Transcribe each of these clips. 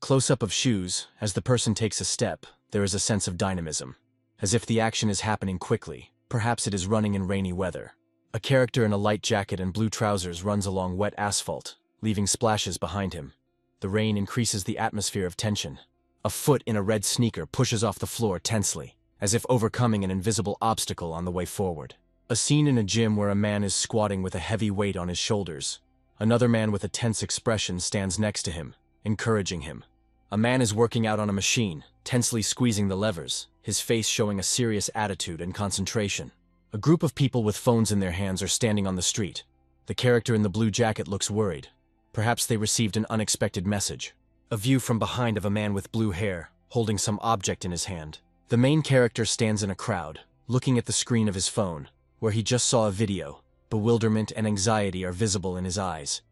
Close-up of shoes, as the person takes a step, there is a sense of dynamism. As if the action is happening quickly, perhaps it is running in rainy weather. A character in a light jacket and blue trousers runs along wet asphalt, leaving splashes behind him. The rain increases the atmosphere of tension. A foot in a red sneaker pushes off the floor tensely, as if overcoming an invisible obstacle on the way forward. A scene in a gym where a man is squatting with a heavy weight on his shoulders. Another man with a tense expression stands next to him, encouraging him. A man is working out on a machine, tensely squeezing the levers, his face showing a serious attitude and concentration. A group of people with phones in their hands are standing on the street. The character in the blue jacket looks worried. Perhaps they received an unexpected message. A view from behind of a man with blue hair, holding some object in his hand. The main character stands in a crowd, looking at the screen of his phone, where he just saw a video. Bewilderment and anxiety are visible in his eyes.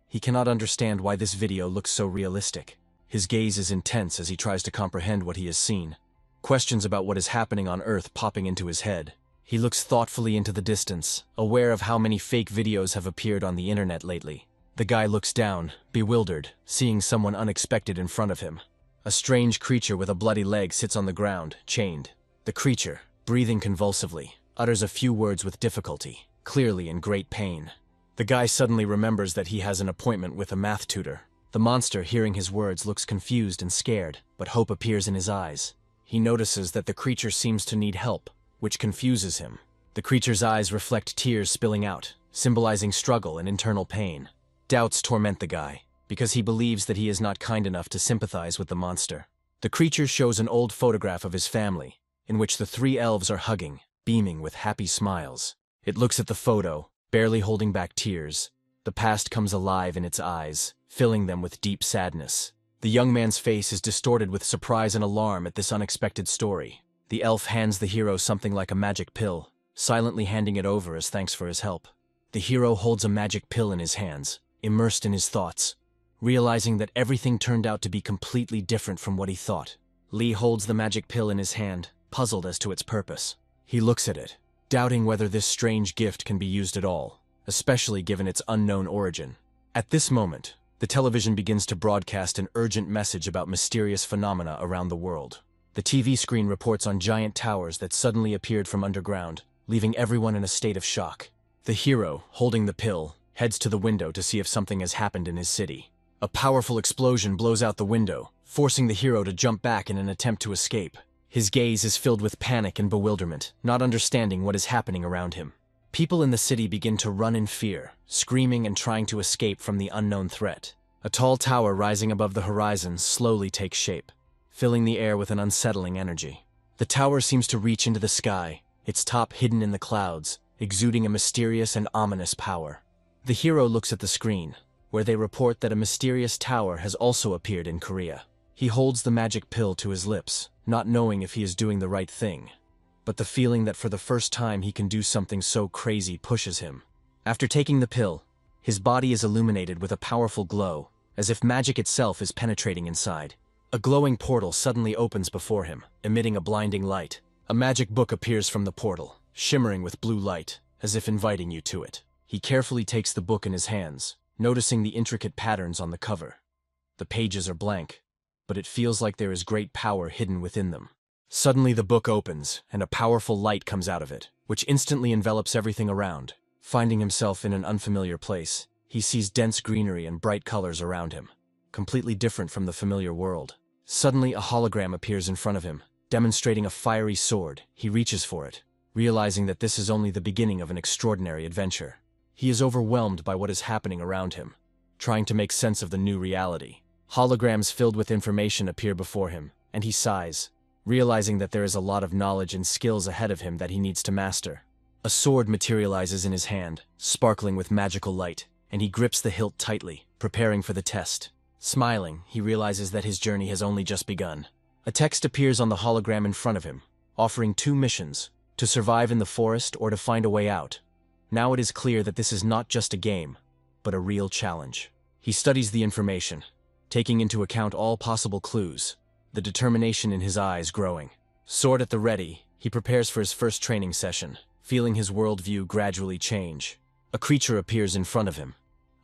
He cannot understand why this video looks so realistic. His gaze is intense as he tries to comprehend what he has seen. Questions about what is happening on Earth popping into his head. He looks thoughtfully into the distance, aware of how many fake videos have appeared on the internet lately. The guy looks down, bewildered, seeing someone unexpected in front of him. A strange creature with a bloody leg sits on the ground, chained. The creature, breathing convulsively, utters a few words with difficulty, clearly in great pain. The guy suddenly remembers that he has an appointment with a math tutor. The monster, hearing his words, looks confused and scared, but hope appears in his eyes. He notices that the creature seems to need help, which confuses him. The creature's eyes reflect tears spilling out, symbolizing struggle and internal pain. Doubts torment the guy, because he believes that he is not kind enough to sympathize with the monster. The creature shows an old photograph of his family, in which the three elves are hugging, beaming with happy smiles. It looks at the photo, barely holding back tears. The past comes alive in its eyes, filling them with deep sadness. The young man's face is distorted with surprise and alarm at this unexpected story. The elf hands the hero something like a magic pill, silently handing it over as thanks for his help. The hero holds a magic pill in his hands, immersed in his thoughts, realizing that everything turned out to be completely different from what he thought. Lee holds the magic pill in his hand, puzzled as to its purpose. He looks at it, doubting whether this strange gift can be used at all, especially given its unknown origin. At this moment, the television begins to broadcast an urgent message about mysterious phenomena around the world. The TV screen reports on giant towers that suddenly appeared from underground, leaving everyone in a state of shock. The hero, holding the pill, heads to the window to see if something has happened in his city. A powerful explosion blows out the window, forcing the hero to jump back in an attempt to escape. His gaze is filled with panic and bewilderment, not understanding what is happening around him. People in the city begin to run in fear, screaming and trying to escape from the unknown threat. A tall tower rising above the horizon slowly takes shape, filling the air with an unsettling energy. The tower seems to reach into the sky, its top hidden in the clouds, exuding a mysterious and ominous power. The hero looks at the screen, where they report that a mysterious tower has also appeared in Korea. He holds the magic pill to his lips, not knowing if he is doing the right thing. But the feeling that for the first time he can do something so crazy pushes him. After taking the pill, his body is illuminated with a powerful glow, as if magic itself is penetrating inside. A glowing portal suddenly opens before him, emitting a blinding light. A magic book appears from the portal, shimmering with blue light, as if inviting you to it. He carefully takes the book in his hands, noticing the intricate patterns on the cover. The pages are blank, but it feels like there is great power hidden within them. Suddenly the book opens, and a powerful light comes out of it, which instantly envelops everything around. Finding himself in an unfamiliar place, he sees dense greenery and bright colors around him, completely different from the familiar world. Suddenly a hologram appears in front of him, demonstrating a fiery sword. He reaches for it, realizing that this is only the beginning of an extraordinary adventure. He is overwhelmed by what is happening around him, trying to make sense of the new reality. Holograms filled with information appear before him, and he sighs, realizing that there is a lot of knowledge and skills ahead of him that he needs to master. A sword materializes in his hand, sparkling with magical light, and he grips the hilt tightly, preparing for the test. Smiling, he realizes that his journey has only just begun. A text appears on the hologram in front of him, offering 2 missions: to survive in the forest or to find a way out. Now it is clear that this is not just a game, but a real challenge. He studies the information, taking into account all possible clues, the determination in his eyes growing. Sword at the ready, he prepares for his first training session, feeling his worldview gradually change. A creature appears in front of him,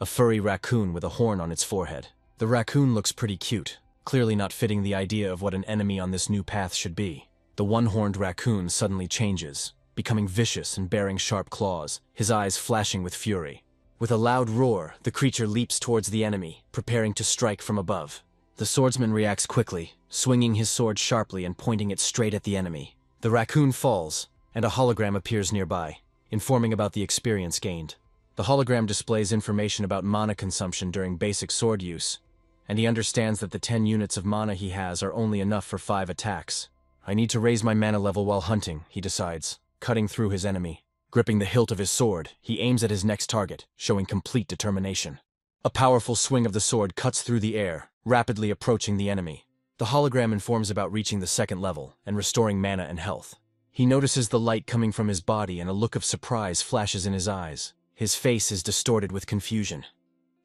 a furry raccoon with a horn on its forehead. The raccoon looks pretty cute, clearly not fitting the idea of what an enemy on this new path should be. The one-horned raccoon suddenly changes, becoming vicious and bearing sharp claws, his eyes flashing with fury. With a loud roar, the creature leaps towards the enemy, preparing to strike from above. The swordsman reacts quickly, swinging his sword sharply and pointing it straight at the enemy. The raccoon falls, and a hologram appears nearby, informing about the experience gained. The hologram displays information about mana consumption during basic sword use, and he understands that the 10 units of mana he has are only enough for 5 attacks. I need to raise my mana level while hunting, he decides, cutting through his enemy. Gripping the hilt of his sword, he aims at his next target, showing complete determination. A powerful swing of the sword cuts through the air, rapidly approaching the enemy. The hologram informs about reaching the 2nd level and restoring mana and health. He notices the light coming from his body and a look of surprise flashes in his eyes. His face is distorted with confusion,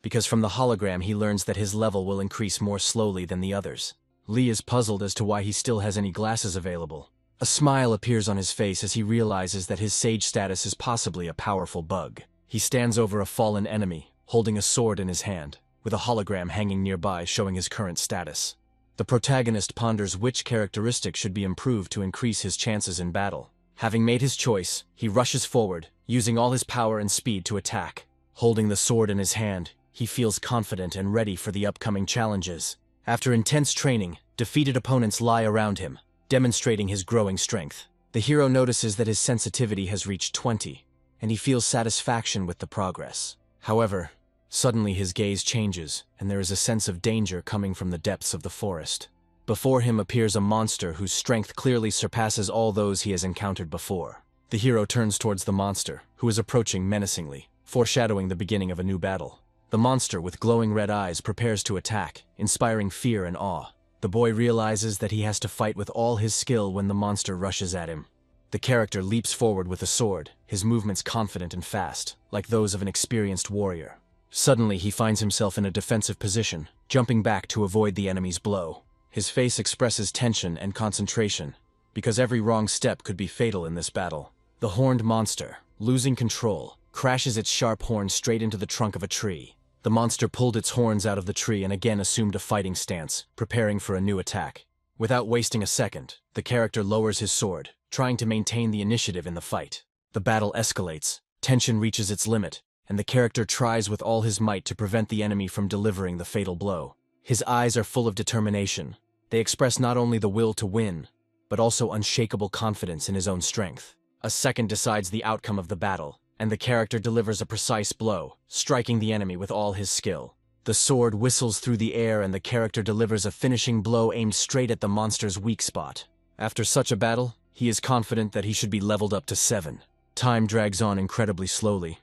because from the hologram he learns that his level will increase more slowly than the others. Lee is puzzled as to why he still has any glasses available. A smile appears on his face as he realizes that his sage status is possibly a powerful bug. He stands over a fallen enemy, holding a sword in his hand, with a hologram hanging nearby showing his current status. The protagonist ponders which characteristic should be improved to increase his chances in battle. Having made his choice, he rushes forward, using all his power and speed to attack. Holding the sword in his hand, he feels confident and ready for the upcoming challenges. After intense training, defeated opponents lie around him, demonstrating his growing strength. The hero notices that his sensitivity has reached 20, and he feels satisfaction with the progress. However, suddenly his gaze changes, and there is a sense of danger coming from the depths of the forest. Before him appears a monster whose strength clearly surpasses all those he has encountered before. The hero turns towards the monster, who is approaching menacingly, foreshadowing the beginning of a new battle. The monster, with glowing red eyes, prepares to attack, inspiring fear and awe. The boy realizes that he has to fight with all his skill when the monster rushes at him. The character leaps forward with a sword, his movements confident and fast, like those of an experienced warrior. Suddenly he finds himself in a defensive position, jumping back to avoid the enemy's blow. His face expresses tension and concentration, because every wrong step could be fatal in this battle. The horned monster, losing control, crashes its sharp horn straight into the trunk of a tree. The monster pulled its horns out of the tree and again assumed a fighting stance, preparing for a new attack. Without wasting a second, the character lowers his sword, trying to maintain the initiative in the fight. The battle escalates, tension reaches its limit, and the character tries with all his might to prevent the enemy from delivering the fatal blow. His eyes are full of determination. They express not only the will to win, but also unshakable confidence in his own strength. A second decides the outcome of the battle, and the character delivers a precise blow, striking the enemy with all his skill. The sword whistles through the air and the character delivers a finishing blow aimed straight at the monster's weak spot. After such a battle, he is confident that he should be leveled up to 7. Time drags on incredibly slowly,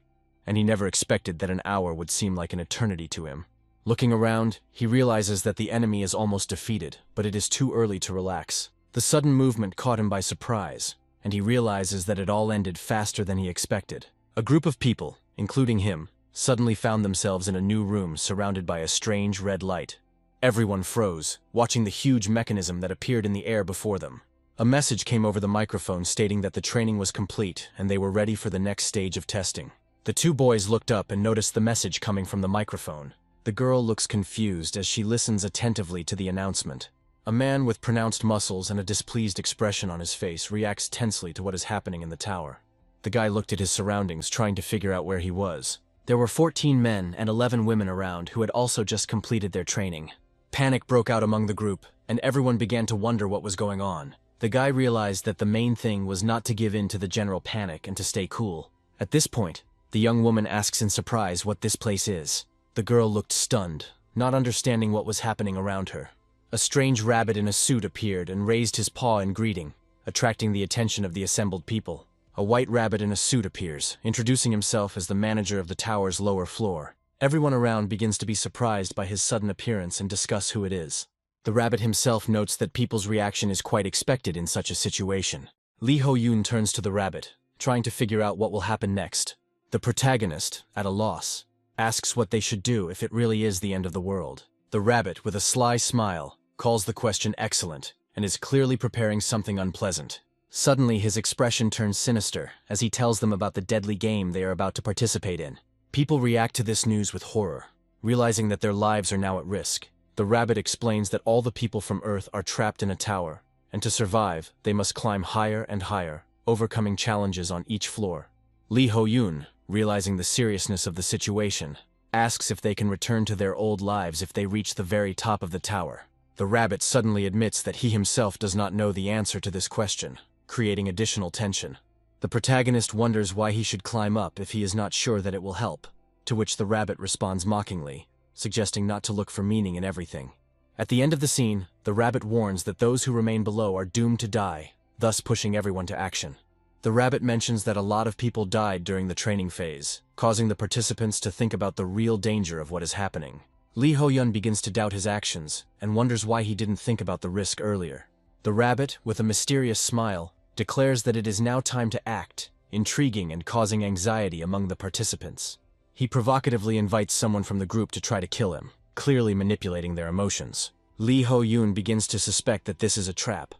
and he never expected that an hour would seem like an eternity to him. Looking around, he realizes that the enemy is almost defeated, but it is too early to relax. The sudden movement caught him by surprise, and he realizes that it all ended faster than he expected. A group of people, including him, suddenly found themselves in a new room surrounded by a strange red light. Everyone froze, watching the huge mechanism that appeared in the air before them. A message came over the microphone stating that the training was complete and they were ready for the next stage of testing. The two boys looked up and noticed the message coming from the microphone. The girl looks confused as she listens attentively to the announcement. A man with pronounced muscles and a displeased expression on his face reacts tensely to what is happening in the tower. The guy looked at his surroundings, trying to figure out where he was. There were 14 men and 11 women around who had also just completed their training. Panic broke out among the group, and everyone began to wonder what was going on. The guy realized that the main thing was not to give in to the general panic and to stay cool. At this point, the young woman asks in surprise what this place is. The girl looked stunned, not understanding what was happening around her. A strange rabbit in a suit appeared and raised his paw in greeting, attracting the attention of the assembled people. A white rabbit in a suit appears, introducing himself as the manager of the tower's lower floor. Everyone around begins to be surprised by his sudden appearance and discuss who it is. The rabbit himself notes that people's reaction is quite expected in such a situation. Lee Ho-yoon turns to the rabbit, trying to figure out what will happen next. The protagonist, at a loss, asks what they should do if it really is the end of the world. The rabbit, with a sly smile, calls the question excellent and is clearly preparing something unpleasant. Suddenly, his expression turns sinister as he tells them about the deadly game they are about to participate in. People react to this news with horror, realizing that their lives are now at risk. The rabbit explains that all the people from Earth are trapped in a tower, and to survive, they must climb higher and higher, overcoming challenges on each floor. Lee Ho-yoon, realizing the seriousness of the situation, asks if they can return to their old lives if they reach the very top of the tower. The rabbit suddenly admits that he himself does not know the answer to this question, creating additional tension. The protagonist wonders why he should climb up if he is not sure that it will help, to which the rabbit responds mockingly, suggesting not to look for meaning in everything. At the end of the scene, the rabbit warns that those who remain below are doomed to die, thus pushing everyone to action. The rabbit mentions that a lot of people died during the training phase, causing the participants to think about the real danger of what is happening. Lee Ho-yoon begins to doubt his actions and wonders why he didn't think about the risk earlier. The rabbit, with a mysterious smile, declares that it is now time to act, intriguing and causing anxiety among the participants. He provocatively invites someone from the group to try to kill him, clearly manipulating their emotions. Lee Ho-yoon begins to suspect that this is a trap,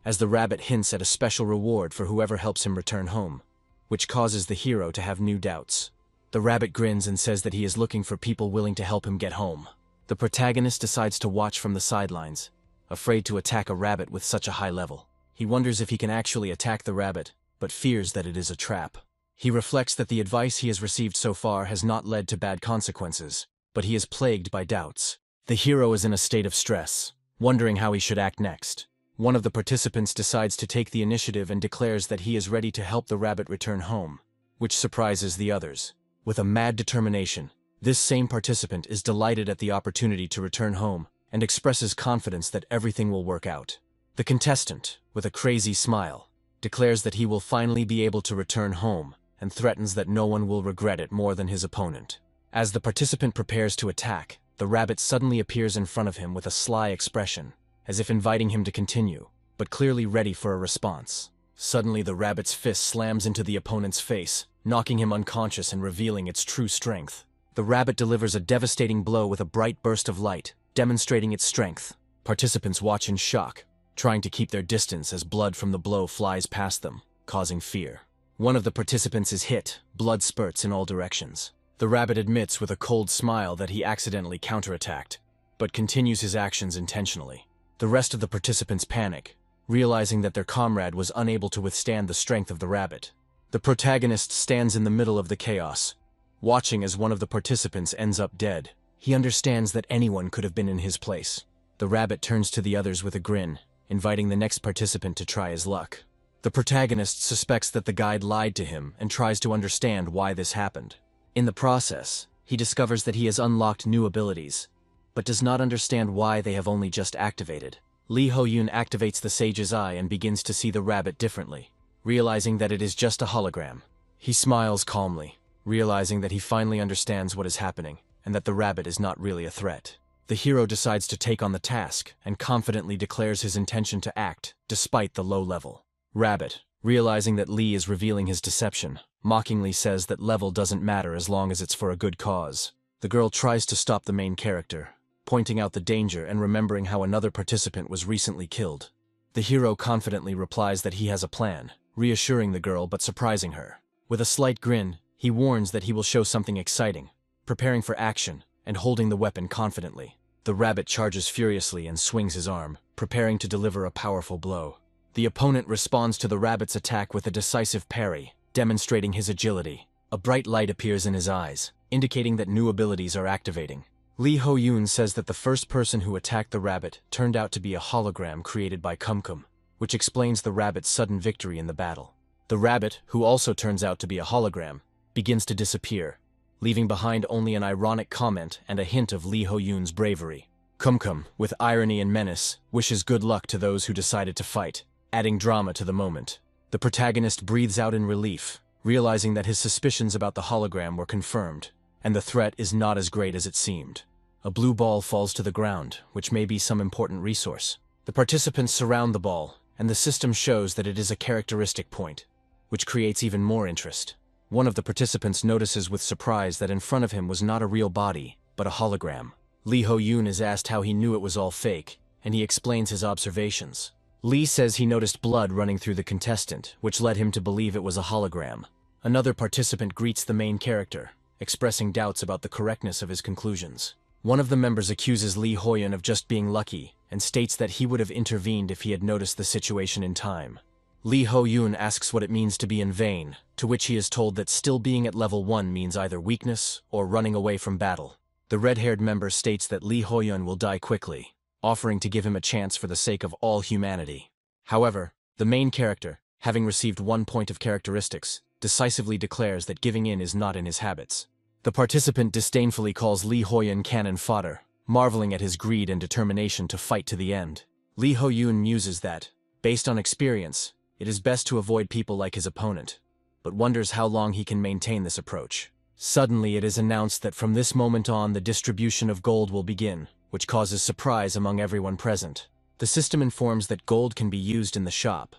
as the rabbit hints at a special reward for whoever helps him return home, which causes the hero to have new doubts. The rabbit grins and says that he is looking for people willing to help him get home. The protagonist decides to watch from the sidelines, afraid to attack a rabbit with such a high level. He wonders if he can actually attack the rabbit, but fears that it is a trap. He reflects that the advice he has received so far has not led to bad consequences, but he is plagued by doubts. The hero is in a state of stress, wondering how he should act next. One of the participants decides to take the initiative and declares that he is ready to help the rabbit return home, which surprises the others. With a mad determination, this same participant is delighted at the opportunity to return home and expresses confidence that everything will work out. The contestant, with a crazy smile, declares that he will finally be able to return home and threatens that no one will regret it more than his opponent. As the participant prepares to attack, the rabbit suddenly appears in front of him with a sly expression, as if inviting him to continue, but clearly ready for a response. Suddenly the rabbit's fist slams into the opponent's face, knocking him unconscious and revealing its true strength. The rabbit delivers a devastating blow with a bright burst of light, demonstrating its strength. Participants watch in shock, trying to keep their distance as blood from the blow flies past them, causing fear. One of the participants is hit, blood spurts in all directions. The rabbit admits with a cold smile that he accidentally counterattacked, but continues his actions intentionally. The rest of the participants panic, realizing that their comrade was unable to withstand the strength of the rabbit. The protagonist stands in the middle of the chaos, watching as one of the participants ends up dead. He understands that anyone could have been in his place. The rabbit turns to the others with a grin, inviting the next participant to try his luck. The protagonist suspects that the guide lied to him and tries to understand why this happened. In the process, he discovers that he has unlocked new abilities, but does not understand why they have only just activated. Lee Ho-yoon activates the Sage's Eye and begins to see the rabbit differently, realizing that it is just a hologram. He smiles calmly, realizing that he finally understands what is happening and that the rabbit is not really a threat. The hero decides to take on the task and confidently declares his intention to act, despite the low level. Rabbit, realizing that Lee is revealing his deception, mockingly says that level doesn't matter as long as it's for a good cause. The girl tries to stop the main character, pointing out the danger and remembering how another participant was recently killed. The hero confidently replies that he has a plan, reassuring the girl but surprising her. With a slight grin, he warns that he will show something exciting, preparing for action and holding the weapon confidently. The rabbit charges furiously and swings his arm, preparing to deliver a powerful blow. The opponent responds to the rabbit's attack with a decisive parry, demonstrating his agility. A bright light appears in his eyes, indicating that new abilities are activating. Lee Ho-yoon says that the first person who attacked the rabbit turned out to be a hologram created by Kumkum, which explains the rabbit's sudden victory in the battle. The rabbit, who also turns out to be a hologram, begins to disappear, leaving behind only an ironic comment and a hint of Lee Ho-yoon's bravery. Kumkum, with irony and menace, wishes good luck to those who decided to fight, adding drama to the moment. The protagonist breathes out in relief, realizing that his suspicions about the hologram were confirmed, and the threat is not as great as it seemed. A blue ball falls to the ground, which may be some important resource. The participants surround the ball, and the system shows that it is a characteristic point, which creates even more interest. One of the participants notices with surprise that in front of him was not a real body, but a hologram. Lee Ho-yoon is asked how he knew it was all fake, and he explains his observations. Lee says he noticed blood running through the contestant, which led him to believe it was a hologram. Another participant greets the main character, expressing doubts about the correctness of his conclusions. One of the members accuses Lee Hoyun of just being lucky and states that he would have intervened if he had noticed the situation in time. Lee Ho-yoon asks what it means to be in vain, to which he is told that still being at level 1 means either weakness or running away from battle. The red-haired member states that Lee Ho-yoon will die quickly, offering to give him a chance for the sake of all humanity. However, the main character, having received 1 point of characteristics, decisively declares that giving in is not in his habits. The participant disdainfully calls Lee Ho-yoon cannon fodder, marveling at his greed and determination to fight to the end. Lee Ho-yoon muses that, based on experience, it is best to avoid people like his opponent, but wonders how long he can maintain this approach. Suddenly it is announced that from this moment on the distribution of gold will begin, which causes surprise among everyone present. The system informs that gold can be used in the shop,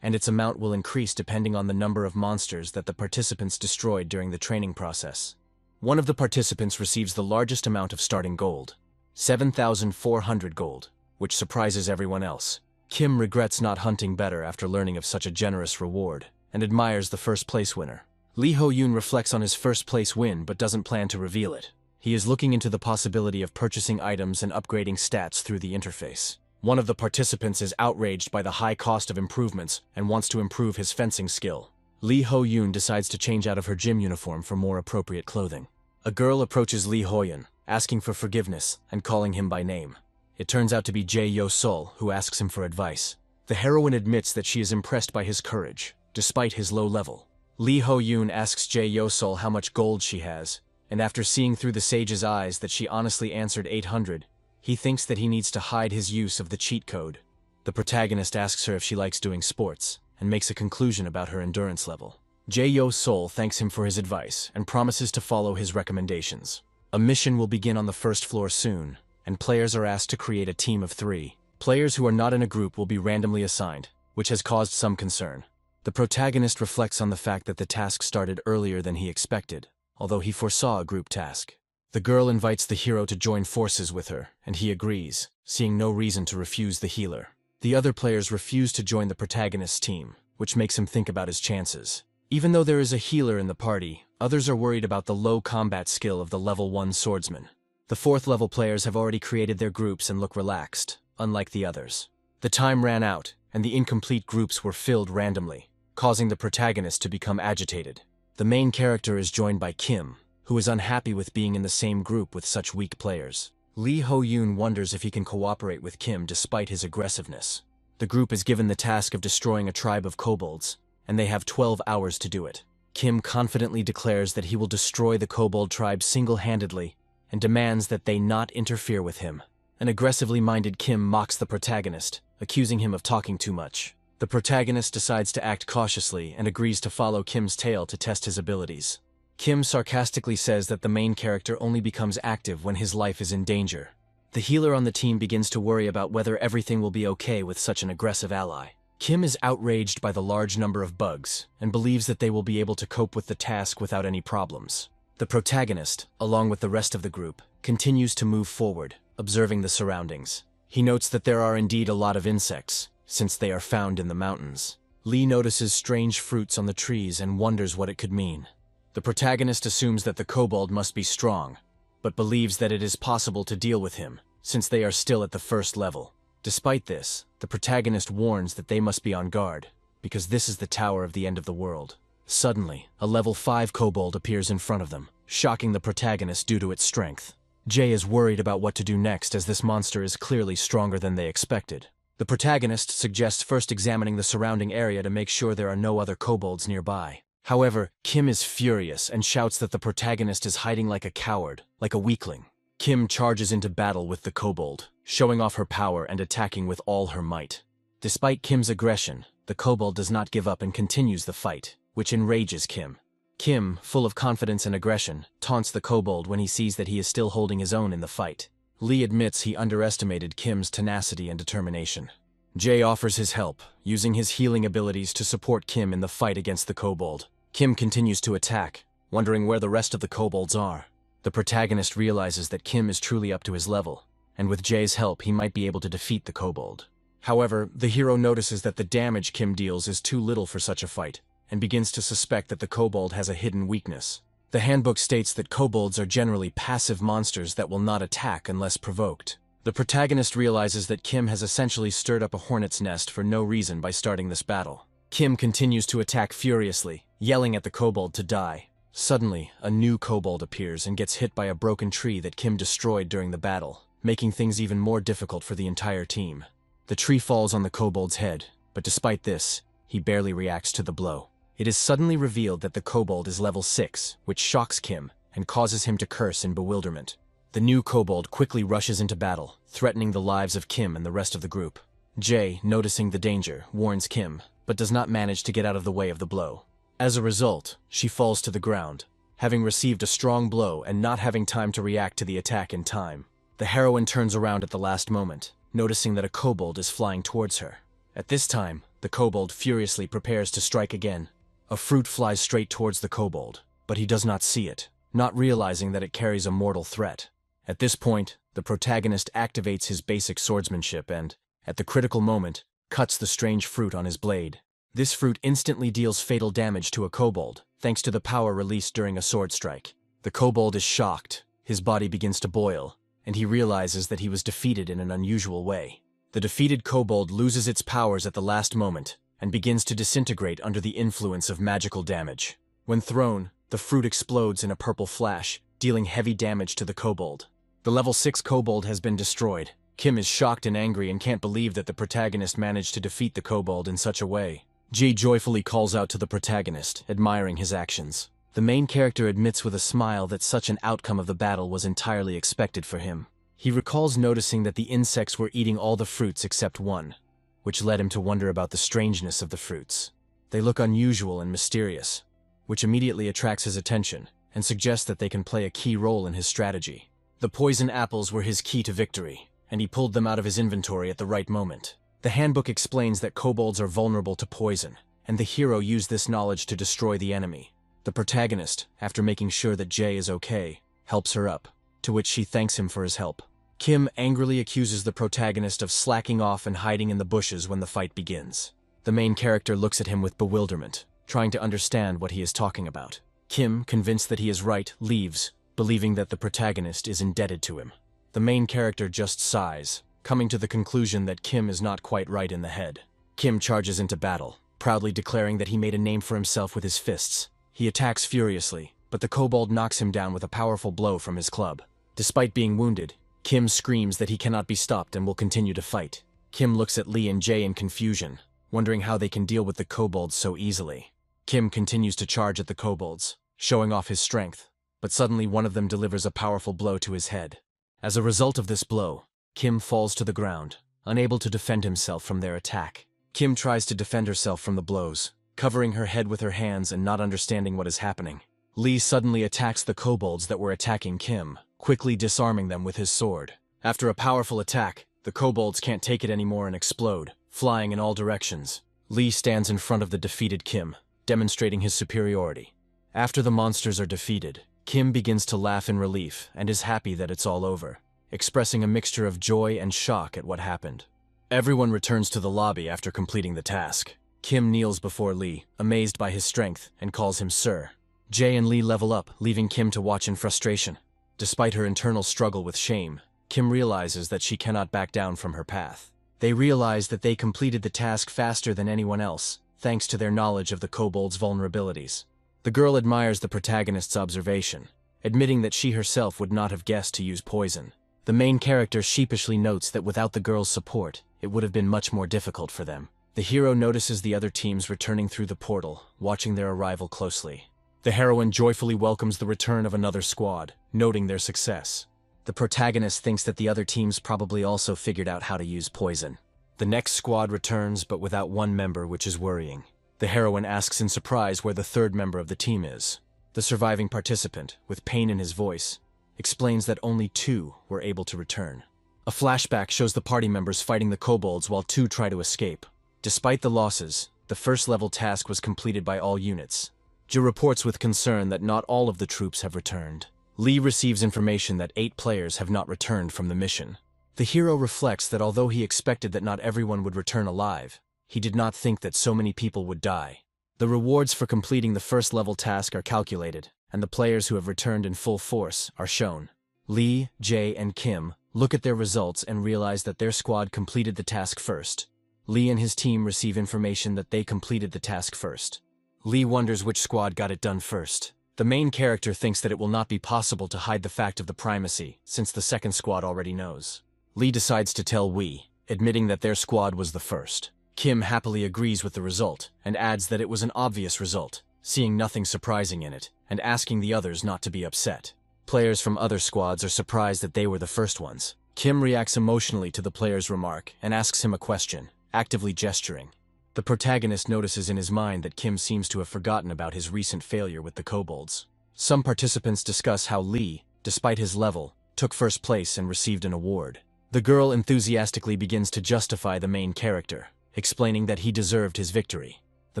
and its amount will increase depending on the number of monsters that the participants destroyed during the training process. One of the participants receives the largest amount of starting gold, 7,400 gold, which surprises everyone else. Kim regrets not hunting better after learning of such a generous reward, and admires the first-place winner. Lee Ho-yoon reflects on his first-place win but doesn't plan to reveal it. He is looking into the possibility of purchasing items and upgrading stats through the interface. One of the participants is outraged by the high cost of improvements and wants to improve his fencing skill. Lee Ho-yoon decides to change out of her gym uniform for more appropriate clothing. A girl approaches Lee Ho-yoon, asking for forgiveness and calling him by name. It turns out to be Jae-yo-sol, who asks him for advice. The heroine admits that she is impressed by his courage, despite his low level. Lee Ho-yoon asks Jae-yo-sol how much gold she has, and after seeing through the sage's eyes that she honestly answered 800, he thinks that he needs to hide his use of the cheat code. The protagonist asks her if she likes doing sports, and makes a conclusion about her endurance level. Jae-yo-sol thanks him for his advice and promises to follow his recommendations. A mission will begin on the first floor soon, and players are asked to create a team of 3. Players who are not in a group will be randomly assigned, which has caused some concern. The protagonist reflects on the fact that the task started earlier than he expected, although he foresaw a group task. The girl invites the hero to join forces with her, and he agrees, seeing no reason to refuse the healer. The other players refuse to join the protagonist's team, which makes him think about his chances. Even though there is a healer in the party, others are worried about the low combat skill of the level 1 swordsman. The 4th level players have already created their groups and look relaxed, unlike the others. The time ran out, and the incomplete groups were filled randomly, causing the protagonist to become agitated. The main character is joined by Kim, who is unhappy with being in the same group with such weak players. Lee Ho-yoon wonders if he can cooperate with Kim despite his aggressiveness. The group is given the task of destroying a tribe of kobolds, and they have 12 hours to do it. Kim confidently declares that he will destroy the kobold tribe single-handedly, and demands that they not interfere with him. An aggressively minded Kim mocks the protagonist, accusing him of talking too much. The protagonist decides to act cautiously and agrees to follow Kim's tale to test his abilities. Kim sarcastically says that the main character only becomes active when his life is in danger. The healer on the team begins to worry about whether everything will be okay with such an aggressive ally. Kim is outraged by the large number of bugs and believes that they will be able to cope with the task without any problems. The protagonist, along with the rest of the group, continues to move forward, observing the surroundings. He notes that there are indeed a lot of insects, since they are found in the mountains. Lee notices strange fruits on the trees and wonders what it could mean. The protagonist assumes that the kobold must be strong, but believes that it is possible to deal with him, since they are still at the 1st level. Despite this, the protagonist warns that they must be on guard, because this is the Tower of the End of the World. Suddenly, a level 5 kobold appears in front of them, shocking the protagonist due to its strength. Jay is worried about what to do next as this monster is clearly stronger than they expected. The protagonist suggests first examining the surrounding area to make sure there are no other kobolds nearby. However, Kim is furious and shouts that the protagonist is hiding like a coward, like a weakling. Kim charges into battle with the kobold, showing off her power and attacking with all her might. Despite Kim's aggression, the kobold does not give up and continues the fight, which enrages Kim. Kim, full of confidence and aggression, taunts the kobold when he sees that he is still holding his own in the fight. Lee admits he underestimated Kim's tenacity and determination. Jay offers his help, using his healing abilities to support Kim in the fight against the kobold. Kim continues to attack, wondering where the rest of the kobolds are. The protagonist realizes that Kim is truly up to his level, and with Jay's help he might be able to defeat the kobold. However, the hero notices that the damage Kim deals is too little for such a fight, and begins to suspect that the kobold has a hidden weakness. The handbook states that kobolds are generally passive monsters that will not attack unless provoked. The protagonist realizes that Kim has essentially stirred up a hornet's nest for no reason by starting this battle. Kim continues to attack furiously, yelling at the kobold to die. Suddenly, a new kobold appears and gets hit by a broken tree that Kim destroyed during the battle, making things even more difficult for the entire team. The tree falls on the kobold's head, but despite this, he barely reacts to the blow. It is suddenly revealed that the kobold is level 6, which shocks Kim and causes him to curse in bewilderment. The new kobold quickly rushes into battle, threatening the lives of Kim and the rest of the group. Jay, noticing the danger, warns Kim, but does not manage to get out of the way of the blow. As a result, she falls to the ground, having received a strong blow and not having time to react to the attack in time. The heroine turns around at the last moment, noticing that a kobold is flying towards her. At this time, the kobold furiously prepares to strike again. A fruit flies straight towards the kobold, but he does not see it, not realizing that it carries a mortal threat. At this point, the protagonist activates his basic swordsmanship and, at the critical moment, cuts the strange fruit on his blade. This fruit instantly deals fatal damage to a kobold, thanks to the power released during a sword strike. The kobold is shocked, his body begins to boil, and he realizes that he was defeated in an unusual way. The defeated kobold loses its powers at the last moment, and begins to disintegrate under the influence of magical damage. When thrown, the fruit explodes in a purple flash, dealing heavy damage to the kobold. The level 6 kobold has been destroyed. Kim is shocked and angry and can't believe that the protagonist managed to defeat the kobold in such a way. Jay joyfully calls out to the protagonist, admiring his actions. The main character admits with a smile that such an outcome of the battle was entirely expected for him. He recalls noticing that the insects were eating all the fruits except one, which led him to wonder about the strangeness of the fruits. They look unusual and mysterious, which immediately attracts his attention and suggests that they can play a key role in his strategy. The poison apples were his key to victory, and he pulled them out of his inventory at the right moment. The handbook explains that kobolds are vulnerable to poison, and the hero used this knowledge to destroy the enemy. The protagonist, after making sure that Jay is okay, helps her up, to which she thanks him for his help. Kim angrily accuses the protagonist of slacking off and hiding in the bushes when the fight begins. The main character looks at him with bewilderment, trying to understand what he is talking about. Kim, convinced that he is right, leaves, believing that the protagonist is indebted to him. The main character just sighs, coming to the conclusion that Kim is not quite right in the head. Kim charges into battle, proudly declaring that he made a name for himself with his fists. He attacks furiously, but the kobold knocks him down with a powerful blow from his club. Despite being wounded, Kim screams that he cannot be stopped and will continue to fight. Kim looks at Lee and Jay in confusion, wondering how they can deal with the kobolds so easily. Kim continues to charge at the kobolds, showing off his strength, but suddenly one of them delivers a powerful blow to his head. As a result of this blow, Kim falls to the ground, unable to defend himself from their attack. Kim tries to defend herself from the blows, covering her head with her hands and not understanding what is happening. Lee suddenly attacks the kobolds that were attacking Kim, quickly disarming them with his sword. After a powerful attack, the kobolds can't take it anymore and explode, flying in all directions. Lee stands in front of the defeated Kim, demonstrating his superiority. After the monsters are defeated, Kim begins to laugh in relief and is happy that it's all over, expressing a mixture of joy and shock at what happened. Everyone returns to the lobby after completing the task. Kim kneels before Lee, amazed by his strength, and calls him Sir. Jay and Lee level up, leaving Kim to watch in frustration. Despite her internal struggle with shame, Kim realizes that she cannot back down from her path. They realize that they completed the task faster than anyone else, thanks to their knowledge of the kobold's vulnerabilities. The girl admires the protagonist's observation, admitting that she herself would not have guessed to use poison. The main character sheepishly notes that without the girl's support, it would have been much more difficult for them. The hero notices the other teams returning through the portal, watching their arrival closely. The heroine joyfully welcomes the return of another squad, noting their success. The protagonist thinks that the other teams probably also figured out how to use poison. The next squad returns, but without one member, which is worrying. The heroine asks in surprise where the third member of the team is. The surviving participant, with pain in his voice, explains that only 2 were able to return. A flashback shows the party members fighting the kobolds while 2 try to escape. Despite the losses, the first level task was completed by all units. Ju reports with concern that not all of the troops have returned. Lee receives information that 8 players have not returned from the mission. The hero reflects that although he expected that not everyone would return alive, he did not think that so many people would die. The rewards for completing the first level task are calculated, and the players who have returned in full force are shown. Lee, Jae, and Kim look at their results and realize that their squad completed the task first. Lee and his team receive information that they completed the task first. Lee wonders which squad got it done first. The main character thinks that it will not be possible to hide the fact of the primacy, since the second squad already knows. Lee decides to tell Wee, admitting that their squad was the first. Kim happily agrees with the result, and adds that it was an obvious result, seeing nothing surprising in it, and asking the others not to be upset. Players from other squads are surprised that they were the first ones. Kim reacts emotionally to the player's remark and asks him a question, actively gesturing. The protagonist notices in his mind that Kim seems to have forgotten about his recent failure with the kobolds. Some participants discuss how Lee, despite his level, took first place and received an award. The girl enthusiastically begins to justify the main character, explaining that he deserved his victory. The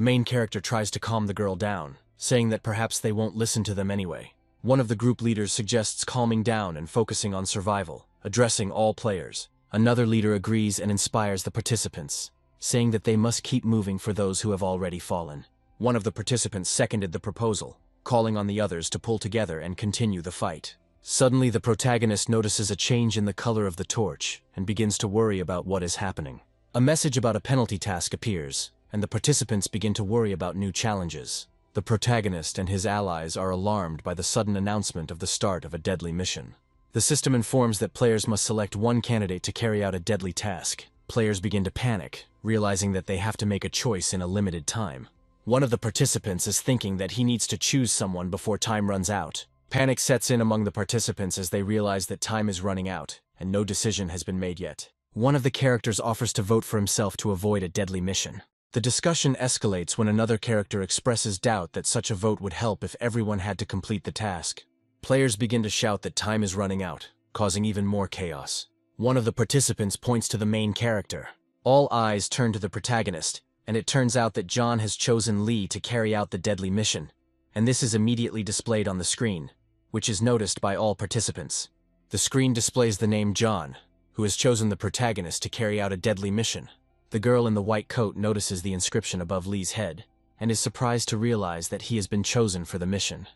main character tries to calm the girl down, saying that perhaps they won't listen to them anyway. One of the group leaders suggests calming down and focusing on survival, addressing all players. Another leader agrees and inspires the participants, saying that they must keep moving for those who have already fallen. One of the participants seconded the proposal, calling on the others to pull together and continue the fight. Suddenly, the protagonist notices a change in the color of the torch and begins to worry about what is happening. A message about a penalty task appears, and the participants begin to worry about new challenges. The protagonist and his allies are alarmed by the sudden announcement of the start of a deadly mission. The system informs that players must select one candidate to carry out a deadly task. Players begin to panic, realizing that they have to make a choice in a limited time. One of the participants is thinking that he needs to choose someone before time runs out. Panic sets in among the participants as they realize that time is running out, and no decision has been made yet. One of the characters offers to vote for himself to avoid a deadly mission. The discussion escalates when another character expresses doubt that such a vote would help if everyone had to complete the task. Players begin to shout that time is running out, causing even more chaos. One of the participants points to the main character. All eyes turn to the protagonist, and it turns out that John has chosen Lee to carry out the deadly mission, and this is immediately displayed on the screen, which is noticed by all participants. The screen displays the name John, who has chosen the protagonist to carry out a deadly mission. The girl in the white coat notices the inscription above Lee's head, and is surprised to realize that he has been chosen for the mission.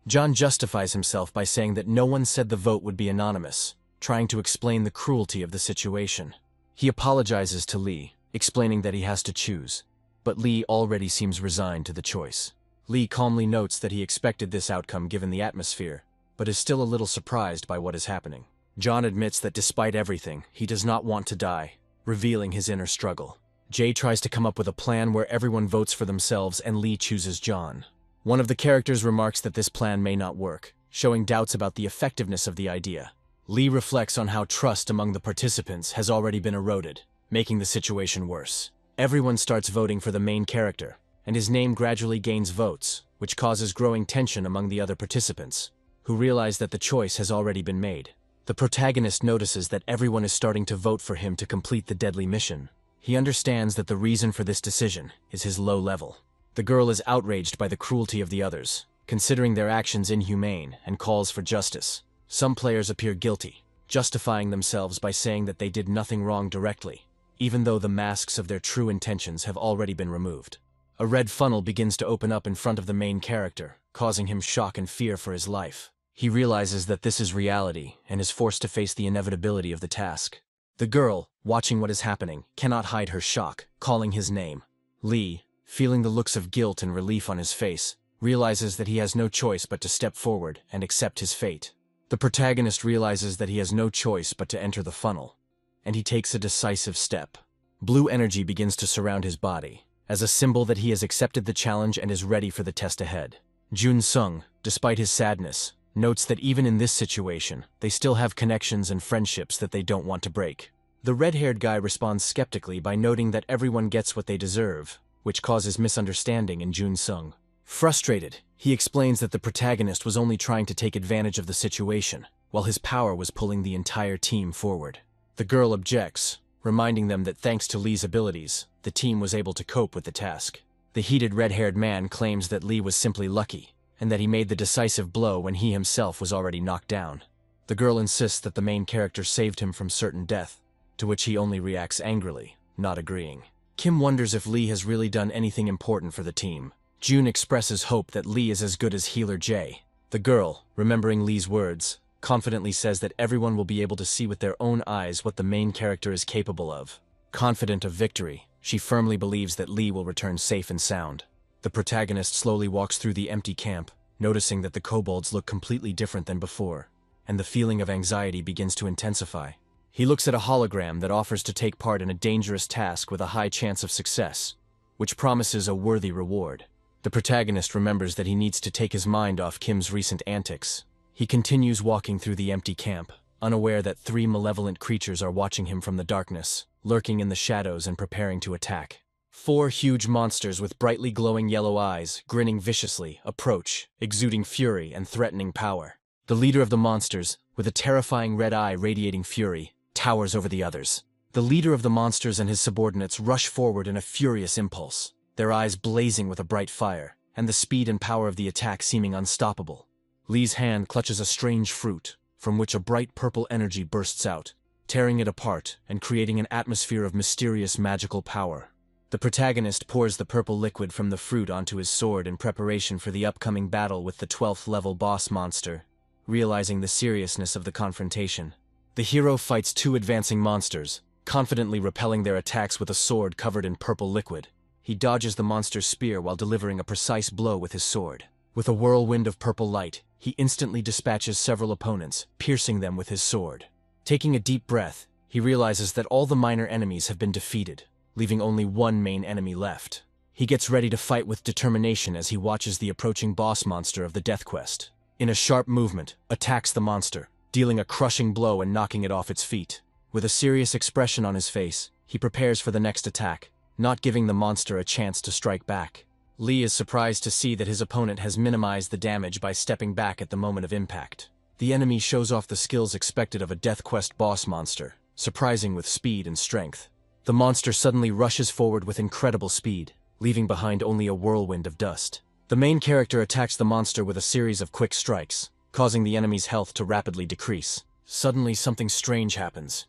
John justifies himself by saying that no one said the vote would be anonymous, trying to explain the cruelty of the situation. He apologizes to Lee, explaining that he has to choose, but Lee already seems resigned to the choice. Lee calmly notes that he expected this outcome given the atmosphere, but is still a little surprised by what is happening. John admits that despite everything, he does not want to die, revealing his inner struggle. Jay tries to come up with a plan where everyone votes for themselves and Lee chooses John. One of the characters remarks that this plan may not work, showing doubts about the effectiveness of the idea. Lee reflects on how trust among the participants has already been eroded, making the situation worse. Everyone starts voting for the main character, and his name gradually gains votes, which causes growing tension among the other participants, who realize that the choice has already been made. The protagonist notices that everyone is starting to vote for him to complete the deadly mission. He understands that the reason for this decision is his low level. The girl is outraged by the cruelty of the others, considering their actions inhumane, and calls for justice. Some players appear guilty, justifying themselves by saying that they did nothing wrong directly, even though the masks of their true intentions have already been removed. A red funnel begins to open up in front of the main character, causing him shock and fear for his life. He realizes that this is reality and is forced to face the inevitability of the task. The girl, watching what is happening, cannot hide her shock, calling his name. Lee, feeling the looks of guilt and relief on his face, realizes that he has no choice but to step forward and accept his fate. The protagonist realizes that he has no choice but to enter the funnel, and he takes a decisive step. Blue energy begins to surround his body, as a symbol that he has accepted the challenge and is ready for the test ahead. Jun Sung, despite his sadness, notes that even in this situation, they still have connections and friendships that they don't want to break. The red-haired guy responds skeptically by noting that everyone gets what they deserve, which causes misunderstanding in Jun Sung. Frustrated, he explains that the protagonist was only trying to take advantage of the situation, while his power was pulling the entire team forward. The girl objects, reminding them that thanks to Lee's abilities, the team was able to cope with the task. The heated red-haired man claims that Lee was simply lucky, and that he made the decisive blow when he himself was already knocked down. The girl insists that the main character saved him from certain death, to which he only reacts angrily, not agreeing. Kim wonders if Lee has really done anything important for the team. June expresses hope that Lee is as good as Healer Jay, The girl, remembering Lee's words, confidently says that everyone will be able to see with their own eyes what the main character is capable of. Confident of victory, she firmly believes that Lee will return safe and sound. The protagonist slowly walks through the empty camp, noticing that the kobolds look completely different than before, and the feeling of anxiety begins to intensify. He looks at a hologram that offers to take part in a dangerous task with a high chance of success, which promises a worthy reward. The protagonist remembers that he needs to take his mind off Kim's recent antics. He continues walking through the empty camp, unaware that 3 malevolent creatures are watching him from the darkness, lurking in the shadows and preparing to attack. 4 huge monsters with brightly glowing yellow eyes, grinning viciously, approach, exuding fury and threatening power. The leader of the monsters, with a terrifying red eye radiating fury, towers over the others. The leader of the monsters and his subordinates rush forward in a furious impulse, their eyes blazing with a bright fire, and the speed and power of the attack seeming unstoppable. Lee's hand clutches a strange fruit, from which a bright purple energy bursts out, tearing it apart and creating an atmosphere of mysterious magical power. The protagonist pours the purple liquid from the fruit onto his sword in preparation for the upcoming battle with the 12th level boss monster. Realizing the seriousness of the confrontation, the hero fights 2 advancing monsters, confidently repelling their attacks with a sword covered in purple liquid. He dodges the monster's spear while delivering a precise blow with his sword. With a whirlwind of purple light, he instantly dispatches several opponents, piercing them with his sword. Taking a deep breath, he realizes that all the minor enemies have been defeated, leaving only one main enemy left. He gets ready to fight with determination as he watches the approaching boss monster of the Death Quest. In a sharp movement, attacks the monster, dealing a crushing blow and knocking it off its feet. With a serious expression on his face, he prepares for the next attack, not giving the monster a chance to strike back. Lee is surprised to see that his opponent has minimized the damage by stepping back at the moment of impact. The enemy shows off the skills expected of a Death Quest boss monster, surprising with speed and strength. The monster suddenly rushes forward with incredible speed, leaving behind only a whirlwind of dust. The main character attacks the monster with a series of quick strikes, causing the enemy's health to rapidly decrease. Suddenly, something strange happens.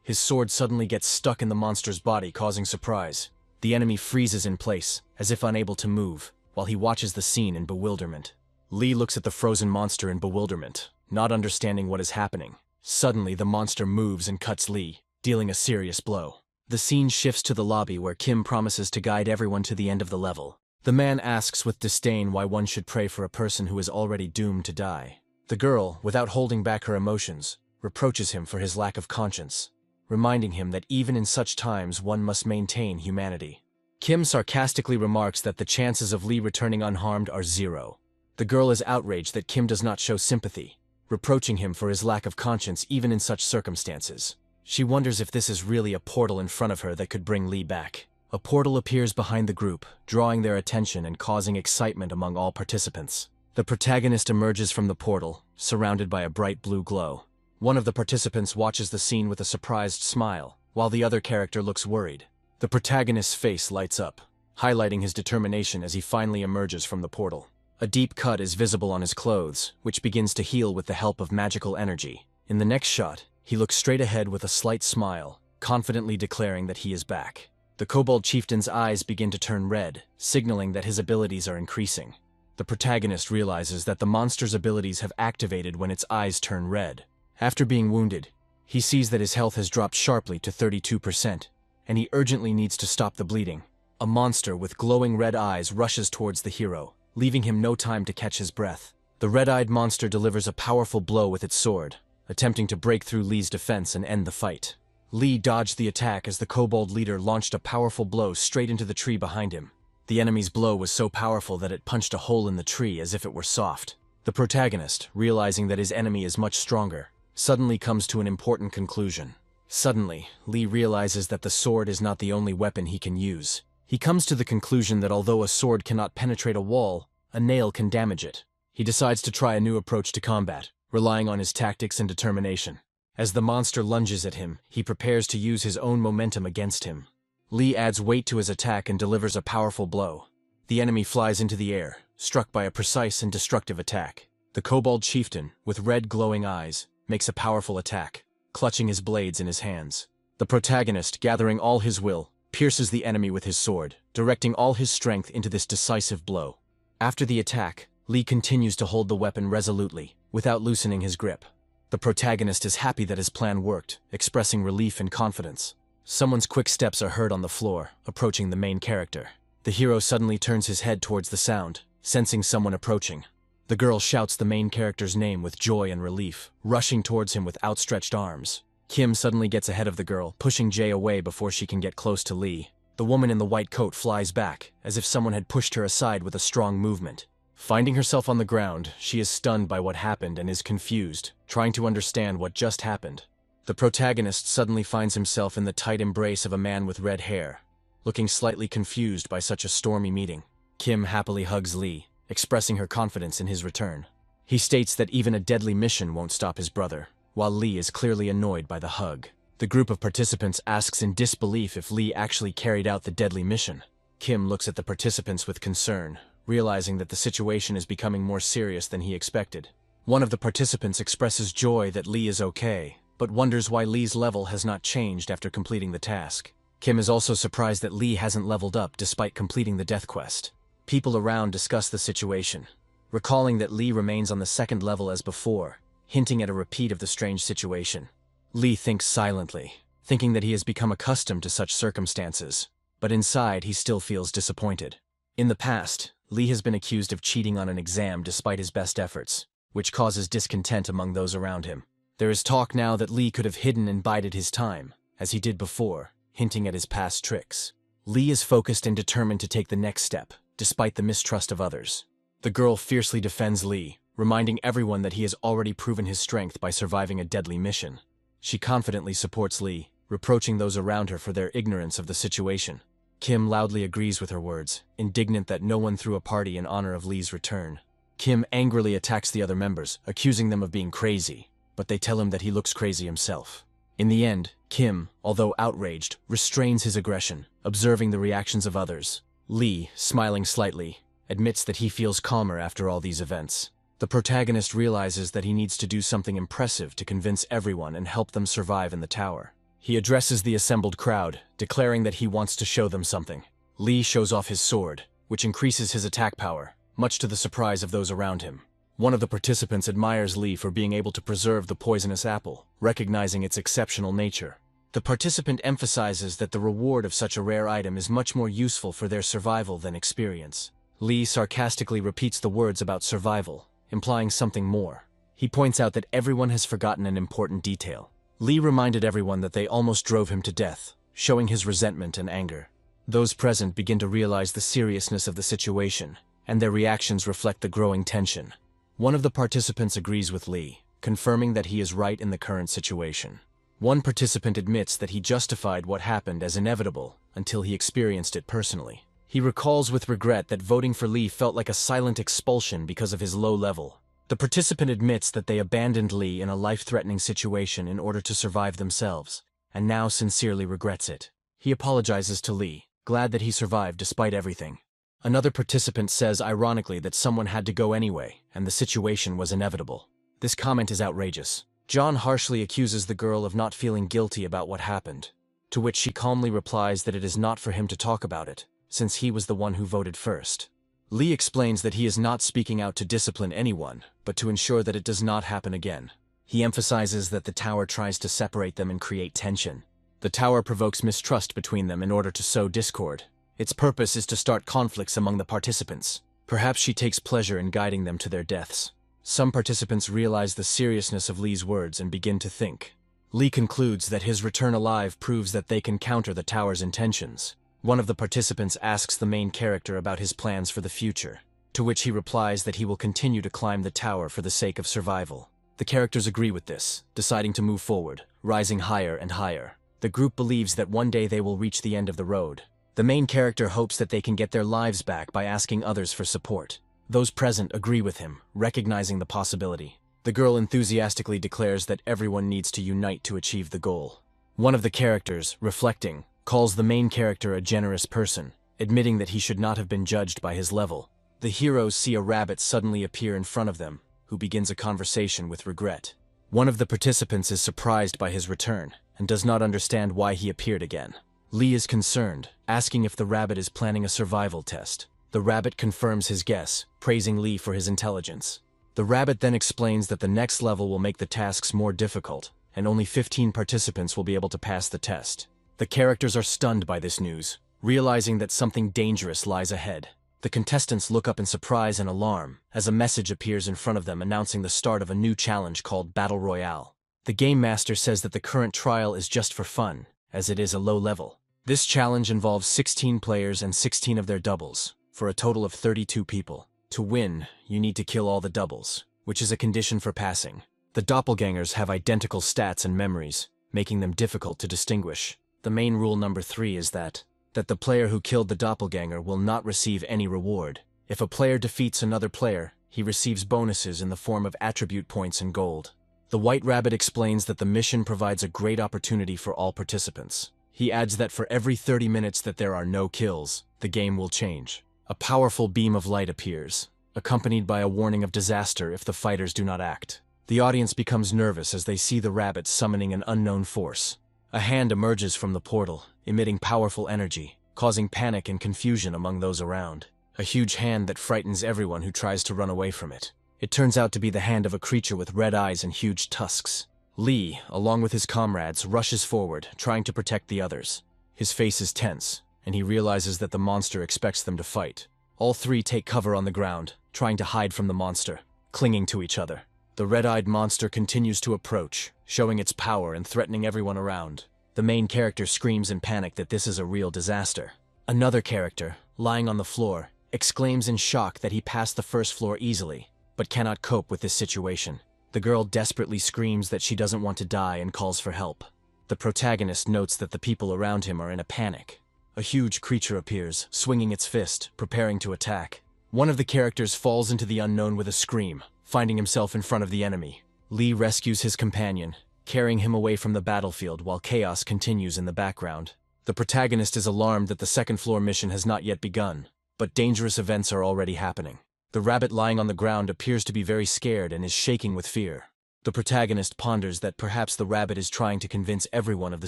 His sword suddenly gets stuck in the monster's body, causing surprise. The enemy freezes in place, as if unable to move, while he watches the scene in bewilderment. Lee looks at the frozen monster in bewilderment, not understanding what is happening. Suddenly, the monster moves and cuts Lee, dealing a serious blow. The scene shifts to the lobby where Kim promises to guide everyone to the end of the level. The man asks with disdain why one should pray for a person who is already doomed to die. The girl, without holding back her emotions, reproaches him for his lack of conscience, reminding him that even in such times one must maintain humanity. Kim sarcastically remarks that the chances of Lee returning unharmed are 0. The girl is outraged that Kim does not show sympathy, reproaching him for his lack of conscience even in such circumstances. She wonders if this is really a portal in front of her that could bring Lee back. A portal appears behind the group, drawing their attention and causing excitement among all participants. The protagonist emerges from the portal, surrounded by a bright blue glow. One of the participants watches the scene with a surprised smile, while the other character looks worried. The protagonist's face lights up, highlighting his determination as he finally emerges from the portal. A deep cut is visible on his clothes, which begins to heal with the help of magical energy. In the next shot, he looks straight ahead with a slight smile, confidently declaring that he is back. The kobold chieftain's eyes begin to turn red, signaling that his abilities are increasing. The protagonist realizes that the monster's abilities have activated when its eyes turn red. After being wounded, he sees that his health has dropped sharply to 32%, and he urgently needs to stop the bleeding. A monster with glowing red eyes rushes towards the hero, leaving him no time to catch his breath. The red-eyed monster delivers a powerful blow with its sword, attempting to break through Lee's defense and end the fight. Lee dodged the attack as the kobold leader launched a powerful blow straight into the tree behind him. The enemy's blow was so powerful that it punched a hole in the tree as if it were soft. The protagonist, realizing that his enemy is much stronger, suddenly comes to an important conclusion. Suddenly, Lee realizes that the sword is not the only weapon he can use. He comes to the conclusion that although a sword cannot penetrate a wall, a nail can damage it. He decides to try a new approach to combat, relying on his tactics and determination. As the monster lunges at him, he prepares to use his own momentum against him. Lee adds weight to his attack and delivers a powerful blow. The enemy flies into the air, struck by a precise and destructive attack. The kobold chieftain, with red glowing eyes, makes a powerful attack, clutching his blades in his hands. The protagonist, gathering all his will, pierces the enemy with his sword, directing all his strength into this decisive blow. After the attack, Lee continues to hold the weapon resolutely, without loosening his grip. The protagonist is happy that his plan worked, expressing relief and confidence. Someone's quick steps are heard on the floor, approaching the main character. The hero suddenly turns his head towards the sound, sensing someone approaching. The girl shouts the main character's name with joy and relief, rushing towards him with outstretched arms. Kim suddenly gets ahead of the girl, pushing Jae away before she can get close to Lee. The woman in the white coat flies back, as if someone had pushed her aside with a strong movement. Finding herself on the ground, she is stunned by what happened and is confused, trying to understand what just happened. The protagonist suddenly finds himself in the tight embrace of a man with red hair. Looking slightly confused by such a stormy meeting, Kim happily hugs Lee, expressing her confidence in his return. He states that even a deadly mission won't stop his brother, while Lee is clearly annoyed by the hug. The group of participants asks in disbelief if Lee actually carried out the deadly mission. Kim looks at the participants with concern, realizing that the situation is becoming more serious than he expected. One of the participants expresses joy that Lee is okay, but wonders why Lee's level has not changed after completing the task. Kim is also surprised that Lee hasn't leveled up despite completing the death quest. People around discuss the situation, recalling that Lee remains on the second level as before, hinting at a repeat of the strange situation. Lee thinks silently, thinking that he has become accustomed to such circumstances, but inside he still feels disappointed. In the past, Lee has been accused of cheating on an exam despite his best efforts, which causes discontent among those around him. There is talk now that Lee could have hidden and bided his time, as he did before, hinting at his past tricks. Lee is focused and determined to take the next step, despite the mistrust of others. The girl fiercely defends Lee, reminding everyone that he has already proven his strength by surviving a deadly mission. She confidently supports Lee, reproaching those around her for their ignorance of the situation. Kim loudly agrees with her words, indignant that no one threw a party in honor of Lee's return. Kim angrily attacks the other members, accusing them of being crazy, but they tell him that he looks crazy himself. In the end, Kim, although outraged, restrains his aggression, observing the reactions of others. Lee, smiling slightly, admits that he feels calmer after all these events. The protagonist realizes that he needs to do something impressive to convince everyone and help them survive in the tower. He addresses the assembled crowd, declaring that he wants to show them something. Lee shows off his sword, which increases his attack power, much to the surprise of those around him. One of the participants admires Lee for being able to preserve the poisonous apple, recognizing its exceptional nature. The participant emphasizes that the reward of such a rare item is much more useful for their survival than experience. Lee sarcastically repeats the words about survival, implying something more. He points out that everyone has forgotten an important detail. Lee reminded everyone that they almost drove him to death, showing his resentment and anger. Those present begin to realize the seriousness of the situation, and their reactions reflect the growing tension. One of the participants agrees with Lee, confirming that he is right in the current situation. One participant admits that he justified what happened as inevitable until he experienced it personally. He recalls with regret that voting for Lee felt like a silent expulsion because of his low level. The participant admits that they abandoned Lee in a life-threatening situation in order to survive themselves, and now sincerely regrets it. He apologizes to Lee, glad that he survived despite everything. Another participant says ironically that someone had to go anyway, and the situation was inevitable. This comment is outrageous. John harshly accuses the girl of not feeling guilty about what happened, to which she calmly replies that it is not for him to talk about it, since he was the one who voted first. Lee explains that he is not speaking out to discipline anyone, but to ensure that it does not happen again. He emphasizes that the tower tries to separate them and create tension. The tower provokes mistrust between them in order to sow discord. Its purpose is to start conflicts among the participants. Perhaps she takes pleasure in guiding them to their deaths. Some participants realize the seriousness of Lee's words and begin to think. Lee concludes that his return alive proves that they can counter the tower's intentions. One of the participants asks the main character about his plans for the future, to which he replies that he will continue to climb the tower for the sake of survival. The characters agree with this, deciding to move forward, rising higher and higher. The group believes that one day they will reach the end of the road. The main character hopes that they can get their lives back by asking others for support. Those present agree with him, recognizing the possibility. The girl enthusiastically declares that everyone needs to unite to achieve the goal. One of the characters, reflecting, calls the main character a generous person, admitting that he should not have been judged by his level. The heroes see a rabbit suddenly appear in front of them, who begins a conversation with regret. One of the participants is surprised by his return, and does not understand why he appeared again. Lee is concerned, asking if the rabbit is planning a survival test. The rabbit confirms his guess, praising Lee for his intelligence. The rabbit then explains that the next level will make the tasks more difficult, and only 15 participants will be able to pass the test. The characters are stunned by this news, realizing that something dangerous lies ahead. The contestants look up in surprise and alarm as a message appears in front of them announcing the start of a new challenge called Battle Royale. The Game Master says that the current trial is just for fun, as it is a low level. This challenge involves 16 players and 16 of their doubles, for a total of 32 people. To win, you need to kill all the doubles, which is a condition for passing. The doppelgangers have identical stats and memories, making them difficult to distinguish. The main rule number 3 is that the player who killed the doppelganger will not receive any reward. If a player defeats another player, he receives bonuses in the form of attribute points and gold. The White Rabbit explains that the mission provides a great opportunity for all participants. He adds that for every 30 minutes that there are no kills, the game will change. A powerful beam of light appears, accompanied by a warning of disaster if the fighters do not act. The audience becomes nervous as they see the rabbit summoning an unknown force. A hand emerges from the portal, emitting powerful energy, causing panic and confusion among those around. A huge hand that frightens everyone who tries to run away from it. It turns out to be the hand of a creature with red eyes and huge tusks. Lee, along with his comrades, rushes forward, trying to protect the others. His face is tense, and he realizes that the monster expects them to fight. All three take cover on the ground, trying to hide from the monster, clinging to each other. The red-eyed monster continues to approach, showing its power and threatening everyone around. The main character screams in panic that this is a real disaster. Another character, lying on the floor, exclaims in shock that he passed the first floor easily, but cannot cope with this situation. The girl desperately screams that she doesn't want to die and calls for help. The protagonist notes that the people around him are in a panic. A huge creature appears, swinging its fist, preparing to attack. One of the characters falls into the unknown with a scream, finding himself in front of the enemy. Lee rescues his companion, carrying him away from the battlefield while chaos continues in the background. The protagonist is alarmed that the second floor mission has not yet begun, but dangerous events are already happening. The rabbit lying on the ground appears to be very scared and is shaking with fear. The protagonist ponders that perhaps the rabbit is trying to convince everyone of the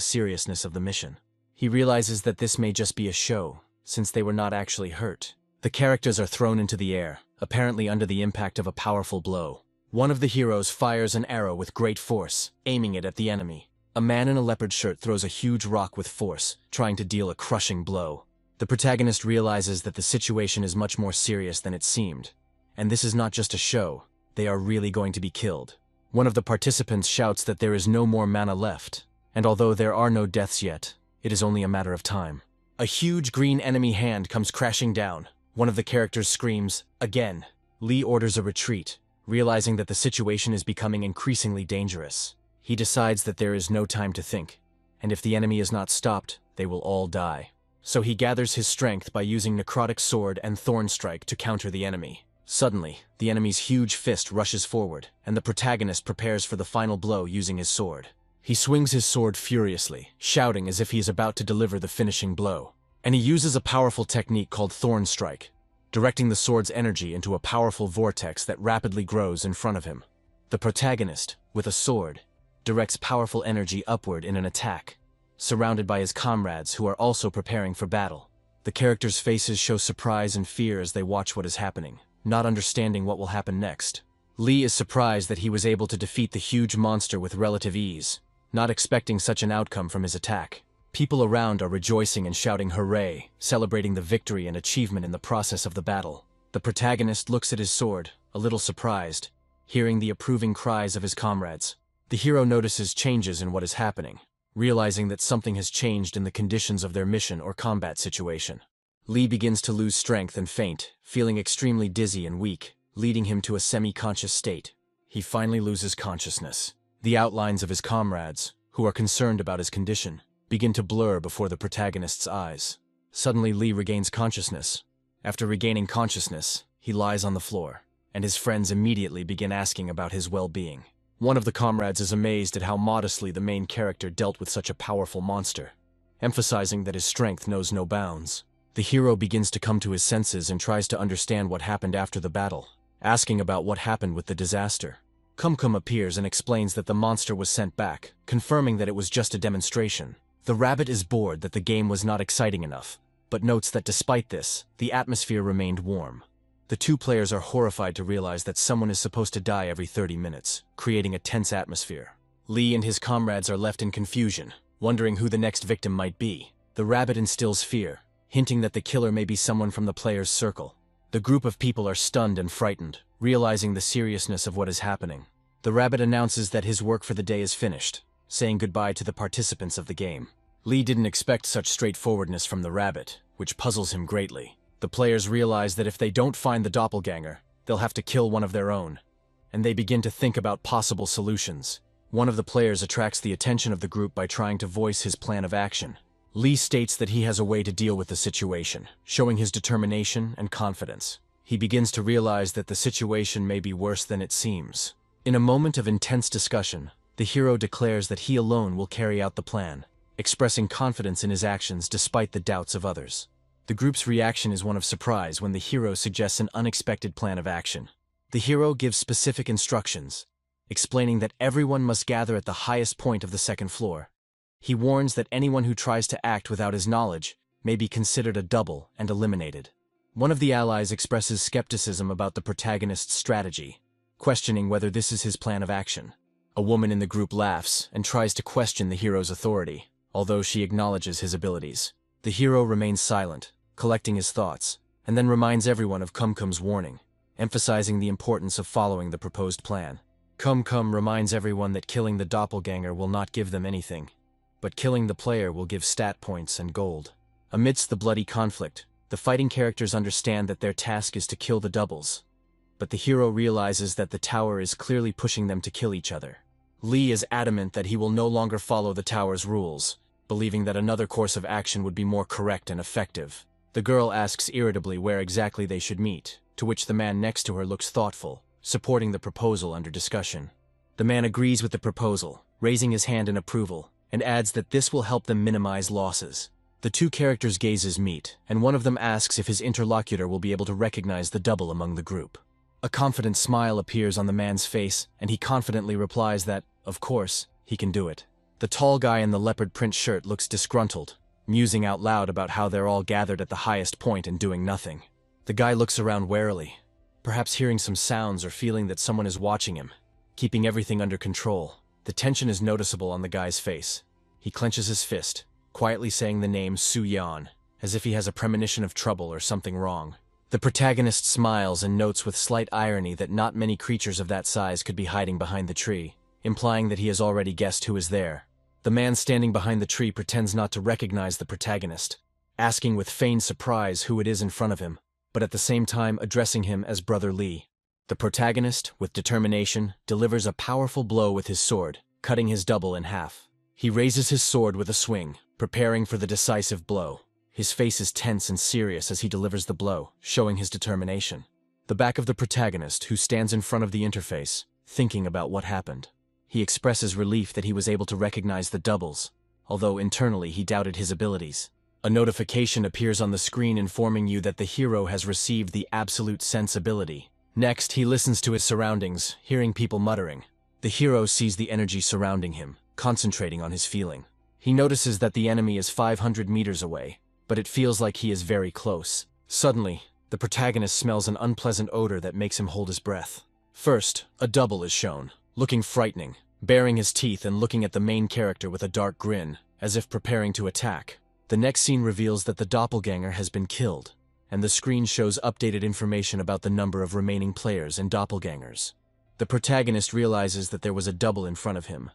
seriousness of the mission. He realizes that this may just be a show, since they were not actually hurt. The characters are thrown into the air, apparently under the impact of a powerful blow. One of the heroes fires an arrow with great force, aiming it at the enemy. A man in a leopard shirt throws a huge rock with force, trying to deal a crushing blow. The protagonist realizes that the situation is much more serious than it seemed. And this is not just a show, they are really going to be killed. One of the participants shouts that there is no more mana left, and although there are no deaths yet, it is only a matter of time. A huge green enemy hand comes crashing down. One of the characters screams, "Again!" Lee orders a retreat, realizing that the situation is becoming increasingly dangerous. He decides that there is no time to think, and if the enemy is not stopped, they will all die. So he gathers his strength by using Necrotic Sword and Thorn Strike to counter the enemy. Suddenly, the enemy's huge fist rushes forward, and the protagonist prepares for the final blow using his sword. He swings his sword furiously, shouting as if he is about to deliver the finishing blow. And he uses a powerful technique called Thorn Strike, directing the sword's energy into a powerful vortex that rapidly grows in front of him. The protagonist, with a sword, directs powerful energy upward in an attack, surrounded by his comrades who are also preparing for battle. The characters' faces show surprise and fear as they watch what is happening, not understanding what will happen next. Lee is surprised that he was able to defeat the huge monster with relative ease, not expecting such an outcome from his attack. People around are rejoicing and shouting hooray, celebrating the victory and achievement in the process of the battle. The protagonist looks at his sword, a little surprised, hearing the approving cries of his comrades. The hero notices changes in what is happening, realizing that something has changed in the conditions of their mission or combat situation. Lee begins to lose strength and faint, feeling extremely dizzy and weak, leading him to a semi-conscious state. He finally loses consciousness. The outlines of his comrades, who are concerned about his condition, begin to blur before the protagonist's eyes. Suddenly, Lee regains consciousness. After regaining consciousness, he lies on the floor, and his friends immediately begin asking about his well-being. One of the comrades is amazed at how modestly the main character dealt with such a powerful monster, emphasizing that his strength knows no bounds. The hero begins to come to his senses and tries to understand what happened after the battle, asking about what happened with the disaster. Kumkum appears and explains that the monster was sent back, confirming that it was just a demonstration. The rabbit is bored that the game was not exciting enough, but notes that despite this, the atmosphere remained warm. The two players are horrified to realize that someone is supposed to die every 30 minutes, creating a tense atmosphere. Lee and his comrades are left in confusion, wondering who the next victim might be. The rabbit instills fear, hinting that the killer may be someone from the player's circle. The group of people are stunned and frightened, realizing the seriousness of what is happening. The rabbit announces that his work for the day is finished, saying goodbye to the participants of the game. Lee didn't expect such straightforwardness from the rabbit, which puzzles him greatly. The players realize that if they don't find the doppelganger, they'll have to kill one of their own, and they begin to think about possible solutions. One of the players attracts the attention of the group by trying to voice his plan of action. Lee states that he has a way to deal with the situation, showing his determination and confidence. He begins to realize that the situation may be worse than it seems. In a moment of intense discussion, the hero declares that he alone will carry out the plan, expressing confidence in his actions despite the doubts of others. The group's reaction is one of surprise when the hero suggests an unexpected plan of action. The hero gives specific instructions, explaining that everyone must gather at the highest point of the second floor. He warns that anyone who tries to act without his knowledge may be considered a double and eliminated. One of the allies expresses skepticism about the protagonist's strategy, questioning whether this is his plan of action. A woman in the group laughs and tries to question the hero's authority, although she acknowledges his abilities. The hero remains silent, collecting his thoughts, and then reminds everyone of Kumkum's warning, emphasizing the importance of following the proposed plan. Kumkum reminds everyone that killing the doppelganger will not give them anything, but killing the player will give stat points and gold. Amidst the bloody conflict, the fighting characters understand that their task is to kill the doubles, but the hero realizes that the tower is clearly pushing them to kill each other. Lee is adamant that he will no longer follow the tower's rules, believing that another course of action would be more correct and effective. The girl asks irritably where exactly they should meet, to which the man next to her looks thoughtful, supporting the proposal under discussion. The man agrees with the proposal, raising his hand in approval, and adds that this will help them minimize losses. The two characters' gazes meet, and one of them asks if his interlocutor will be able to recognize the double among the group. A confident smile appears on the man's face, and he confidently replies that, of course, he can do it. The tall guy in the leopard print shirt looks disgruntled, musing out loud about how they're all gathered at the highest point and doing nothing. The guy looks around warily, perhaps hearing some sounds or feeling that someone is watching him, keeping everything under control. The tension is noticeable on the guy's face. He clenches his fist, quietly saying the name Su Yan, as if he has a premonition of trouble or something wrong. The protagonist smiles and notes with slight irony that not many creatures of that size could be hiding behind the tree, implying that he has already guessed who is there. The man standing behind the tree pretends not to recognize the protagonist, asking with feigned surprise who it is in front of him, but at the same time addressing him as Brother Lee. The protagonist, with determination, delivers a powerful blow with his sword, cutting his double in half. He raises his sword with a swing, preparing for the decisive blow. His face is tense and serious as he delivers the blow, showing his determination. The back of the protagonist, who stands in front of the interface, thinking about what happened. He expresses relief that he was able to recognize the doubles, although internally he doubted his abilities. A notification appears on the screen informing you that the hero has received the absolute sense ability. Next, he listens to his surroundings, hearing people muttering. The hero sees the energy surrounding him, concentrating on his feeling. He notices that the enemy is 500 meters away, but it feels like he is very close. Suddenly, the protagonist smells an unpleasant odor that makes him hold his breath. First, a double is shown, looking frightening, baring his teeth and looking at the main character with a dark grin, as if preparing to attack. The next scene reveals that the doppelganger has been killed, and the screen shows updated information about the number of remaining players and doppelgangers. The protagonist realizes that there was a double in front of him,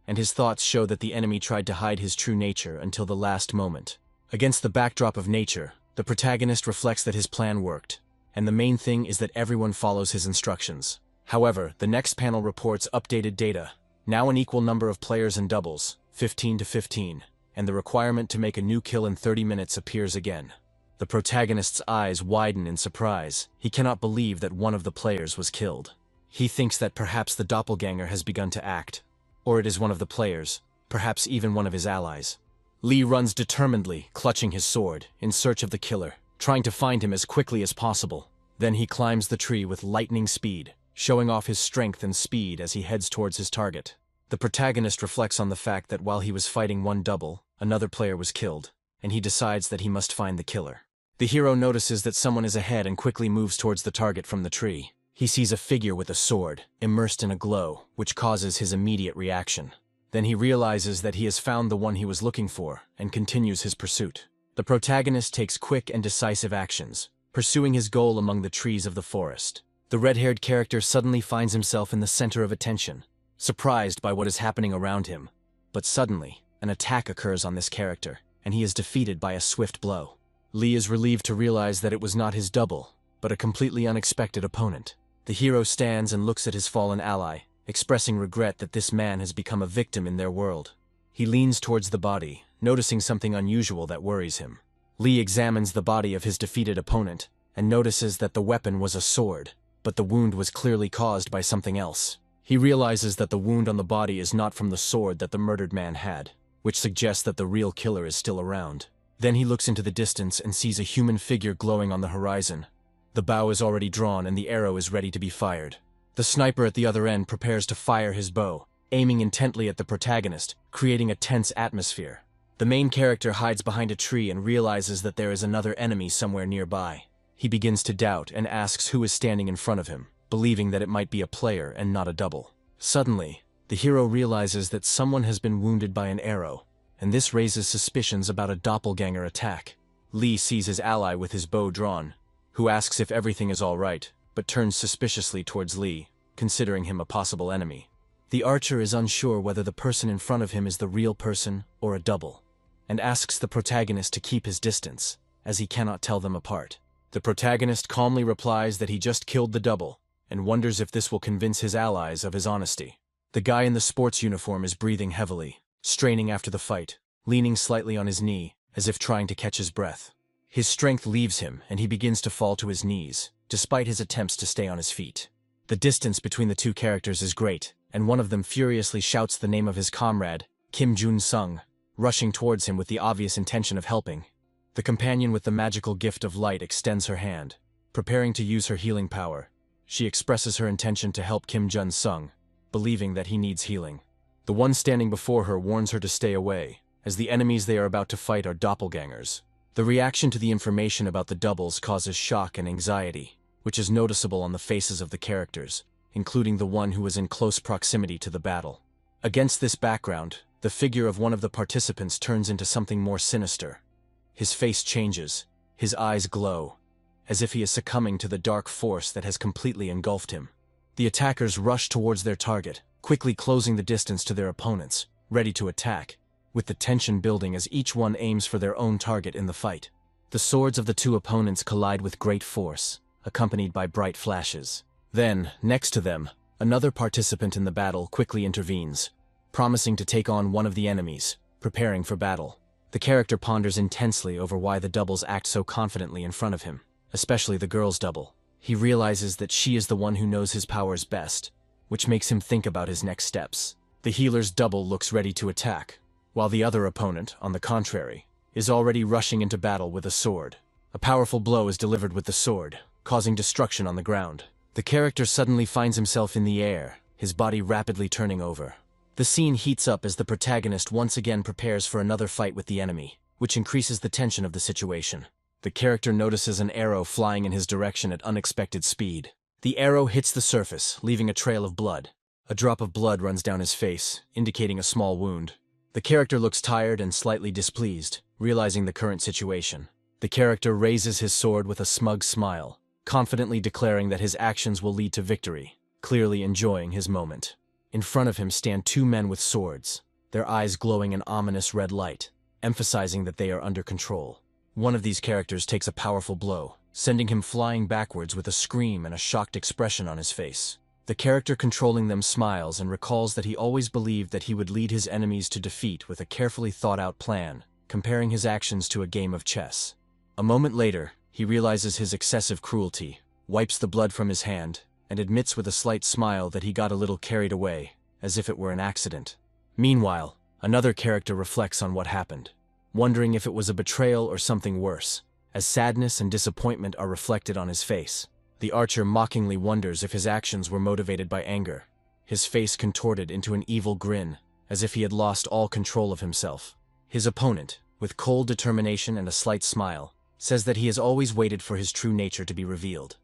and his thoughts show that the enemy tried to hide his true nature until the last moment. Against the backdrop of nature, the protagonist reflects that his plan worked, and the main thing is that everyone follows his instructions. However, the next panel reports updated data, now an equal number of players and doubles, 15 to 15, and the requirement to make a new kill in 30 minutes appears again. The protagonist's eyes widen in surprise. He cannot believe that one of the players was killed. He thinks that perhaps the doppelganger has begun to act, or it is one of the players, perhaps even one of his allies. Lee runs determinedly, clutching his sword, in search of the killer, trying to find him as quickly as possible. Then he climbs the tree with lightning speed, showing off his strength and speed as he heads towards his target. The protagonist reflects on the fact that while he was fighting one double, another player was killed. and he decides that he must find the killer. The hero notices that someone is ahead and quickly moves towards the target from the tree. He sees a figure with a sword, immersed in a glow, which causes his immediate reaction. Then he realizes that he has found the one he was looking for, and continues his pursuit. The protagonist takes quick and decisive actions, pursuing his goal among the trees of the forest. The red-haired character suddenly finds himself in the center of attention, surprised by what is happening around him. But suddenly, an attack occurs on this character, and he is defeated by a swift blow. Lee is relieved to realize that it was not his double, but a completely unexpected opponent. The hero stands and looks at his fallen ally, expressing regret that this man has become a victim in their world. He leans towards the body, noticing something unusual that worries him. Lee examines the body of his defeated opponent, and notices that the weapon was a sword, but the wound was clearly caused by something else. He realizes that the wound on the body is not from the sword that the murdered man had, which suggests that the real killer is still around. Then he looks into the distance and sees a human figure glowing on the horizon. The bow is already drawn and the arrow is ready to be fired. The sniper at the other end prepares to fire his bow, aiming intently at the protagonist, creating a tense atmosphere. The main character hides behind a tree and realizes that there is another enemy somewhere nearby. He begins to doubt and asks who is standing in front of him, believing that it might be a player and not a double. Suddenly, the hero realizes that someone has been wounded by an arrow, and this raises suspicions about a doppelganger attack. Lee sees his ally with his bow drawn, who asks if everything is all right, but turns suspiciously towards Lee, considering him a possible enemy. The archer is unsure whether the person in front of him is the real person or a double, and asks the protagonist to keep his distance, as he cannot tell them apart. The protagonist calmly replies that he just killed the double, and wonders if this will convince his allies of his honesty. The guy in the sports uniform is breathing heavily, straining after the fight, leaning slightly on his knee, as if trying to catch his breath. His strength leaves him, and he begins to fall to his knees, despite his attempts to stay on his feet. The distance between the two characters is great, and one of them furiously shouts the name of his comrade, Kim Jun-sung, rushing towards him with the obvious intention of helping. The companion with the magical gift of light extends her hand, preparing to use her healing power. She expresses her intention to help Kim Jun-sung, believing that he needs healing. The one standing before her warns her to stay away, as the enemies they are about to fight are doppelgangers. The reaction to the information about the doubles causes shock and anxiety, which is noticeable on the faces of the characters, including the one who was in close proximity to the battle. Against this background, the figure of one of the participants turns into something more sinister. His face changes, his eyes glow, as if he is succumbing to the dark force that has completely engulfed him. The attackers rush towards their target, quickly closing the distance to their opponents, ready to attack, with the tension building as each one aims for their own target in the fight. The swords of the two opponents collide with great force, accompanied by bright flashes. Then, next to them, another participant in the battle quickly intervenes, promising to take on one of the enemies, preparing for battle. The character ponders intensely over why the doubles act so confidently in front of him, especially the girl's double. He realizes that she is the one who knows his powers best, which makes him think about his next steps. The healer's double looks ready to attack, while the other opponent, on the contrary, is already rushing into battle with a sword. A powerful blow is delivered with the sword, causing destruction on the ground. The character suddenly finds himself in the air, his body rapidly turning over. The scene heats up as the protagonist once again prepares for another fight with the enemy, which increases the tension of the situation. The character notices an arrow flying in his direction at unexpected speed. The arrow hits the surface, leaving a trail of blood. A drop of blood runs down his face, indicating a small wound. The character looks tired and slightly displeased, realizing the current situation. The character raises his sword with a smug smile, confidently declaring that his actions will lead to victory, clearly enjoying his moment. In front of him stand two men with swords, their eyes glowing an ominous red light, emphasizing that they are under control. One of these characters takes a powerful blow, sending him flying backwards with a scream and a shocked expression on his face. The character controlling them smiles and recalls that he always believed that he would lead his enemies to defeat with a carefully thought-out plan, comparing his actions to a game of chess. A moment later, he realizes his excessive cruelty, wipes the blood from his hand, and admits with a slight smile that he got a little carried away, as if it were an accident. Meanwhile, another character reflects on what happened, wondering if it was a betrayal or something worse, as sadness and disappointment are reflected on his face. The archer mockingly wonders if his actions were motivated by anger, his face contorted into an evil grin, as if he had lost all control of himself. His opponent, with cold determination and a slight smile, says that he has always waited for his true nature to be revealed.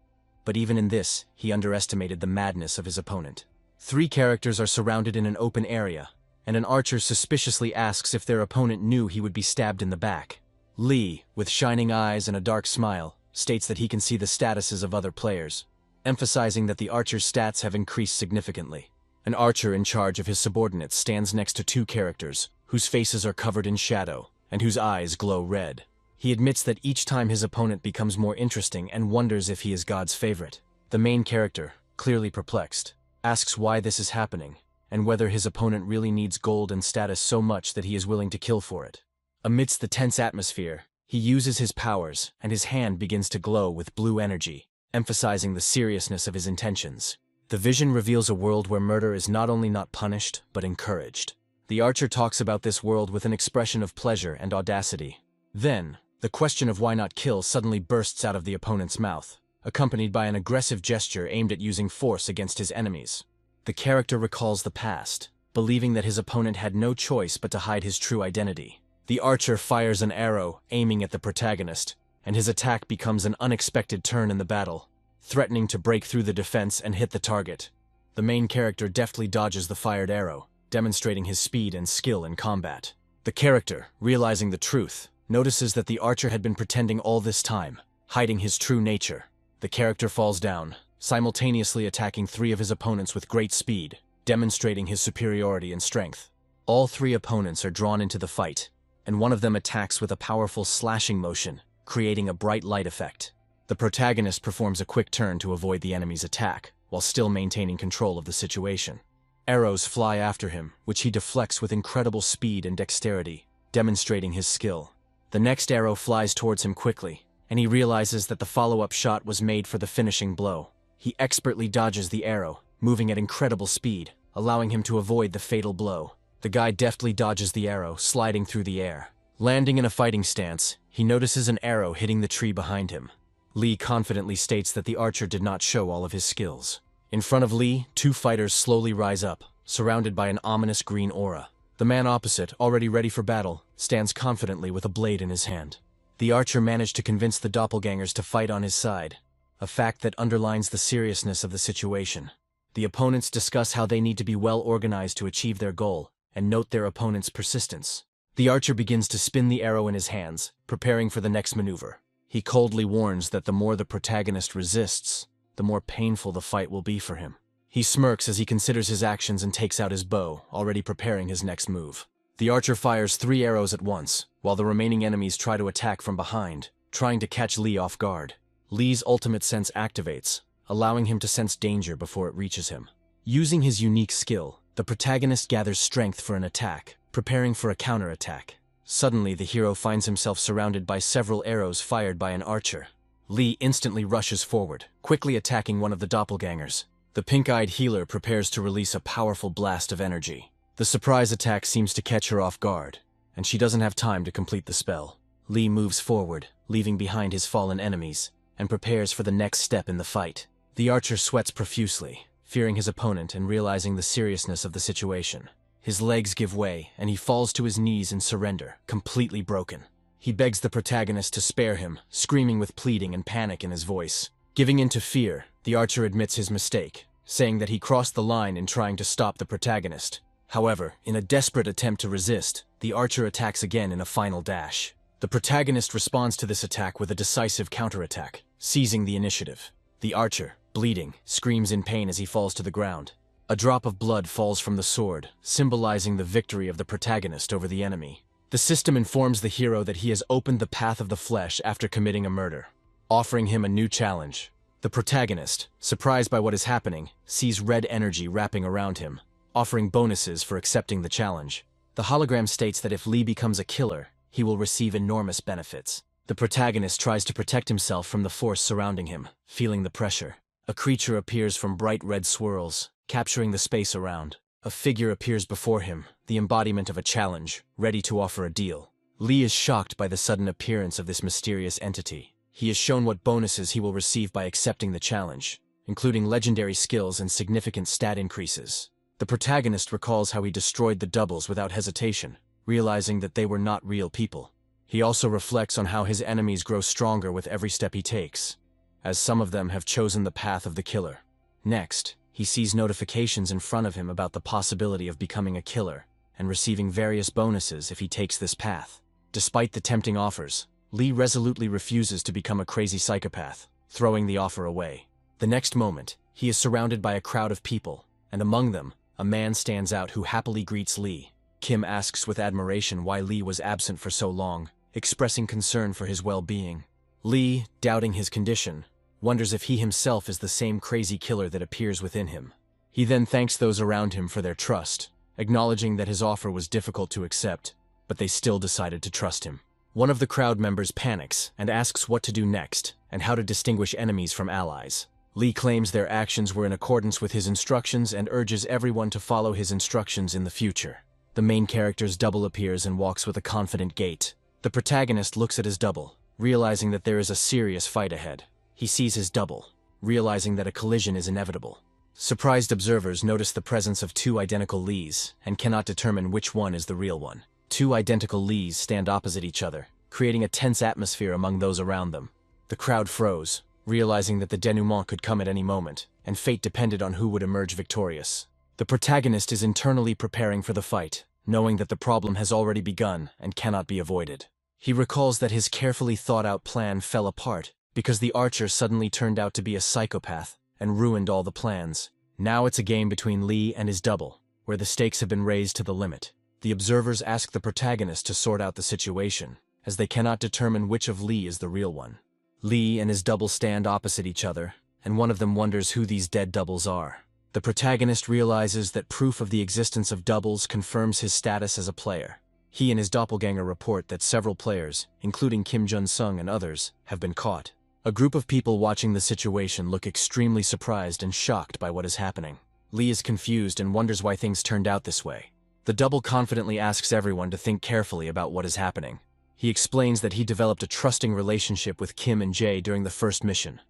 But even in this, he underestimated the madness of his opponent. 3 characters are surrounded in an open area, and an archer suspiciously asks if their opponent knew he would be stabbed in the back. Lee, with shining eyes and a dark smile, states that he can see the statuses of other players, emphasizing that the archer's stats have increased significantly. An archer in charge of his subordinates stands next to 2 characters, whose faces are covered in shadow, and whose eyes glow red. He admits that each time his opponent becomes more interesting and wonders if he is God's favorite. The main character, clearly perplexed, asks why this is happening, and whether his opponent really needs gold and status so much that he is willing to kill for it. Amidst the tense atmosphere, he uses his powers, and his hand begins to glow with blue energy, emphasizing the seriousness of his intentions. The vision reveals a world where murder is not only not punished, but encouraged. The archer talks about this world with an expression of pleasure and audacity. Then, the question of why not kill suddenly bursts out of the opponent's mouth, accompanied by an aggressive gesture aimed at using force against his enemies. The character recalls the past, believing that his opponent had no choice but to hide his true identity. The archer fires an arrow, aiming at the protagonist, and his attack becomes an unexpected turn in the battle, threatening to break through the defense and hit the target. The main character deftly dodges the fired arrow, demonstrating his speed and skill in combat. The character, realizing the truth, notices that the archer had been pretending all this time, hiding his true nature. The character falls down, simultaneously attacking 3 of his opponents with great speed, demonstrating his superiority in strength. All 3 opponents are drawn into the fight, and one of them attacks with a powerful slashing motion, creating a bright light effect. The protagonist performs a quick turn to avoid the enemy's attack, while still maintaining control of the situation. Arrows fly after him, which he deflects with incredible speed and dexterity, demonstrating his skill. The next arrow flies towards him quickly, and he realizes that the follow-up shot was made for the finishing blow. He expertly dodges the arrow, moving at incredible speed, allowing him to avoid the fatal blow. The guy deftly dodges the arrow, sliding through the air. Landing in a fighting stance, he notices an arrow hitting the tree behind him. Lee confidently states that the archer did not show all of his skills. In front of Lee, 2 fighters slowly rise up, surrounded by an ominous green aura. The man opposite, already ready for battle, stands confidently with a blade in his hand. The archer managed to convince the doppelgangers to fight on his side, a fact that underlines the seriousness of the situation. The opponents discuss how they need to be well organized to achieve their goal, and note their opponent's persistence. The archer begins to spin the arrow in his hands, preparing for the next maneuver. He coldly warns that the more the protagonist resists, the more painful the fight will be for him. He smirks as he considers his actions and takes out his bow, already preparing his next move. The archer fires 3 arrows at once, while the remaining enemies try to attack from behind, trying to catch Lee off guard. Lee's ultimate sense activates, allowing him to sense danger before it reaches him. Using his unique skill, the protagonist gathers strength for an attack, preparing for a counterattack. Suddenly, the hero finds himself surrounded by several arrows fired by an archer. Lee instantly rushes forward, quickly attacking one of the doppelgangers. The pink-eyed healer prepares to release a powerful blast of energy. The surprise attack seems to catch her off guard, and she doesn't have time to complete the spell. Lee moves forward, leaving behind his fallen enemies, and prepares for the next step in the fight. The archer sweats profusely, fearing his opponent and realizing the seriousness of the situation. His legs give way, and he falls to his knees in surrender, completely broken. He begs the protagonist to spare him, screaming with pleading and panic in his voice. Giving in to fear, the archer admits his mistake, saying that he crossed the line in trying to stop the protagonist. However, in a desperate attempt to resist, the archer attacks again in a final dash. The protagonist responds to this attack with a decisive counterattack, seizing the initiative. The archer, bleeding, screams in pain as he falls to the ground. A drop of blood falls from the sword, symbolizing the victory of the protagonist over the enemy. The system informs the hero that he has opened the path of the flesh after committing a murder, offering him a new challenge. The protagonist, surprised by what is happening, sees red energy wrapping around him, offering bonuses for accepting the challenge. The hologram states that if Lee becomes a killer, he will receive enormous benefits. The protagonist tries to protect himself from the force surrounding him, feeling the pressure. A creature appears from bright red swirls, capturing the space around. A figure appears before him, the embodiment of a challenge, ready to offer a deal. Lee is shocked by the sudden appearance of this mysterious entity. He is shown what bonuses he will receive by accepting the challenge, including legendary skills and significant stat increases. The protagonist recalls how he destroyed the doubles without hesitation, realizing that they were not real people. He also reflects on how his enemies grow stronger with every step he takes, as some of them have chosen the path of the killer. Next, he sees notifications in front of him about the possibility of becoming a killer and receiving various bonuses if he takes this path. Despite the tempting offers, Lee resolutely refuses to become a crazy psychopath, throwing the offer away. The next moment, he is surrounded by a crowd of people, and among them, a man stands out who happily greets Lee. Kim asks with admiration why Lee was absent for so long, expressing concern for his well-being. Lee, doubting his condition, wonders if he himself is the same crazy killer that appears within him. He then thanks those around him for their trust, acknowledging that his offer was difficult to accept, but they still decided to trust him. One of the crowd members panics and asks what to do next and how to distinguish enemies from allies. Lee claims their actions were in accordance with his instructions and urges everyone to follow his instructions in the future. The main character's double appears and walks with a confident gait. The protagonist looks at his double, realizing that there is a serious fight ahead. He sees his double, realizing that a collision is inevitable. Surprised observers notice the presence of two identical Lees and cannot determine which one is the real one. Two identical Lees stand opposite each other, creating a tense atmosphere among those around them. The crowd froze, realizing that the denouement could come at any moment, and fate depended on who would emerge victorious. The protagonist is internally preparing for the fight, knowing that the problem has already begun and cannot be avoided. He recalls that his carefully thought-out plan fell apart because the archer suddenly turned out to be a psychopath and ruined all the plans. Now it's a game between Lee and his double, where the stakes have been raised to the limit. The observers ask the protagonist to sort out the situation, as they cannot determine which of Lee is the real one. Lee and his double stand opposite each other, and one of them wonders who these dead doubles are. The protagonist realizes that proof of the existence of doubles confirms his status as a player. He and his doppelganger report that several players, including Kim Jun-sung and others, have been caught. A group of people watching the situation look extremely surprised and shocked by what is happening. Lee is confused and wonders why things turned out this way. The double confidently asks everyone to think carefully about what is happening. He explains that he developed a trusting relationship with Kim and Jae during the first mission,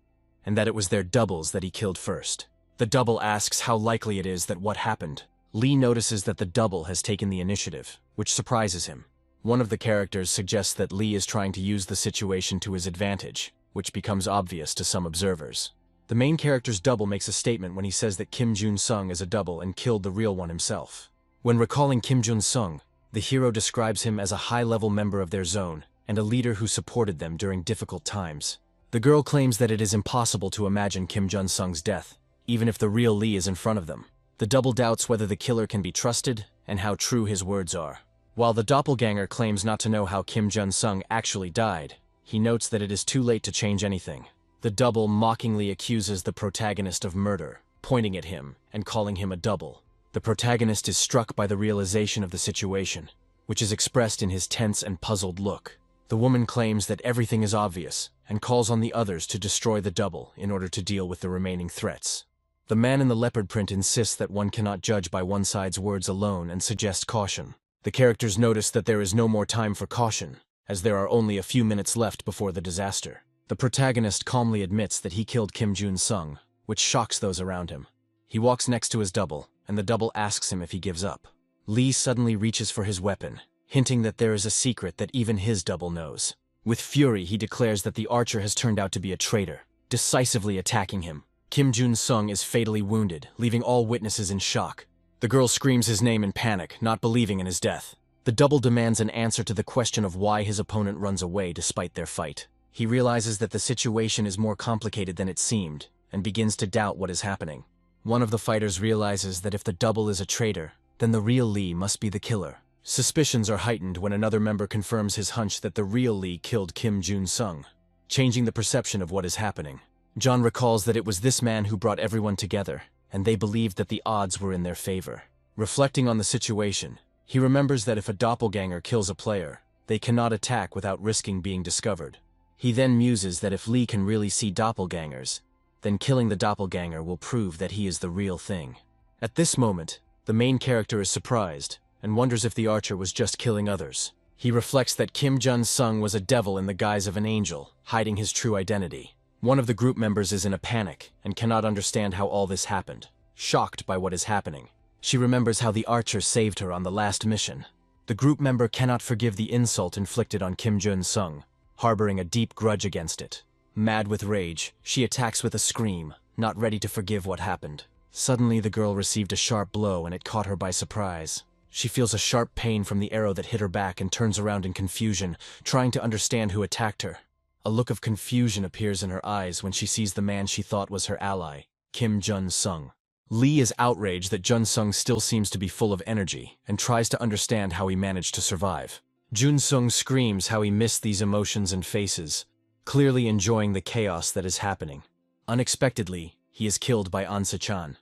and that it was their doubles that he killed first. The double asks how likely it is that what happened. Lee notices that the double has taken the initiative, which surprises him. One of the characters suggests that Lee is trying to use the situation to his advantage, which becomes obvious to some observers. The main character's double makes a statement when he says that Kim Jun-sung is a double and killed the real one himself. When recalling Kim Jun-sung, the hero describes him as a high-level member of their zone and a leader who supported them during difficult times. The girl claims that it is impossible to imagine Kim Jun-sung's death, even if the real Lee is in front of them. The double doubts whether the killer can be trusted and how true his words are. While the doppelganger claims not to know how Kim Jun-sung actually died, he notes that it is too late to change anything. The double mockingly accuses the protagonist of murder, pointing at him and calling him a double. The protagonist is struck by the realization of the situation, which is expressed in his tense and puzzled look. The woman claims that everything is obvious and calls on the others to destroy the double in order to deal with the remaining threats. The man in the leopard print insists that one cannot judge by one side's words alone and suggests caution. The characters notice that there is no more time for caution, as there are only a few minutes left before the disaster. The protagonist calmly admits that he killed Kim Jun-sung, which shocks those around him. He walks next to his double, and the double asks him if he gives up. Lee suddenly reaches for his weapon, hinting that there is a secret that even his double knows. With fury, he declares that the archer has turned out to be a traitor, decisively attacking him. Kim Jun-sung is fatally wounded, leaving all witnesses in shock. The girl screams his name in panic, not believing in his death. The double demands an answer to the question of why his opponent runs away despite their fight. He realizes that the situation is more complicated than it seemed, and begins to doubt what is happening. One of the fighters realizes that if the double is a traitor, then the real Lee must be the killer. Suspicions are heightened when another member confirms his hunch that the real Lee killed Kim Jun-sung, changing the perception of what is happening. John recalls that it was this man who brought everyone together, and they believed that the odds were in their favor. Reflecting on the situation, he remembers that if a doppelganger kills a player, they cannot attack without risking being discovered. He then muses that if Lee can really see doppelgangers, then killing the doppelganger will prove that he is the real thing. At this moment, the main character is surprised and wonders if the archer was just killing others. He reflects that Kim Jun-sung was a devil in the guise of an angel, hiding his true identity. One of the group members is in a panic and cannot understand how all this happened. Shocked by what is happening, she remembers how the archer saved her on the last mission. The group member cannot forgive the insult inflicted on Kim Jun-sung, harboring a deep grudge against it. Mad with rage, she attacks with a scream, not ready to forgive what happened. Suddenly, the girl received a sharp blow and it caught her by surprise. She feels a sharp pain from the arrow that hit her back and turns around in confusion, trying to understand who attacked her. A look of confusion appears in her eyes when she sees the man she thought was her ally, Kim Jun-sung. Lee is outraged that Jun-sung still seems to be full of energy and tries to understand how he managed to survive. Jun-sung screams how he missed these emotions and faces, clearly enjoying the chaos that is happening. Unexpectedly, he is killed by An Se-chan,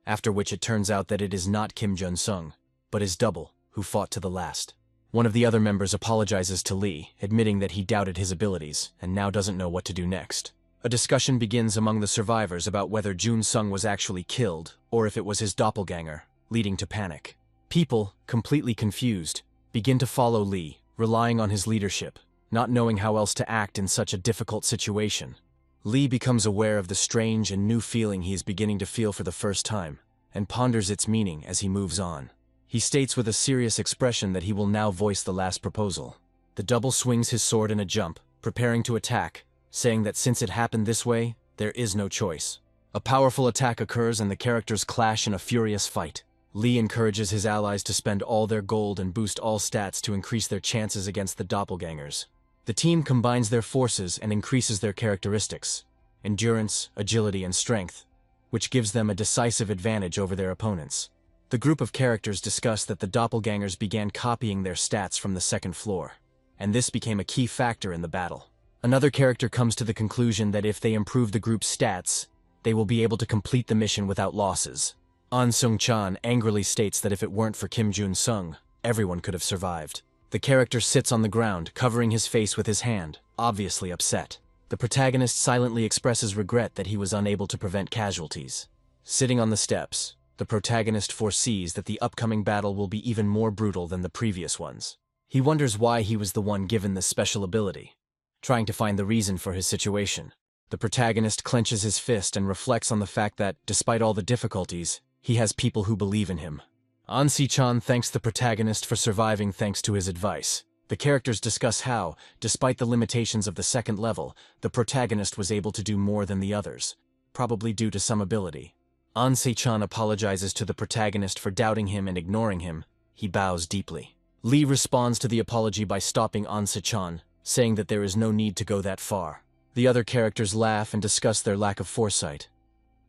after which it turns out that it is not Kim Jun-sung, but his double, who fought to the last. One of the other members apologizes to Lee, admitting that he doubted his abilities and now doesn't know what to do next. A discussion begins among the survivors about whether Jun-sung was actually killed or if it was his doppelganger, leading to panic. People, completely confused, begin to follow Lee, relying on his leadership, not knowing how else to act in such a difficult situation. Lee becomes aware of the strange and new feeling he is beginning to feel for the first time, and ponders its meaning as he moves on. He states with a serious expression that he will now voice the last proposal. The double swings his sword in a jump, preparing to attack, saying that since it happened this way, there is no choice. A powerful attack occurs and the characters clash in a furious fight. Lee encourages his allies to spend all their gold and boost all stats to increase their chances against the doppelgangers. The team combines their forces and increases their characteristics, endurance, agility, and strength, which gives them a decisive advantage over their opponents. The group of characters discuss that the doppelgangers began copying their stats from the second floor, and this became a key factor in the battle. Another character comes to the conclusion that if they improve the group's stats, they will be able to complete the mission without losses. An Sung-chan angrily states that if it weren't for Kim Jun-sung, everyone could have survived. The character sits on the ground, covering his face with his hand, obviously upset. The protagonist silently expresses regret that he was unable to prevent casualties. Sitting on the steps, the protagonist foresees that the upcoming battle will be even more brutal than the previous ones. He wonders why he was the one given this special ability, trying to find the reason for his situation. The protagonist clenches his fist and reflects on the fact that, despite all the difficulties, he has people who believe in him. An Se-chan thanks the protagonist for surviving thanks to his advice. The characters discuss how, despite the limitations of the second level, the protagonist was able to do more than the others, probably due to some ability. An Se-chan apologizes to the protagonist for doubting him and ignoring him. He bows deeply. Lee responds to the apology by stopping An Se-chan, saying that there is no need to go that far. The other characters laugh and discuss their lack of foresight.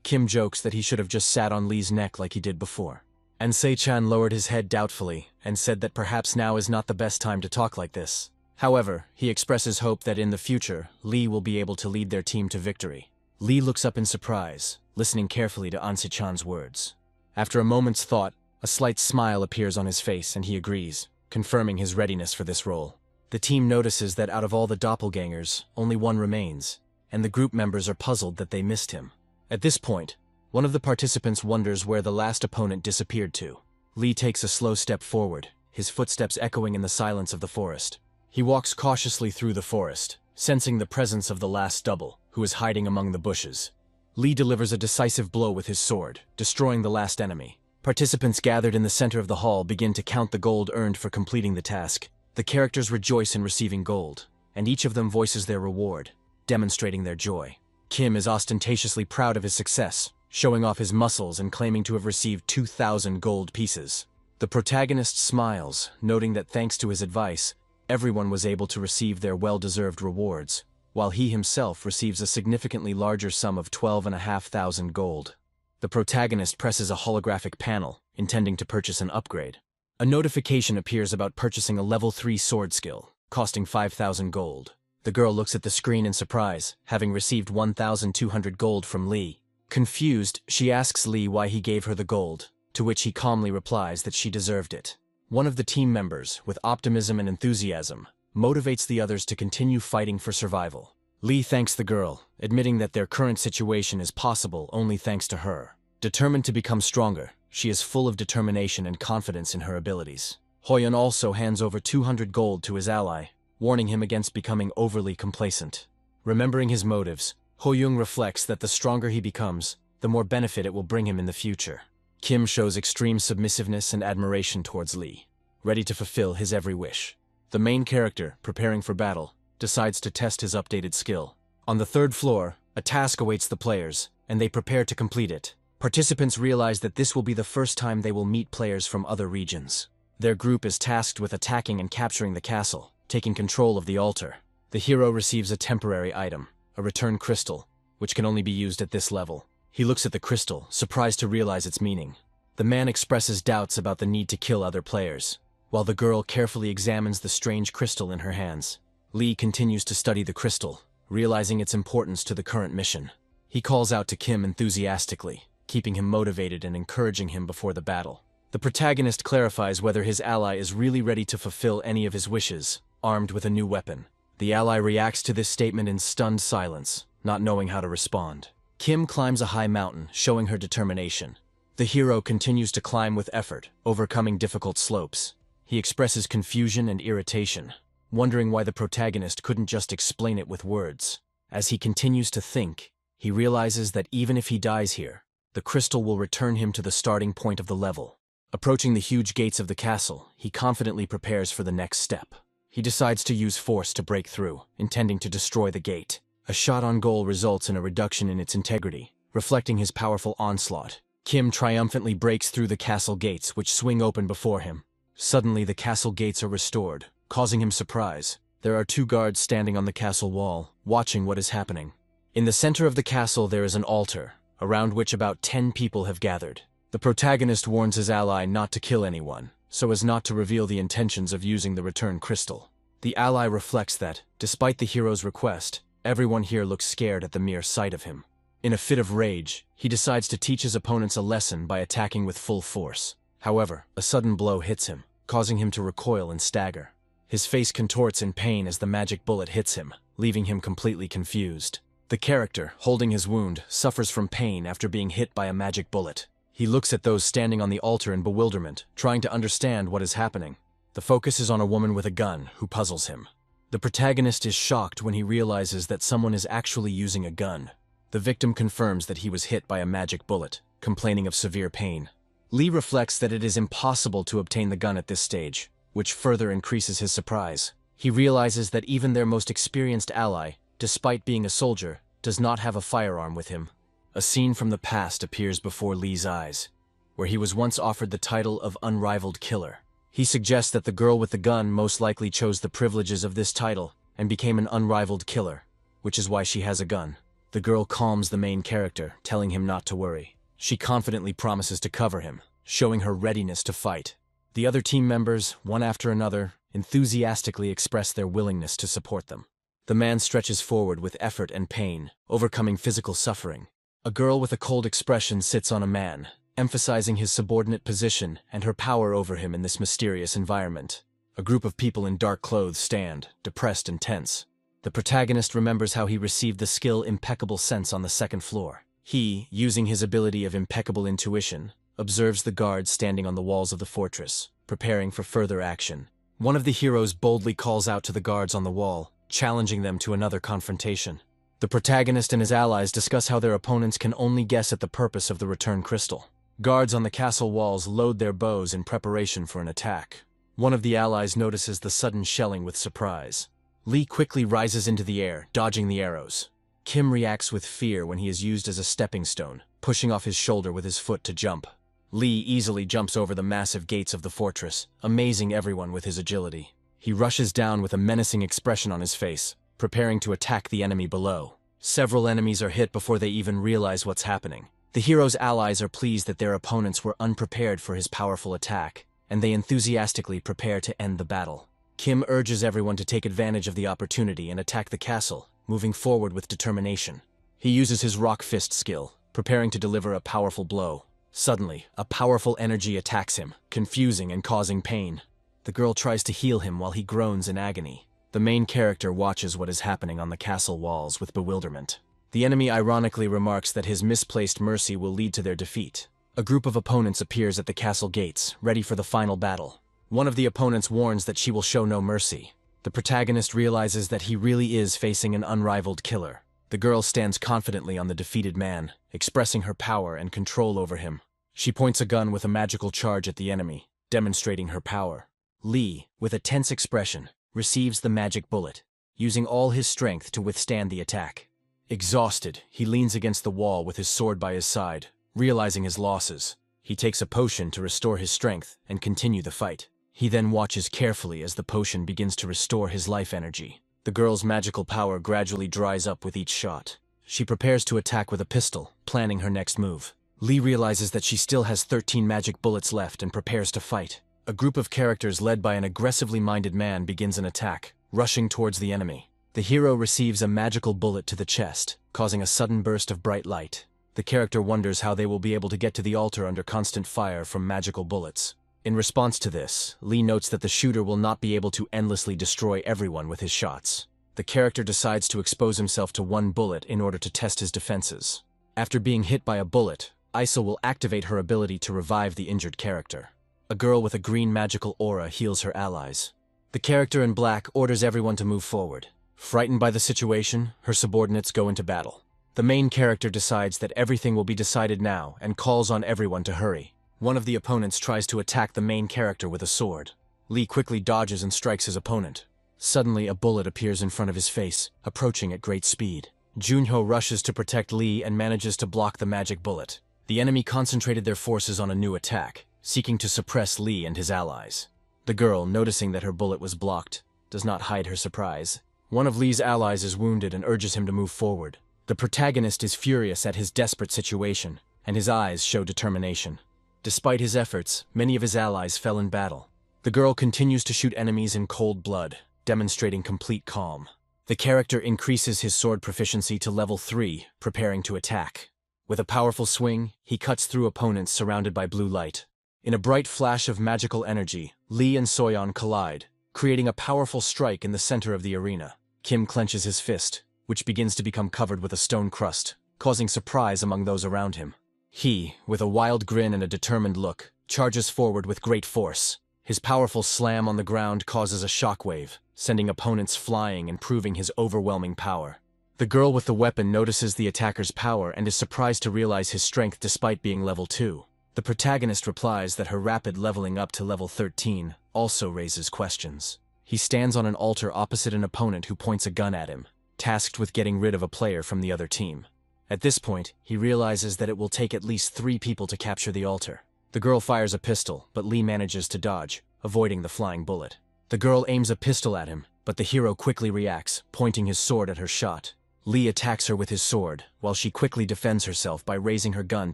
Kim jokes that he should have just sat on Lee's neck like he did before. An Se-chan lowered his head doubtfully and said that perhaps now is not the best time to talk like this. However, he expresses hope that in the future, Lee will be able to lead their team to victory. Lee looks up in surprise, listening carefully to An Se-chan's words. After a moment's thought, a slight smile appears on his face and he agrees, confirming his readiness for this role. The team notices that out of all the doppelgangers, only one remains, and the group members are puzzled that they missed him. At this point, one of the participants wonders where the last opponent disappeared to. Lee takes a slow step forward, his footsteps echoing in the silence of the forest. He walks cautiously through the forest, sensing the presence of the last double, who is hiding among the bushes. Lee delivers a decisive blow with his sword, destroying the last enemy. Participants gathered in the center of the hall begin to count the gold earned for completing the task. The characters rejoice in receiving gold, and each of them voices their reward, demonstrating their joy. Kim is ostentatiously proud of his success, showing off his muscles and claiming to have received 2,000 gold pieces. The protagonist smiles, noting that thanks to his advice, everyone was able to receive their well-deserved rewards, while he himself receives a significantly larger sum of 12,500 gold. The protagonist presses a holographic panel, intending to purchase an upgrade. A notification appears about purchasing a level 3 sword skill, costing 5,000 gold. The girl looks at the screen in surprise, having received 1,200 gold from Lee. Confused, she asks Lee why he gave her the gold, to which he calmly replies that she deserved it. One of the team members, with optimism and enthusiasm, motivates the others to continue fighting for survival. Lee thanks the girl, admitting that their current situation is possible only thanks to her. Determined to become stronger, she is full of determination and confidence in her abilities. Hoyun also hands over 200 gold to his ally, warning him against becoming overly complacent. Remembering his motives, Hoyun reflects that the stronger he becomes, the more benefit it will bring him in the future. Kim shows extreme submissiveness and admiration towards Lee. ready to fulfill his every wish. The main character, preparing for battle, decides to test his updated skill. On the third floor, a task awaits the players, and they prepare to complete it. Participants realize that this will be the first time they will meet players from other regions. Their group is tasked with attacking and capturing the castle, taking control of the altar. The hero receives a temporary item, a return crystal, which can only be used at this level. He looks at the crystal, surprised to realize its meaning. The man expresses doubts about the need to kill other players, while the girl carefully examines the strange crystal in her hands. Lee continues to study the crystal, realizing its importance to the current mission. He calls out to Kim enthusiastically, keeping him motivated and encouraging him before the battle. The protagonist clarifies whether his ally is really ready to fulfill any of his wishes, armed with a new weapon. The ally reacts to this statement in stunned silence, not knowing how to respond. Kim climbs a high mountain, showing her determination. The hero continues to climb with effort, overcoming difficult slopes. He expresses confusion and irritation, wondering why the protagonist couldn't just explain it with words. As he continues to think, he realizes that even if he dies here, the crystal will return him to the starting point of the level. Approaching the huge gates of the castle, he confidently prepares for the next step. He decides to use force to break through, intending to destroy the gate. A shot on goal results in a reduction in its integrity, reflecting his powerful onslaught. Kim triumphantly breaks through the castle gates, which swing open before him. Suddenly, the castle gates are restored, causing him surprise. There are 2 guards standing on the castle wall, watching what is happening. In the center of the castle, there is an altar, around which about 10 people have gathered. The protagonist warns his ally not to kill anyone, so as not to reveal the intentions of using the return crystal. The ally reflects that, despite the hero's request, everyone here looks scared at the mere sight of him. In a fit of rage, he decides to teach his opponents a lesson by attacking with full force. However, a sudden blow hits him, causing him to recoil and stagger. His face contorts in pain as the magic bullet hits him, leaving him completely confused. The character, holding his wound, suffers from pain after being hit by a magic bullet. He looks at those standing on the altar in bewilderment, trying to understand what is happening. The focus is on a woman with a gun, who puzzles him. The protagonist is shocked when he realizes that someone is actually using a gun. The victim confirms that he was hit by a magic bullet, complaining of severe pain. Lee reflects that it is impossible to obtain the gun at this stage, which further increases his surprise. He realizes that even their most experienced ally, despite being a soldier, does not have a firearm with him. A scene from the past appears before Lee's eyes, where he was once offered the title of unrivaled killer. He suggests that the girl with the gun most likely chose the privileges of this title and became an unrivaled killer, which is why she has a gun. The girl calms the main character, telling him not to worry. She confidently promises to cover him, showing her readiness to fight. The other team members, one after another, enthusiastically express their willingness to support them. The man stretches forward with effort and pain, overcoming physical suffering. A girl with a cold expression sits on a man, emphasizing his subordinate position and her power over him in this mysterious environment. A group of people in dark clothes stand, depressed and tense. The protagonist remembers how he received the skill Impeccable Sense on the 2nd floor. He, using his ability of impeccable intuition, observes the guards standing on the walls of the fortress, preparing for further action. One of the heroes boldly calls out to the guards on the wall, challenging them to another confrontation. The protagonist and his allies discuss how their opponents can only guess at the purpose of the return crystal. Guards on the castle walls load their bows in preparation for an attack. One of the allies notices the sudden shelling with surprise. Lee quickly rises into the air, dodging the arrows. Kim reacts with fear when he is used as a stepping stone, pushing off his shoulder with his foot to jump. Lee easily jumps over the massive gates of the fortress, amazing everyone with his agility. He rushes down with a menacing expression on his face, preparing to attack the enemy below. Several enemies are hit before they even realize what's happening. The hero's allies are pleased that their opponents were unprepared for his powerful attack, and they enthusiastically prepare to end the battle. Kim urges everyone to take advantage of the opportunity and attack the castle, moving forward with determination. He uses his rock fist skill, preparing to deliver a powerful blow. Suddenly, a powerful energy attacks him, confusing and causing pain. The girl tries to heal him while he groans in agony. The main character watches what is happening on the castle walls with bewilderment. The enemy ironically remarks that his misplaced mercy will lead to their defeat. A group of opponents appears at the castle gates, ready for the final battle. One of the opponents warns that she will show no mercy. The protagonist realizes that he really is facing an unrivaled killer. The girl stands confidently on the defeated man, expressing her power and control over him. She points a gun with a magical charge at the enemy, demonstrating her power. Lee, with a tense expression, receives the magic bullet, using all his strength to withstand the attack. Exhausted, he leans against the wall with his sword by his side, realizing his losses. He takes a potion to restore his strength and continue the fight. He then watches carefully as the potion begins to restore his life energy. The girl's magical power gradually dries up with each shot. She prepares to attack with a pistol, planning her next move. Lee realizes that she still has 13 magic bullets left and prepares to fight. A group of characters led by an aggressively minded man begins an attack, rushing towards the enemy. The hero receives a magical bullet to the chest, causing a sudden burst of bright light. The character wonders how they will be able to get to the altar under constant fire from magical bullets. In response to this, Lee notes that the shooter will not be able to endlessly destroy everyone with his shots. The character decides to expose himself to one bullet in order to test his defenses. After being hit by a bullet, Isa will activate her ability to revive the injured character. A girl with a green magical aura heals her allies. The character in black orders everyone to move forward. Frightened by the situation, her subordinates go into battle. The main character decides that everything will be decided now and calls on everyone to hurry. One of the opponents tries to attack the main character with a sword. Lee quickly dodges and strikes his opponent. Suddenly, a bullet appears in front of his face, approaching at great speed. Junho rushes to protect Lee and manages to block the magic bullet. The enemy concentrated their forces on a new attack, seeking to suppress Lee and his allies. The girl, noticing that her bullet was blocked, does not hide her surprise. One of Lee's allies is wounded and urges him to move forward. The protagonist is furious at his desperate situation, and his eyes show determination. Despite his efforts, many of his allies fell in battle. The girl continues to shoot enemies in cold blood, demonstrating complete calm. The character increases his sword proficiency to level 3, preparing to attack. With a powerful swing, he cuts through opponents surrounded by blue light. In a bright flash of magical energy, Lee and Soyeon collide, creating a powerful strike in the center of the arena. Kim clenches his fist, which begins to become covered with a stone crust, causing surprise among those around him. He, with a wild grin and a determined look, charges forward with great force. His powerful slam on the ground causes a shockwave, sending opponents flying and proving his overwhelming power. The girl with the weapon notices the attacker's power and is surprised to realize his strength despite being level 2. The protagonist replies that her rapid leveling up to level 13 also raises questions. He stands on an altar opposite an opponent who points a gun at him, tasked with getting rid of a player from the other team. At this point, he realizes that it will take at least 3 people to capture the altar. The girl fires a pistol, but Lee manages to dodge, avoiding the flying bullet. The girl aims a pistol at him, but the hero quickly reacts, pointing his sword at her shot. Lee attacks her with his sword, while she quickly defends herself by raising her gun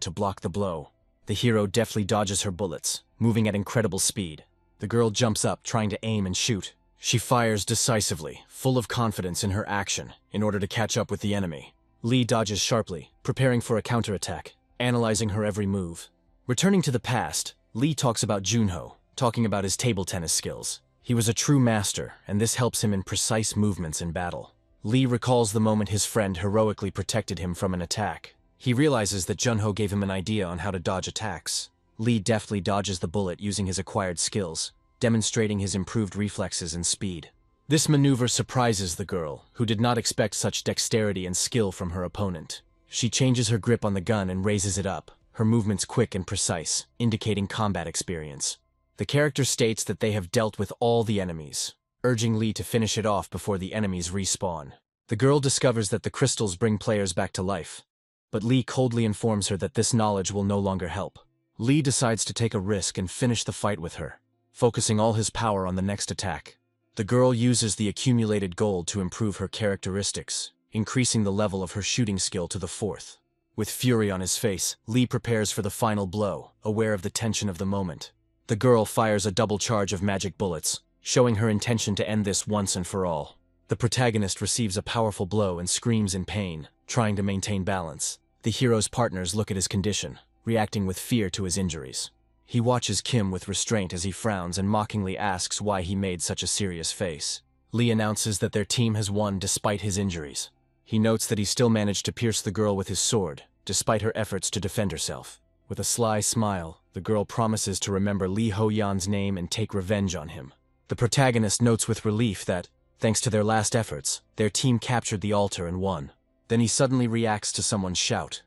to block the blow. The hero deftly dodges her bullets, moving at incredible speed. The girl jumps up, trying to aim and shoot. She fires decisively, full of confidence in her action, in order to catch up with the enemy. Lee dodges sharply, preparing for a counterattack, analyzing her every move. Returning to the past, Lee talks about Junho, talking about his table tennis skills. He was a true master, and this helps him in precise movements in battle. Lee recalls the moment his friend heroically protected him from an attack. He realizes that Junho gave him an idea on how to dodge attacks. Lee deftly dodges the bullet using his acquired skills, demonstrating his improved reflexes and speed. This maneuver surprises the girl, who did not expect such dexterity and skill from her opponent. She changes her grip on the gun and raises it up, her movements quick and precise, indicating combat experience. The character states that they have dealt with all the enemies, urging Lee to finish it off before the enemies respawn. The girl discovers that the crystals bring players back to life, but Lee coldly informs her that this knowledge will no longer help. Lee decides to take a risk and finish the fight with her, focusing all his power on the next attack. The girl uses the accumulated gold to improve her characteristics, increasing the level of her shooting skill to the 4th. With fury on his face, Lee prepares for the final blow, aware of the tension of the moment. The girl fires a double charge of magic bullets, showing her intention to end this once and for all. The protagonist receives a powerful blow and screams in pain, trying to maintain balance. The hero's partners look at his condition, reacting with fear to his injuries. He watches Kim with restraint as he frowns and mockingly asks why he made such a serious face. Lee announces that their team has won despite his injuries. He notes that he still managed to pierce the girl with his sword, despite her efforts to defend herself. With a sly smile, the girl promises to remember Lee Ho-yan's name and take revenge on him. The protagonist notes with relief that, thanks to their last efforts, their team captured the altar and won. Then he suddenly reacts to someone's shout.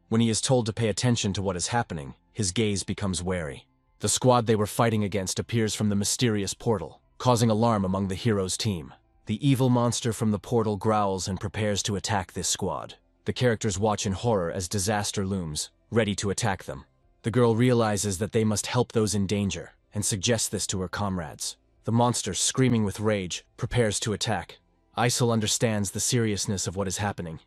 When he is told to pay attention to what is happening, his gaze becomes wary. The squad they were fighting against appears from the mysterious portal, causing alarm among the hero's team. The evil monster from the portal growls and prepares to attack this squad. The characters watch in horror as disaster looms, ready to attack them. The girl realizes that they must help those in danger, and suggests this to her comrades. The monster, screaming with rage, prepares to attack. Isol understands the seriousness of what is happening,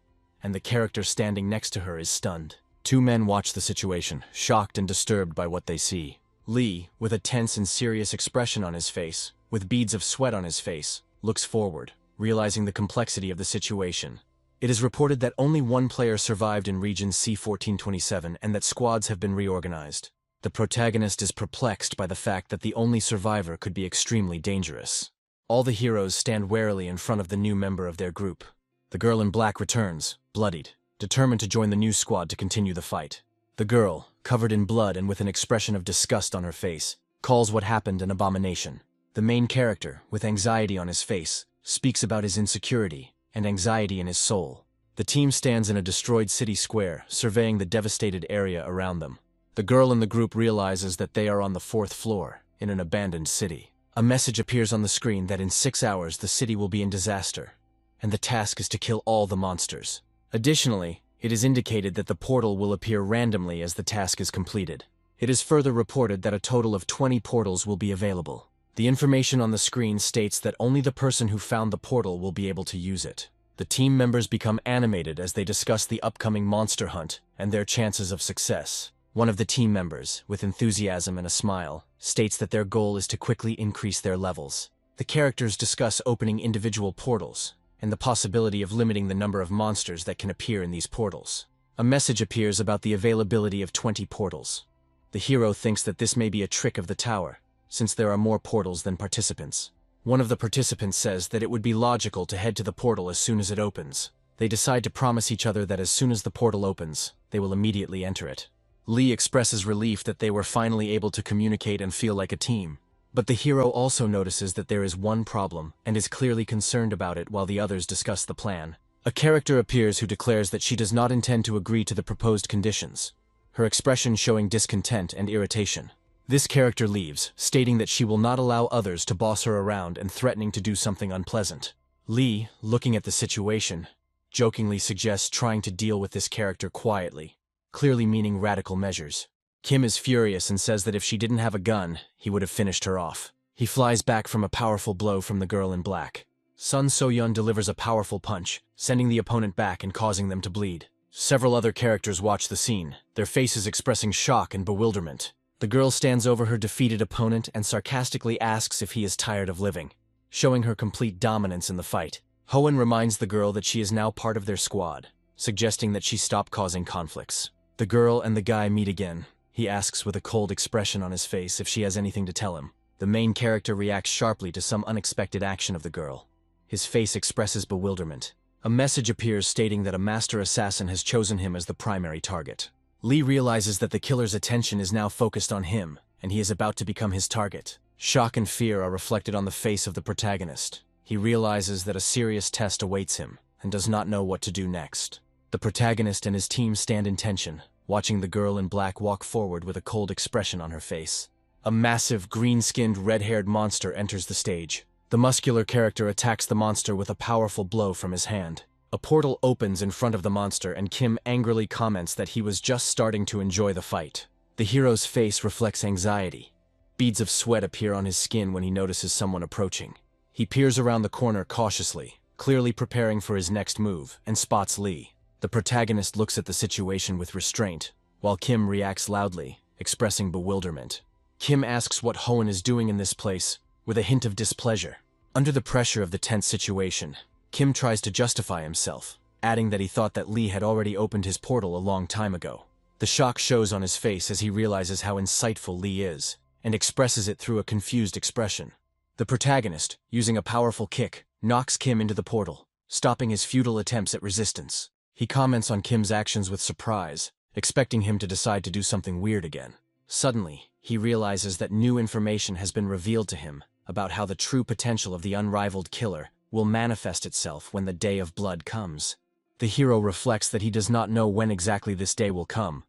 and the character standing next to her is stunned. Two men watch the situation, shocked and disturbed by what they see. Lee, with a tense and serious expression on his face, with beads of sweat on his face, looks forward, realizing the complexity of the situation. It is reported that only one player survived in Region C-1427 and that squads have been reorganized. The protagonist is perplexed by the fact that the only survivor could be extremely dangerous. All the heroes stand warily in front of the new member of their group. The girl in black returns, bloodied, determined to join the new squad to continue the fight. The girl, covered in blood and with an expression of disgust on her face, calls what happened an abomination. The main character, with anxiety on his face, speaks about his insecurity and anxiety in his soul. The team stands in a destroyed city square, surveying the devastated area around them. The girl in the group realizes that they are on the 4th floor, in an abandoned city. A message appears on the screen that in 6 hours the city will be in disaster, and the task is to kill all the monsters. Additionally, it is indicated that the portal will appear randomly as the task is completed. It is further reported that a total of 20 portals will be available. The information on the screen states that only the person who found the portal will be able to use it. The team members become animated as they discuss the upcoming monster hunt and their chances of success. One of the team members, with enthusiasm and a smile, states that their goal is to quickly increase their levels. The characters discuss opening individual portals and the possibility of limiting the number of monsters that can appear in these portals. A message appears about the availability of 20 portals. The hero thinks that this may be a trick of the tower, since there are more portals than participants. One of the participants says that it would be logical to head to the portal as soon as it opens. They decide to promise each other that as soon as the portal opens, they will immediately enter it. Lee expresses relief that they were finally able to communicate and feel like a team. But the hero also notices that there is one problem and is clearly concerned about it while the others discuss the plan. A character appears who declares that she does not intend to agree to the proposed conditions, her expression showing discontent and irritation. This character leaves, stating that she will not allow others to boss her around and threatening to do something unpleasant. Lee, looking at the situation, jokingly suggests trying to deal with this character quietly, clearly meaning radical measures. Kim is furious and says that if she didn't have a gun, he would have finished her off. He flies back from a powerful blow from the girl in black. Sun So-yeon delivers a powerful punch, sending the opponent back and causing them to bleed. Several other characters watch the scene, their faces expressing shock and bewilderment. The girl stands over her defeated opponent and sarcastically asks if he is tired of living, showing her complete dominance in the fight. Hoen reminds the girl that she is now part of their squad, suggesting that she stop causing conflicts. The girl and the guy meet again. He asks with a cold expression on his face if she has anything to tell him. The main character reacts sharply to some unexpected action of the girl. His face expresses bewilderment. A message appears stating that a master assassin has chosen him as the primary target. Lee realizes that the killer's attention is now focused on him, and he is about to become his target. Shock and fear are reflected on the face of the protagonist. He realizes that a serious test awaits him, and does not know what to do next. The protagonist and his team stand in tension, watching the girl in black walk forward with a cold expression on her face. A massive, green-skinned, red-haired monster enters the stage. The muscular character attacks the monster with a powerful blow from his hand. A portal opens in front of the monster and Kim angrily comments that he was just starting to enjoy the fight. The hero's face reflects anxiety. Beads of sweat appear on his skin when he notices someone approaching. He peers around the corner cautiously, clearly preparing for his next move, and spots Lee. The protagonist looks at the situation with restraint, while Kim reacts loudly, expressing bewilderment. Kim asks what Hoen is doing in this place, with a hint of displeasure. Under the pressure of the tense situation, Kim tries to justify himself, adding that he thought that Lee had already opened his portal a long time ago. The shock shows on his face as he realizes how insightful Lee is, and expresses it through a confused expression. The protagonist, using a powerful kick, knocks Kim into the portal, stopping his futile attempts at resistance. He comments on Kim's actions with surprise, expecting him to decide to do something weird again. Suddenly, he realizes that new information has been revealed to him about how the true potential of the unrivaled killer will manifest itself when the day of blood comes. The hero reflects that he does not know when exactly this day will come,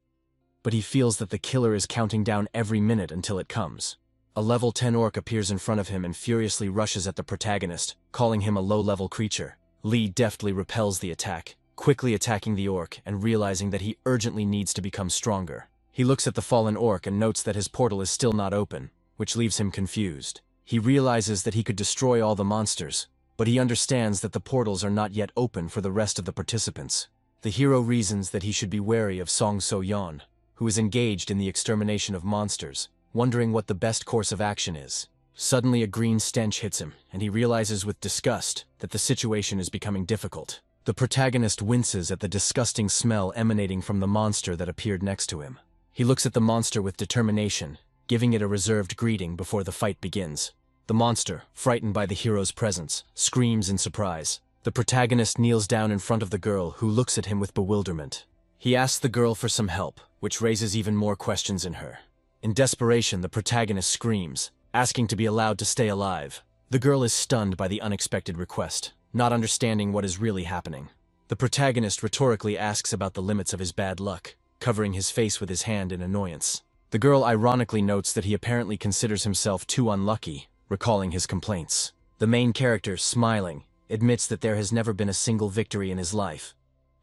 but he feels that the killer is counting down every minute until it comes. A level 10 orc appears in front of him and furiously rushes at the protagonist, calling him a low-level creature. Lee deftly repels the attack, quickly attacking the orc and realizing that he urgently needs to become stronger. He looks at the fallen orc and notes that his portal is still not open, which leaves him confused. He realizes that he could destroy all the monsters, but he understands that the portals are not yet open for the rest of the participants. The hero reasons that he should be wary of Song So-yeon, who is engaged in the extermination of monsters, wondering what the best course of action is. Suddenly a green stench hits him, and he realizes with disgust that the situation is becoming difficult. The protagonist winces at the disgusting smell emanating from the monster that appeared next to him. He looks at the monster with determination, giving it a reserved greeting before the fight begins. The monster, frightened by the hero's presence, screams in surprise. The protagonist kneels down in front of the girl, who looks at him with bewilderment. He asks the girl for some help, which raises even more questions in her. In desperation, the protagonist screams, asking to be allowed to stay alive. The girl is stunned by the unexpected request, not understanding what is really happening. The protagonist rhetorically asks about the limits of his bad luck, covering his face with his hand in annoyance. The girl ironically notes that he apparently considers himself too unlucky, recalling his complaints. The main character, smiling, admits that there has never been a single victory in his life,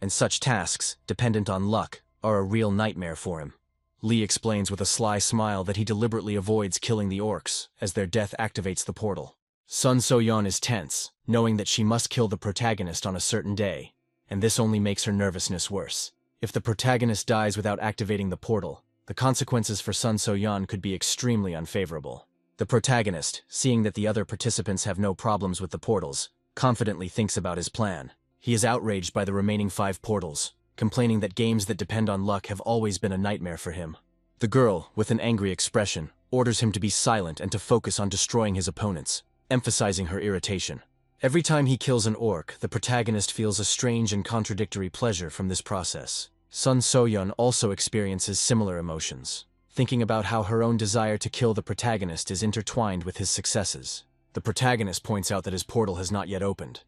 and such tasks, dependent on luck, are a real nightmare for him. Lee explains with a sly smile that he deliberately avoids killing the orcs, as their death activates the portal. Sun So-yeon is tense, knowing that she must kill the protagonist on a certain day, and this only makes her nervousness worse. If the protagonist dies without activating the portal, the consequences for Sun So-yeon could be extremely unfavorable. The protagonist, seeing that the other participants have no problems with the portals, confidently thinks about his plan. He is outraged by the remaining 5 portals, complaining that games that depend on luck have always been a nightmare for him. The girl, with an angry expression, orders him to be silent and to focus on destroying his opponents, emphasizing her irritation. Every time he kills an orc, the protagonist feels a strange and contradictory pleasure from this process. Sun So-yeon also experiences similar emotions, thinking about how her own desire to kill the protagonist is intertwined with his successes. The protagonist points out that his portal has not yet opened,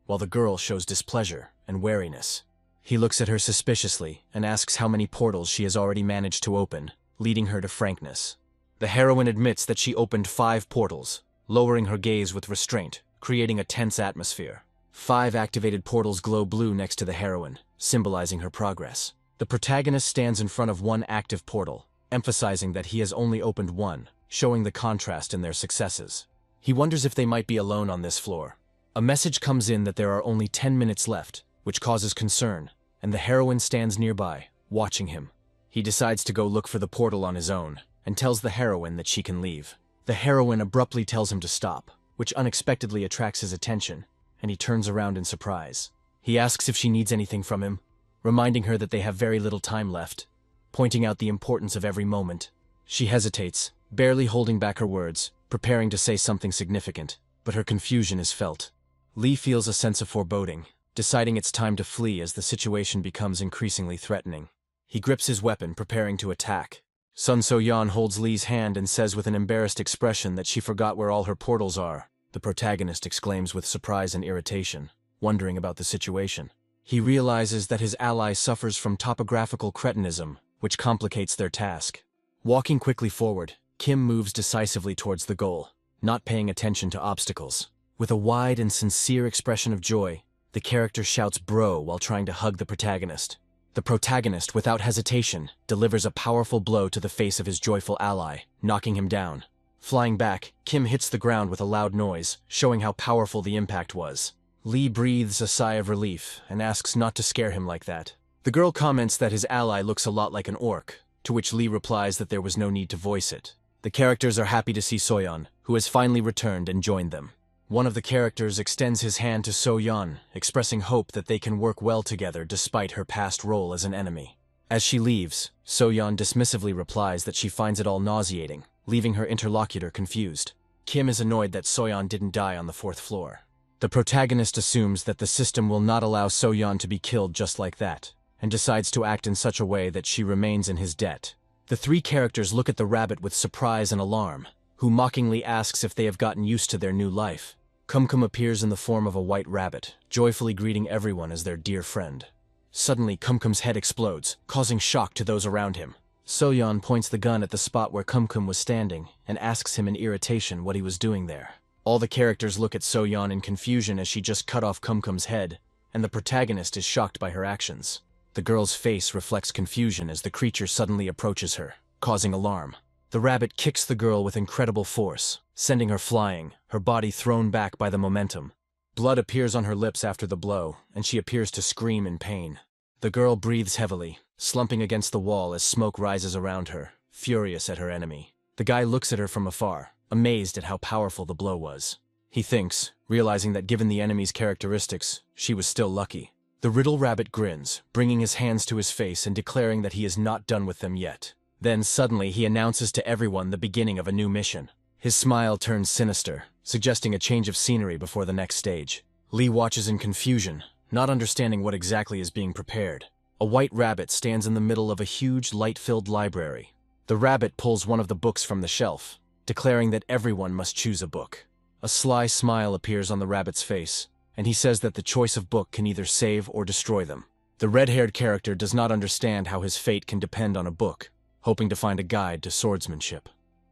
while the girl shows displeasure and wariness. He looks at her suspiciously and asks how many portals she has already managed to open, leading her to frankness. The heroine admits that she opened 5 portals, lowering her gaze with restraint, creating a tense atmosphere. 5 activated portals glow blue next to the heroine, symbolizing her progress. The protagonist stands in front of 1 active portal, emphasizing that he has only opened 1, showing the contrast in their successes. He wonders if they might be alone on this floor. A message comes in that there are only 10 minutes left, which causes concern, and the heroine stands nearby, watching him. He decides to go look for the portal on his own, and tells the heroine that she can leave. The heroine abruptly tells him to stop, which unexpectedly attracts his attention, and he turns around in surprise. He asks if she needs anything from him, reminding her that they have very little time left, pointing out the importance of every moment. She hesitates, barely holding back her words, preparing to say something significant, but her confusion is felt. Lee feels a sense of foreboding, deciding it's time to flee as the situation becomes increasingly threatening. He grips his weapon, preparing to attack. Sun So-yeon holds Lee's hand and says with an embarrassed expression that she forgot where all her portals are. The protagonist exclaims with surprise and irritation, wondering about the situation. He realizes that his ally suffers from topographical cretinism, which complicates their task. Walking quickly forward, Kim moves decisively towards the goal, not paying attention to obstacles. With a wide and sincere expression of joy, the character shouts "bro" while trying to hug the protagonist. The protagonist, without hesitation, delivers a powerful blow to the face of his joyful ally, knocking him down. Flying back, Kim hits the ground with a loud noise, showing how powerful the impact was. Lee breathes a sigh of relief and asks not to scare him like that. The girl comments that his ally looks a lot like an orc, to which Lee replies that there was no need to voice it. The characters are happy to see So-yeon, who has finally returned and joined them. One of the characters extends his hand to So-yeon, expressing hope that they can work well together despite her past role as an enemy. As she leaves, So-yeon dismissively replies that she finds it all nauseating, leaving her interlocutor confused. Kim is annoyed that So-yeon didn't die on the 4th floor. The protagonist assumes that the system will not allow So-yeon to be killed just like that, and decides to act in such a way that she remains in his debt. The 3 characters look at the rabbit with surprise and alarm, who mockingly asks if they have gotten used to their new life. Kumkum appears in the form of a white rabbit, joyfully greeting everyone as their dear friend. Suddenly, Kumkum's head explodes, causing shock to those around him. Soyeon points the gun at the spot where Kumkum was standing and asks him in irritation what he was doing there. All the characters look at Soyeon in confusion as she just cut off Kumkum's head, and the protagonist is shocked by her actions. The girl's face reflects confusion as the creature suddenly approaches her, causing alarm. The rabbit kicks the girl with incredible force, sending her flying, her body thrown back by the momentum. Blood appears on her lips after the blow, and she appears to scream in pain. The girl breathes heavily, slumping against the wall as smoke rises around her, furious at her enemy. The guy looks at her from afar, amazed at how powerful the blow was. He thinks, realizing that given the enemy's characteristics, she was still lucky. The riddle rabbit grins, bringing his hands to his face and declaring that he is not done with them yet. Then suddenly he announces to everyone the beginning of a new mission. His smile turns sinister, suggesting a change of scenery before the next stage. Lee watches in confusion, not understanding what exactly is being prepared. A white rabbit stands in the middle of a huge, light-filled library. The rabbit pulls one of the books from the shelf, declaring that everyone must choose a book. A sly smile appears on the rabbit's face, and he says that the choice of book can either save or destroy them. The red-haired character does not understand how his fate can depend on a book, hoping to find a guide to swordsmanship.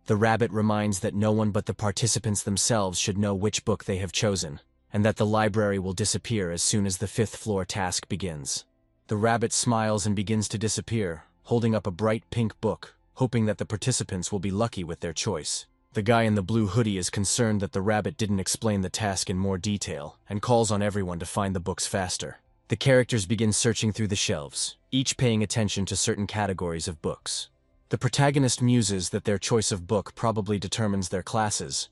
The rabbit reminds that no one but the participants themselves should know which book they have chosen, and that the library will disappear as soon as the 5th floor task begins. The rabbit smiles and begins to disappear, holding up a bright pink book, hoping that the participants will be lucky with their choice. The guy in the blue hoodie is concerned that the rabbit didn't explain the task in more detail, and calls on everyone to find the books faster. The characters begin searching through the shelves, each paying attention to certain categories of books. The protagonist muses that their choice of book probably determines their classes,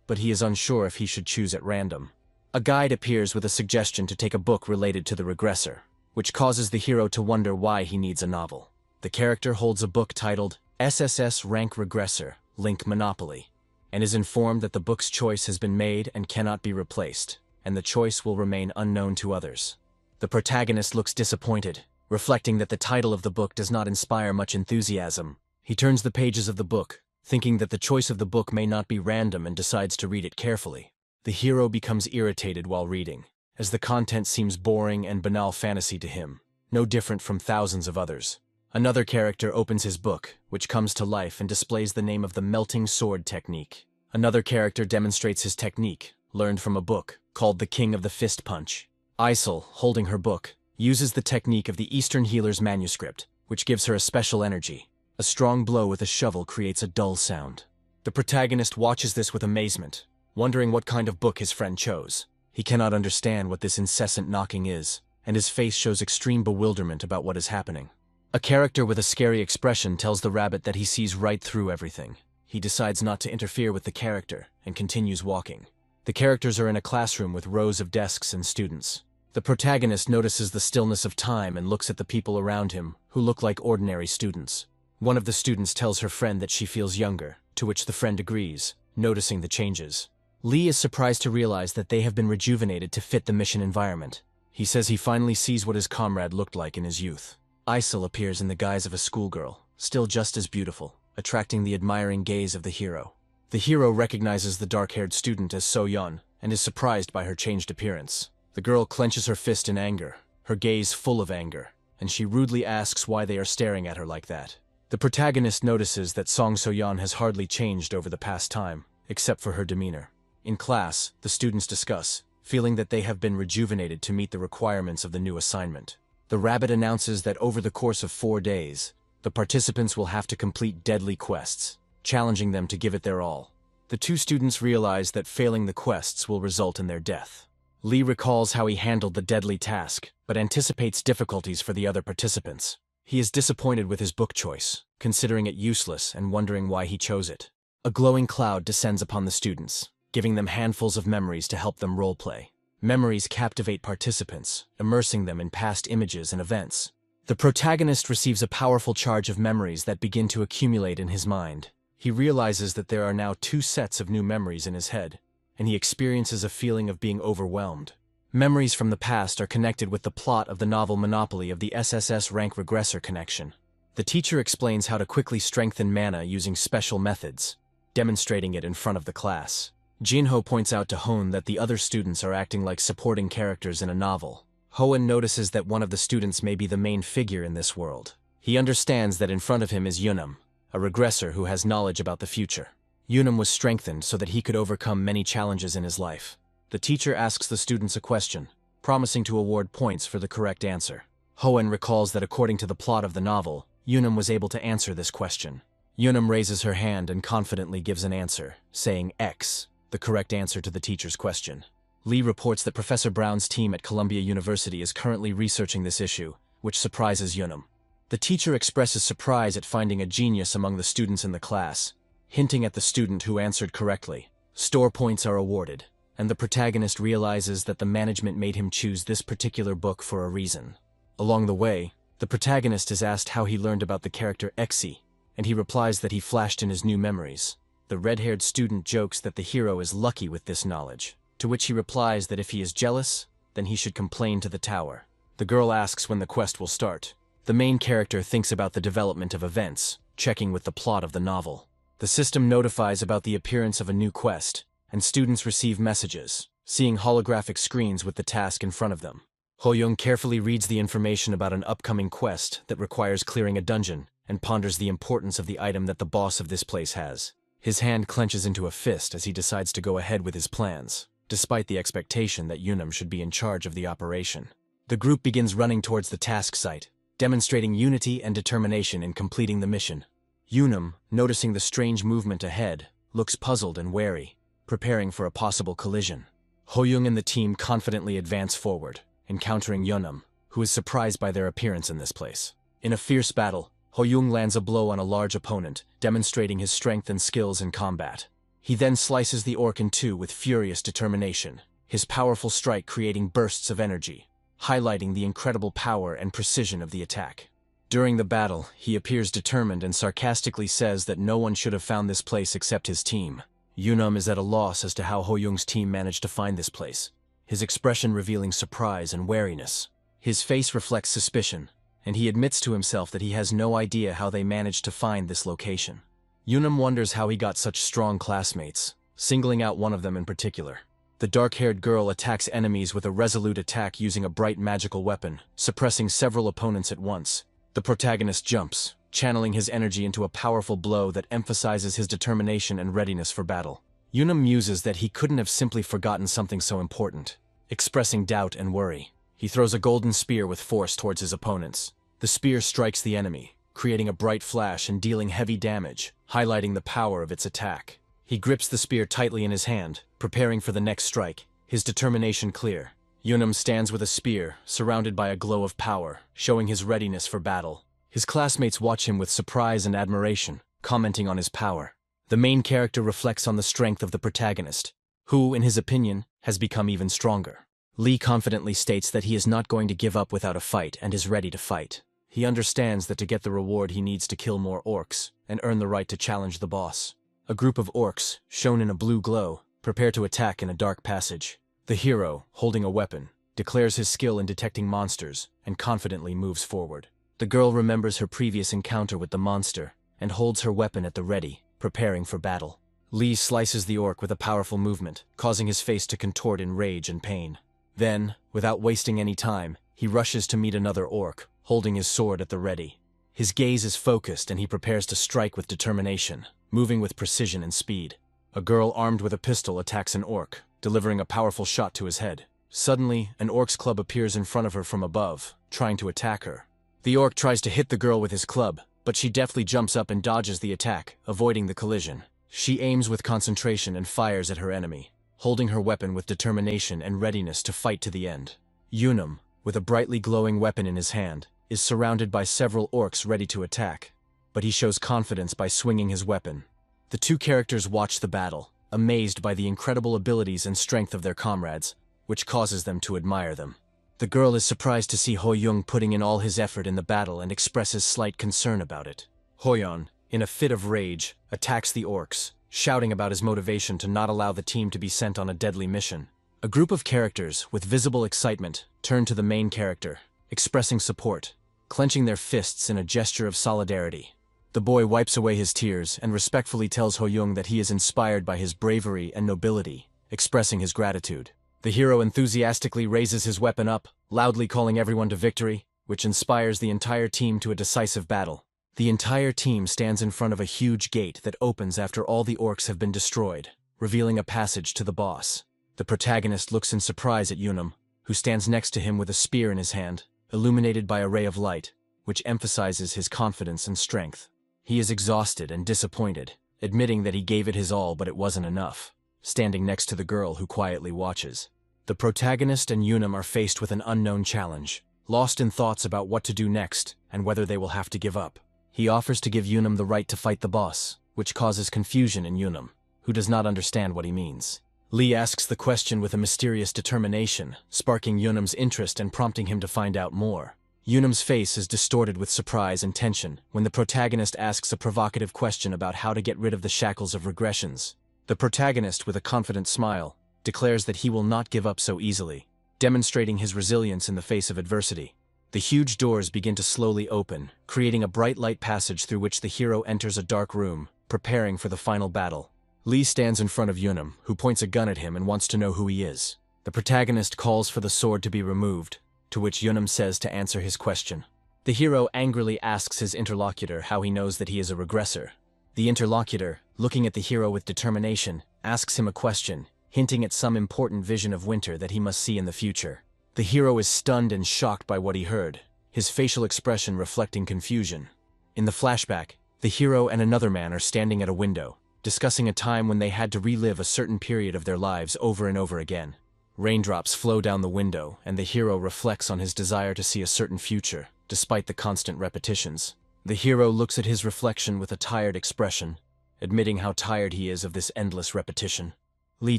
but he is unsure if he should choose at random. A guide appears with a suggestion to take a book related to the regressor, which causes the hero to wonder why he needs a novel. The character holds a book titled SSS Rank Regressor, Link Monopoly, and is informed that the book's choice has been made and cannot be replaced, and the choice will remain unknown to others. The protagonist looks disappointed, reflecting that the title of the book does not inspire much enthusiasm. He turns the pages of the book, thinking that the choice of the book may not be random, and decides to read it carefully. The hero becomes irritated while reading, as the content seems boring and banal fantasy to him, no different from thousands of others. Another character opens his book, which comes to life and displays the name of the melting sword technique. Another character demonstrates his technique, learned from a book, called the King of the Fist Punch. Isel, holding her book, uses the technique of the Eastern Healer's manuscript, which gives her a special energy. A strong blow with a shovel creates a dull sound. The protagonist watches this with amazement, wondering what kind of book his friend chose. He cannot understand what this incessant knocking is, and his face shows extreme bewilderment about what is happening. A character with a scary expression tells the rabbit that he sees right through everything. He decides not to interfere with the character and continues walking. The characters are in a classroom with rows of desks and students. The protagonist notices the stillness of time and looks at the people around him, who look like ordinary students. One of the students tells her friend that she feels younger, to which the friend agrees, noticing the changes. Lee is surprised to realize that they have been rejuvenated to fit the mission environment. He says he finally sees what his comrade looked like in his youth. Isel appears in the guise of a schoolgirl, still just as beautiful, attracting the admiring gaze of the hero. The hero recognizes the dark-haired student as Soyeon and is surprised by her changed appearance. The girl clenches her fist in anger, her gaze full of anger, and she rudely asks why they are staring at her like that. The protagonist notices that Song Soyeon has hardly changed over the past time, except for her demeanor. In class, the students discuss, feeling that they have been rejuvenated to meet the requirements of the new assignment. The rabbit announces that over the course of 4 days, the participants will have to complete deadly quests, challenging them to give it their all. The 2 students realize that failing the quests will result in their death. Lee recalls how he handled the deadly task, but anticipates difficulties for the other participants. He is disappointed with his book choice, considering it useless and wondering why he chose it. A glowing cloud descends upon the students, giving them handfuls of memories to help them roleplay. Memories captivate participants, immersing them in past images and events. The protagonist receives a powerful charge of memories that begin to accumulate in his mind. He realizes that there are now 2 sets of new memories in his head, and he experiences a feeling of being overwhelmed. Memories from the past are connected with the plot of the novel Monopoly of the SSS Rank Regressor connection. The teacher explains how to quickly strengthen mana using special methods, demonstrating it in front of the class. Jinho points out to Hone that the other students are acting like supporting characters in a novel. Hoen notices that one of the students may be the main figure in this world. He understands that in front of him is Yunam, a regressor who has knowledge about the future. Yunam was strengthened so that he could overcome many challenges in his life. The teacher asks the students a question, promising to award points for the correct answer. Hoen recalls that according to the plot of the novel, Yunam was able to answer this question. Yunam raises her hand and confidently gives an answer, saying X, the correct answer to the teacher's question. Lee reports that Professor Brown's team at Columbia University is currently researching this issue, which surprises Yunam. The teacher expresses surprise at finding a genius among the students in the class, hinting at the student who answered correctly. Store points are awarded, and the protagonist realizes that the management made him choose this particular book for a reason. Along the way, the protagonist is asked how he learned about the character Exi, and he replies that he flashed in his new memories. The red-haired student jokes that the hero is lucky with this knowledge, to which he replies that if he is jealous, then he should complain to the tower. The girl asks when the quest will start. The main character thinks about the development of events, checking with the plot of the novel. The system notifies about the appearance of a new quest, and students receive messages, seeing holographic screens with the task in front of them. Ho-young carefully reads the information about an upcoming quest that requires clearing a dungeon and ponders the importance of the item that the boss of this place has. His hand clenches into a fist as he decides to go ahead with his plans, despite the expectation that Yunam should be in charge of the operation. The group begins running towards the task site, demonstrating unity and determination in completing the mission. Yunam, noticing the strange movement ahead, looks puzzled and wary, preparing for a possible collision. Ho-young and the team confidently advance forward, encountering Yunam, who is surprised by their appearance in this place. In a fierce battle, Ho-young lands a blow on a large opponent, demonstrating his strength and skills in combat. He then slices the orc in two with furious determination, his powerful strike creating bursts of energy, highlighting the incredible power and precision of the attack. During the battle, he appears determined and sarcastically says that no one should have found this place except his team. Yunam is at a loss as to how Ho-young's team managed to find this place, his expression revealing surprise and wariness. His face reflects suspicion, and he admits to himself that he has no idea how they managed to find this location. Yunam wonders how he got such strong classmates, singling out one of them in particular. The dark-haired girl attacks enemies with a resolute attack using a bright magical weapon, suppressing several opponents at once. The protagonist jumps, channeling his energy into a powerful blow that emphasizes his determination and readiness for battle. Yunam muses that he couldn't have simply forgotten something so important. Expressing doubt and worry, he throws a golden spear with force towards his opponents. The spear strikes the enemy, creating a bright flash and dealing heavy damage, highlighting the power of its attack. He grips the spear tightly in his hand, preparing for the next strike, his determination clear. Yunam stands with a spear, surrounded by a glow of power, showing his readiness for battle. His classmates watch him with surprise and admiration, commenting on his power. The main character reflects on the strength of the protagonist, who, in his opinion, has become even stronger. Lee confidently states that he is not going to give up without a fight and is ready to fight. He understands that to get the reward he needs to kill more orcs and earn the right to challenge the boss. A group of orcs, shown in a blue glow, prepare to attack in a dark passage. The hero, holding a weapon, declares his skill in detecting monsters and confidently moves forward. The girl remembers her previous encounter with the monster and holds her weapon at the ready, preparing for battle. Lee slices the orc with a powerful movement, causing his face to contort in rage and pain. Then, without wasting any time, he rushes to meet another orc, holding his sword at the ready. His gaze is focused and he prepares to strike with determination, moving with precision and speed. A girl armed with a pistol attacks an orc, delivering a powerful shot to his head. Suddenly, an orc's club appears in front of her from above, trying to attack her. The orc tries to hit the girl with his club, but she deftly jumps up and dodges the attack, avoiding the collision. She aims with concentration and fires at her enemy, holding her weapon with determination and readiness to fight to the end. Yunam, with a brightly glowing weapon in his hand, is surrounded by several orcs ready to attack, but he shows confidence by swinging his weapon. The two characters watch the battle, amazed by the incredible abilities and strength of their comrades, which causes them to admire them. The girl is surprised to see Ho-young putting in all his effort in the battle and expresses slight concern about it. Ho-young, in a fit of rage, attacks the orcs, shouting about his motivation to not allow the team to be sent on a deadly mission. A group of characters, with visible excitement, turn to the main character, expressing support, clenching their fists in a gesture of solidarity. The boy wipes away his tears and respectfully tells Ho-young that he is inspired by his bravery and nobility, expressing his gratitude. The hero enthusiastically raises his weapon up, loudly calling everyone to victory. which inspires the entire team to a decisive battle. The entire team stands in front of a huge gate that opens after all the orcs have been destroyed, revealing a passage to the boss. The protagonist looks in surprise at Yunam, who stands next to him with a spear in his hand, illuminated by a ray of light, which emphasizes his confidence and strength. He is exhausted and disappointed, admitting that he gave it his all but it wasn't enough, standing next to the girl who quietly watches. The protagonist and Yunam are faced with an unknown challenge, lost in thoughts about what to do next and whether they will have to give up. He offers to give Yunam the right to fight the boss, which causes confusion in Yunam, who does not understand what he means. Lee asks the question with a mysterious determination, sparking Yunam's interest and prompting him to find out more. Yunam's face is distorted with surprise and tension when the protagonist asks a provocative question about how to get rid of the shackles of regressions. The protagonist, with a confident smile, declares that he will not give up so easily, demonstrating his resilience in the face of adversity. The huge doors begin to slowly open, creating a bright light passage through which the hero enters a dark room, preparing for the final battle. Lee stands in front of Yunam, who points a gun at him and wants to know who he is. The protagonist calls for the sword to be removed, to which Yunam says to answer his question. The hero angrily asks his interlocutor how he knows that he is a regressor. The interlocutor, looking at the hero with determination, asks him a question, hinting at some important vision of winter that he must see in the future. The hero is stunned and shocked by what he heard, his facial expression reflecting confusion. In the flashback, the hero and another man are standing at a window, discussing a time when they had to relive a certain period of their lives over and over again. Raindrops flow down the window, and the hero reflects on his desire to see a certain future, despite the constant repetitions. The hero looks at his reflection with a tired expression, admitting how tired he is of this endless repetition. Lee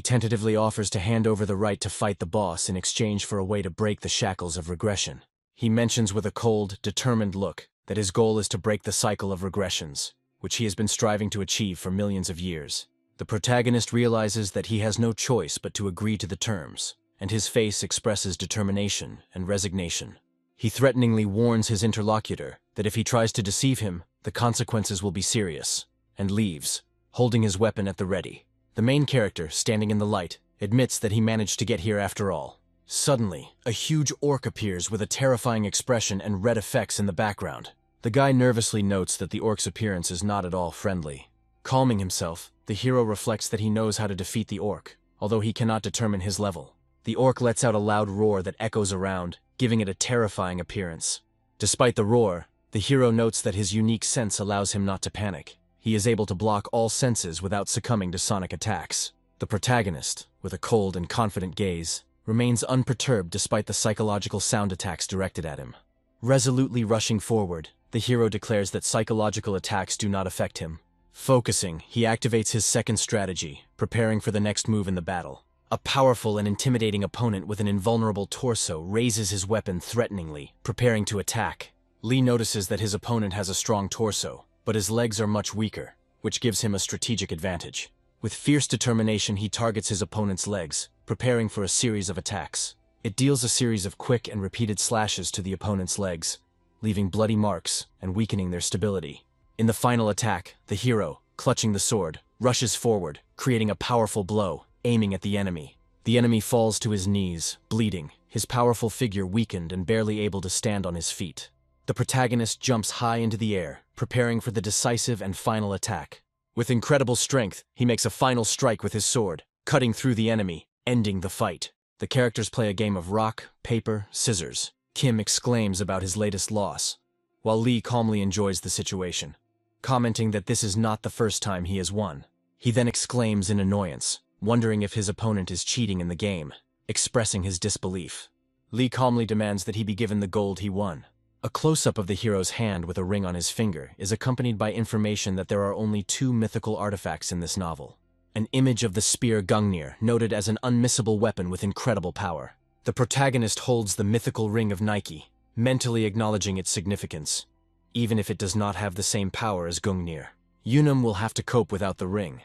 tentatively offers to hand over the right to fight the boss in exchange for a way to break the shackles of regression. He mentions with a cold, determined look that his goal is to break the cycle of regressions, which he has been striving to achieve for millions of years. The protagonist realizes that he has no choice but to agree to the terms, and his face expresses determination and resignation. He threateningly warns his interlocutor that if he tries to deceive him, the consequences will be serious, and leaves, holding his weapon at the ready. The main character, standing in the light, admits that he managed to get here after all. Suddenly, a huge orc appears with a terrifying expression and red effects in the background. The guy nervously notes that the orc's appearance is not at all friendly. Calming himself, the hero reflects that he knows how to defeat the orc, although he cannot determine his level. The orc lets out a loud roar that echoes around, giving it a terrifying appearance. Despite the roar, the hero notes that his unique sense allows him not to panic. He is able to block all senses without succumbing to sonic attacks. The protagonist, with a cold and confident gaze, remains unperturbed despite the psychological sound attacks directed at him. Resolutely rushing forward, the hero declares that psychological attacks do not affect him. Focusing, he activates his second strategy, preparing for the next move in the battle. A powerful and intimidating opponent with an invulnerable torso raises his weapon threateningly, preparing to attack. Lee notices that his opponent has a strong torso, but his legs are much weaker, which gives him a strategic advantage. With fierce determination, he targets his opponent's legs, preparing for a series of attacks. It deals a series of quick and repeated slashes to the opponent's legs, leaving bloody marks and weakening their stability. In the final attack, the hero, clutching the sword, rushes forward, creating a powerful blow, aiming at the enemy. The enemy falls to his knees, bleeding, his powerful figure weakened and barely able to stand on his feet. The protagonist jumps high into the air, preparing for the decisive and final attack. With incredible strength, he makes a final strike with his sword, cutting through the enemy, ending the fight. The characters play a game of rock, paper, scissors. Kim exclaims about his latest loss, while Lee calmly enjoys the situation, commenting that this is not the first time he has won. He then exclaims in annoyance, wondering if his opponent is cheating in the game, expressing his disbelief. Lee calmly demands that he be given the gold he won. A close-up of the hero's hand with a ring on his finger is accompanied by information that there are only 2 mythical artifacts in this novel. An image of the spear Gungnir, noted as an unmissable weapon with incredible power. The protagonist holds the mythical ring of Nike, mentally acknowledging its significance, even if it does not have the same power as Gungnir. Yunam will have to cope without the ring,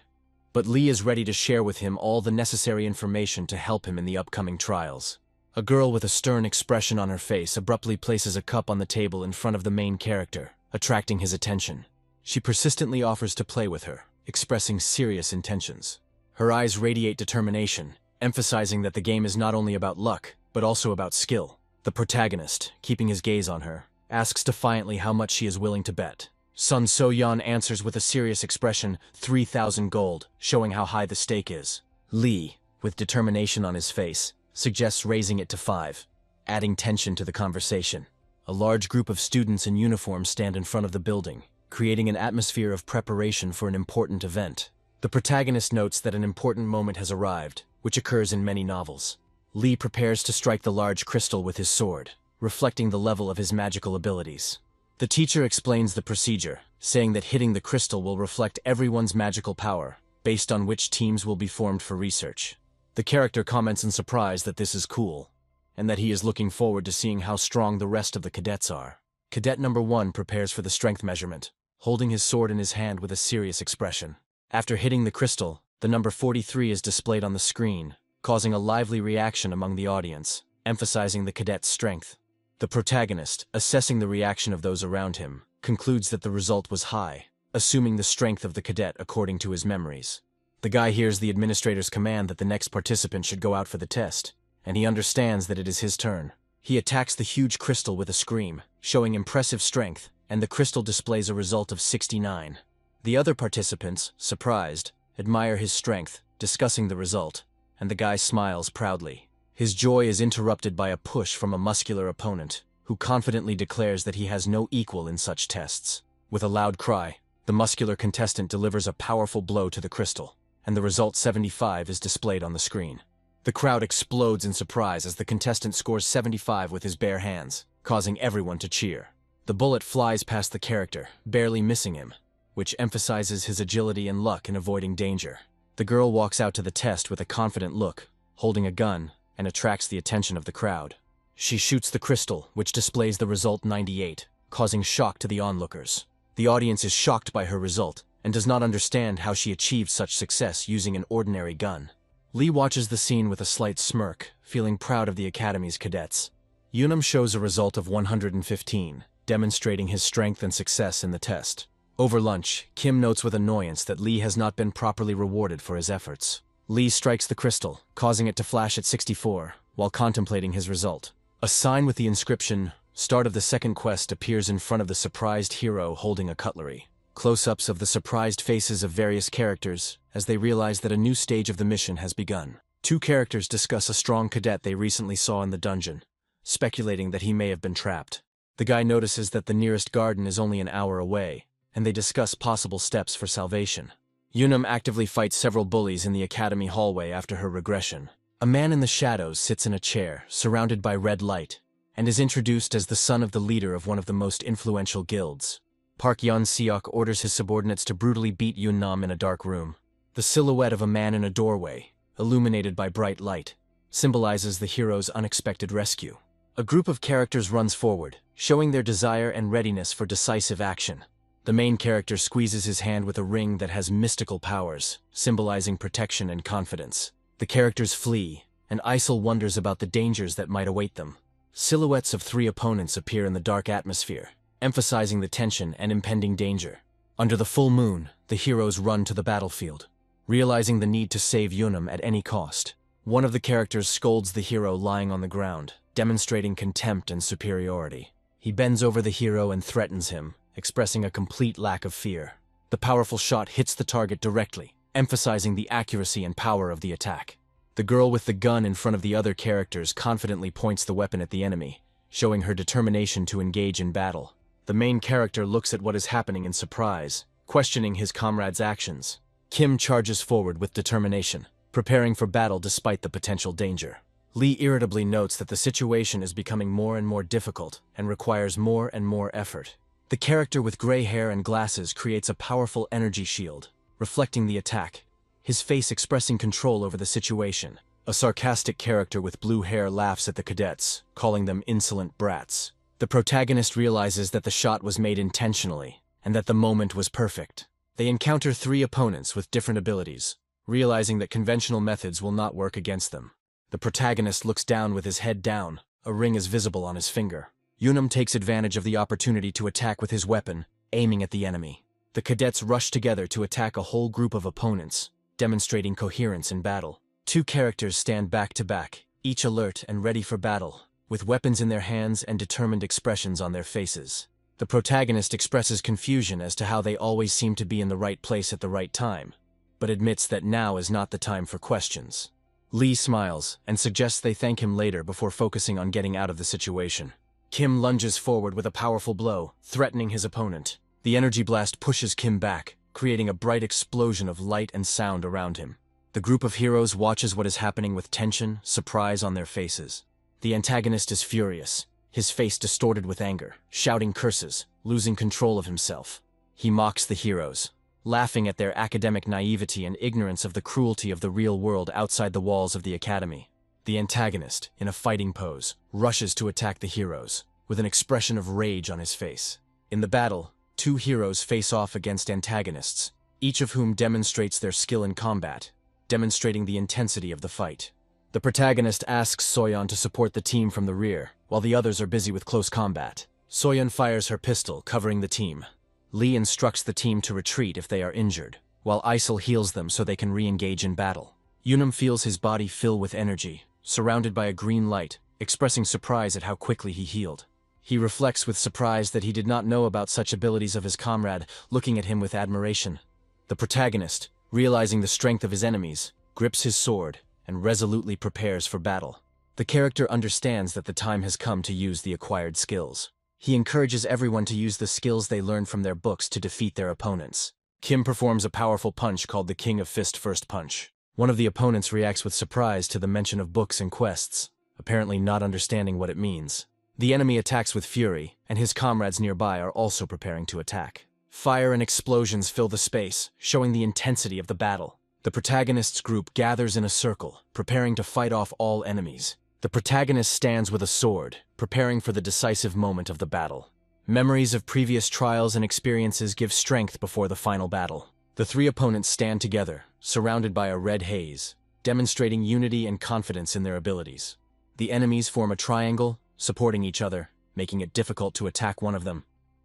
but Lee is ready to share with him all the necessary information to help him in the upcoming trials. A girl with a stern expression on her face abruptly places a cup on the table in front of the main character, attracting his attention. She persistently offers to play with her, expressing serious intentions. Her eyes radiate determination, emphasizing that the game is not only about luck, but also about skill. The protagonist, keeping his gaze on her, asks defiantly how much she is willing to bet. Sun So-yeon answers with a serious expression, 3,000 gold, showing how high the stake is. Lee, with determination on his face, suggests raising it to 5, adding tension to the conversation. A large group of students in uniform stand in front of the building, creating an atmosphere of preparation for an important event. The protagonist notes that an important moment has arrived, which occurs in many novels. Lee prepares to strike the large crystal with his sword, reflecting the level of his magical abilities. The teacher explains the procedure, saying that hitting the crystal will reflect everyone's magical power, based on which teams will be formed for research. The character comments in surprise that this is cool, and that he is looking forward to seeing how strong the rest of the cadets are. Cadet number 1 prepares for the strength measurement, holding his sword in his hand with a serious expression. After hitting the crystal, the number 43 is displayed on the screen, causing a lively reaction among the audience, emphasizing the cadet's strength. The protagonist, assessing the reaction of those around him, concludes that the result was high, assuming the strength of the cadet according to his memories. The guy hears the administrator's command that the next participant should go out for the test, and he understands that it is his turn. He attacks the huge crystal with a scream, showing impressive strength, and the crystal displays a result of 69. The other participants, surprised, admire his strength, discussing the result, and the guy smiles proudly. His joy is interrupted by a push from a muscular opponent, who confidently declares that he has no equal in such tests. With a loud cry, the muscular contestant delivers a powerful blow to the crystal, and the result 75 is displayed on the screen. The crowd explodes in surprise as the contestant scores 75 with his bare hands, causing everyone to cheer. The bullet flies past the character, barely missing him, which emphasizes his agility and luck in avoiding danger. The girl walks out to the test with a confident look, holding a gun, and attracts the attention of the crowd. She shoots the crystal, which displays the result 98, causing shock to the onlookers. The audience is shocked by her result, and does not understand how she achieved such success using an ordinary gun. Lee watches the scene with a slight smirk, feeling proud of the Academy's cadets. Yoonam shows a result of 115, demonstrating his strength and success in the test. Over lunch, Kim notes with annoyance that Lee has not been properly rewarded for his efforts. Lee strikes the crystal, causing it to flash at 64, while contemplating his result. A sign with the inscription, "Start of the second quest," appears in front of the surprised hero holding a cutlery. Close-ups of the surprised faces of various characters as they realize that a new stage of the mission has begun. 2 characters discuss a strong cadet they recently saw in the dungeon, speculating that he may have been trapped. The guy notices that the nearest garden is only an hour away, and they discuss possible steps for salvation. Yoonam actively fights several bullies in the academy hallway after her regression. A man in the shadows sits in a chair, surrounded by red light, and is introduced as the son of the leader of one of the most influential guilds. Park Yeon-seok orders his subordinates to brutally beat Yoon-nam in a dark room. The silhouette of a man in a doorway, illuminated by bright light, symbolizes the hero's unexpected rescue. A group of characters runs forward, showing their desire and readiness for decisive action. The main character squeezes his hand with a ring that has mystical powers, symbolizing protection and confidence. The characters flee, and Isol wonders about the dangers that might await them. Silhouettes of 3 opponents appear in the dark atmosphere, emphasizing the tension and impending danger. Under the full moon, the heroes run to the battlefield, realizing the need to save Yoonam at any cost. One of the characters scolds the hero lying on the ground, demonstrating contempt and superiority. He bends over the hero and threatens him, expressing a complete lack of fear. The powerful shot hits the target directly, emphasizing the accuracy and power of the attack. The girl with the gun in front of the other characters confidently points the weapon at the enemy, showing her determination to engage in battle. The main character looks at what is happening in surprise, questioning his comrade's actions. Kim charges forward with determination, preparing for battle despite the potential danger. Lee irritably notes that the situation is becoming more and more difficult and requires more and more effort. The character with gray hair and glasses creates a powerful energy shield, reflecting the attack, his face expressing control over the situation. A sarcastic character with blue hair laughs at the cadets, calling them insolent brats. The protagonist realizes that the shot was made intentionally, and that the moment was perfect. They encounter 3 opponents with different abilities, realizing that conventional methods will not work against them. The protagonist looks down with his head down, a ring is visible on his finger. Yoonam takes advantage of the opportunity to attack with his weapon, aiming at the enemy. The cadets rush together to attack a whole group of opponents, demonstrating coherence in battle. 2 characters stand back to back, each alert and ready for battle. with weapons in their hands and determined expressions on their faces. The protagonist expresses confusion as to how they always seem to be in the right place at the right time, but admits that now is not the time for questions. Lee smiles and suggests they thank him later before focusing on getting out of the situation. Kim lunges forward with a powerful blow, threatening his opponent. The energy blast pushes Kim back, creating a bright explosion of light and sound around him. The group of heroes watches what is happening with tension, surprise on their faces. The antagonist is furious, his face distorted with anger, shouting curses, losing control of himself. He mocks the heroes, laughing at their academic naivety and ignorance of the cruelty of the real world outside the walls of the academy. The antagonist, in a fighting pose, rushes to attack the heroes, with an expression of rage on his face. In the battle, two heroes face off against antagonists, each of whom demonstrates their skill in combat, demonstrating the intensity of the fight. The protagonist asks Soyeon to support the team from the rear, while the others are busy with close combat. Soyeon fires her pistol, covering the team. Lee instructs the team to retreat if they are injured, while Isol heals them so they can re-engage in battle. Yoonam feels his body fill with energy, surrounded by a green light, expressing surprise at how quickly he healed. He reflects with surprise that he did not know about such abilities of his comrade, looking at him with admiration. The protagonist, realizing the strength of his enemies, grips his sword and resolutely prepares for battle. The character understands that the time has come to use the acquired skills. He encourages everyone to use the skills they learned from their books to defeat their opponents. Kim performs a powerful punch called the King of Fist First Punch. One of the opponents reacts with surprise to the mention of books and quests, apparently not understanding what it means. The enemy attacks with fury, and his comrades nearby are also preparing to attack. Fire and explosions fill the space, showing the intensity of the battle. The protagonist's group gathers in a circle, preparing to fight off all enemies. The protagonist stands with a sword, preparing for the decisive moment of the battle. Memories of previous trials and experiences give strength before the final battle. The three opponents stand together, surrounded by a red haze, demonstrating unity and confidence in their abilities. The enemies form a triangle, supporting each other, making it difficult to attack one of them.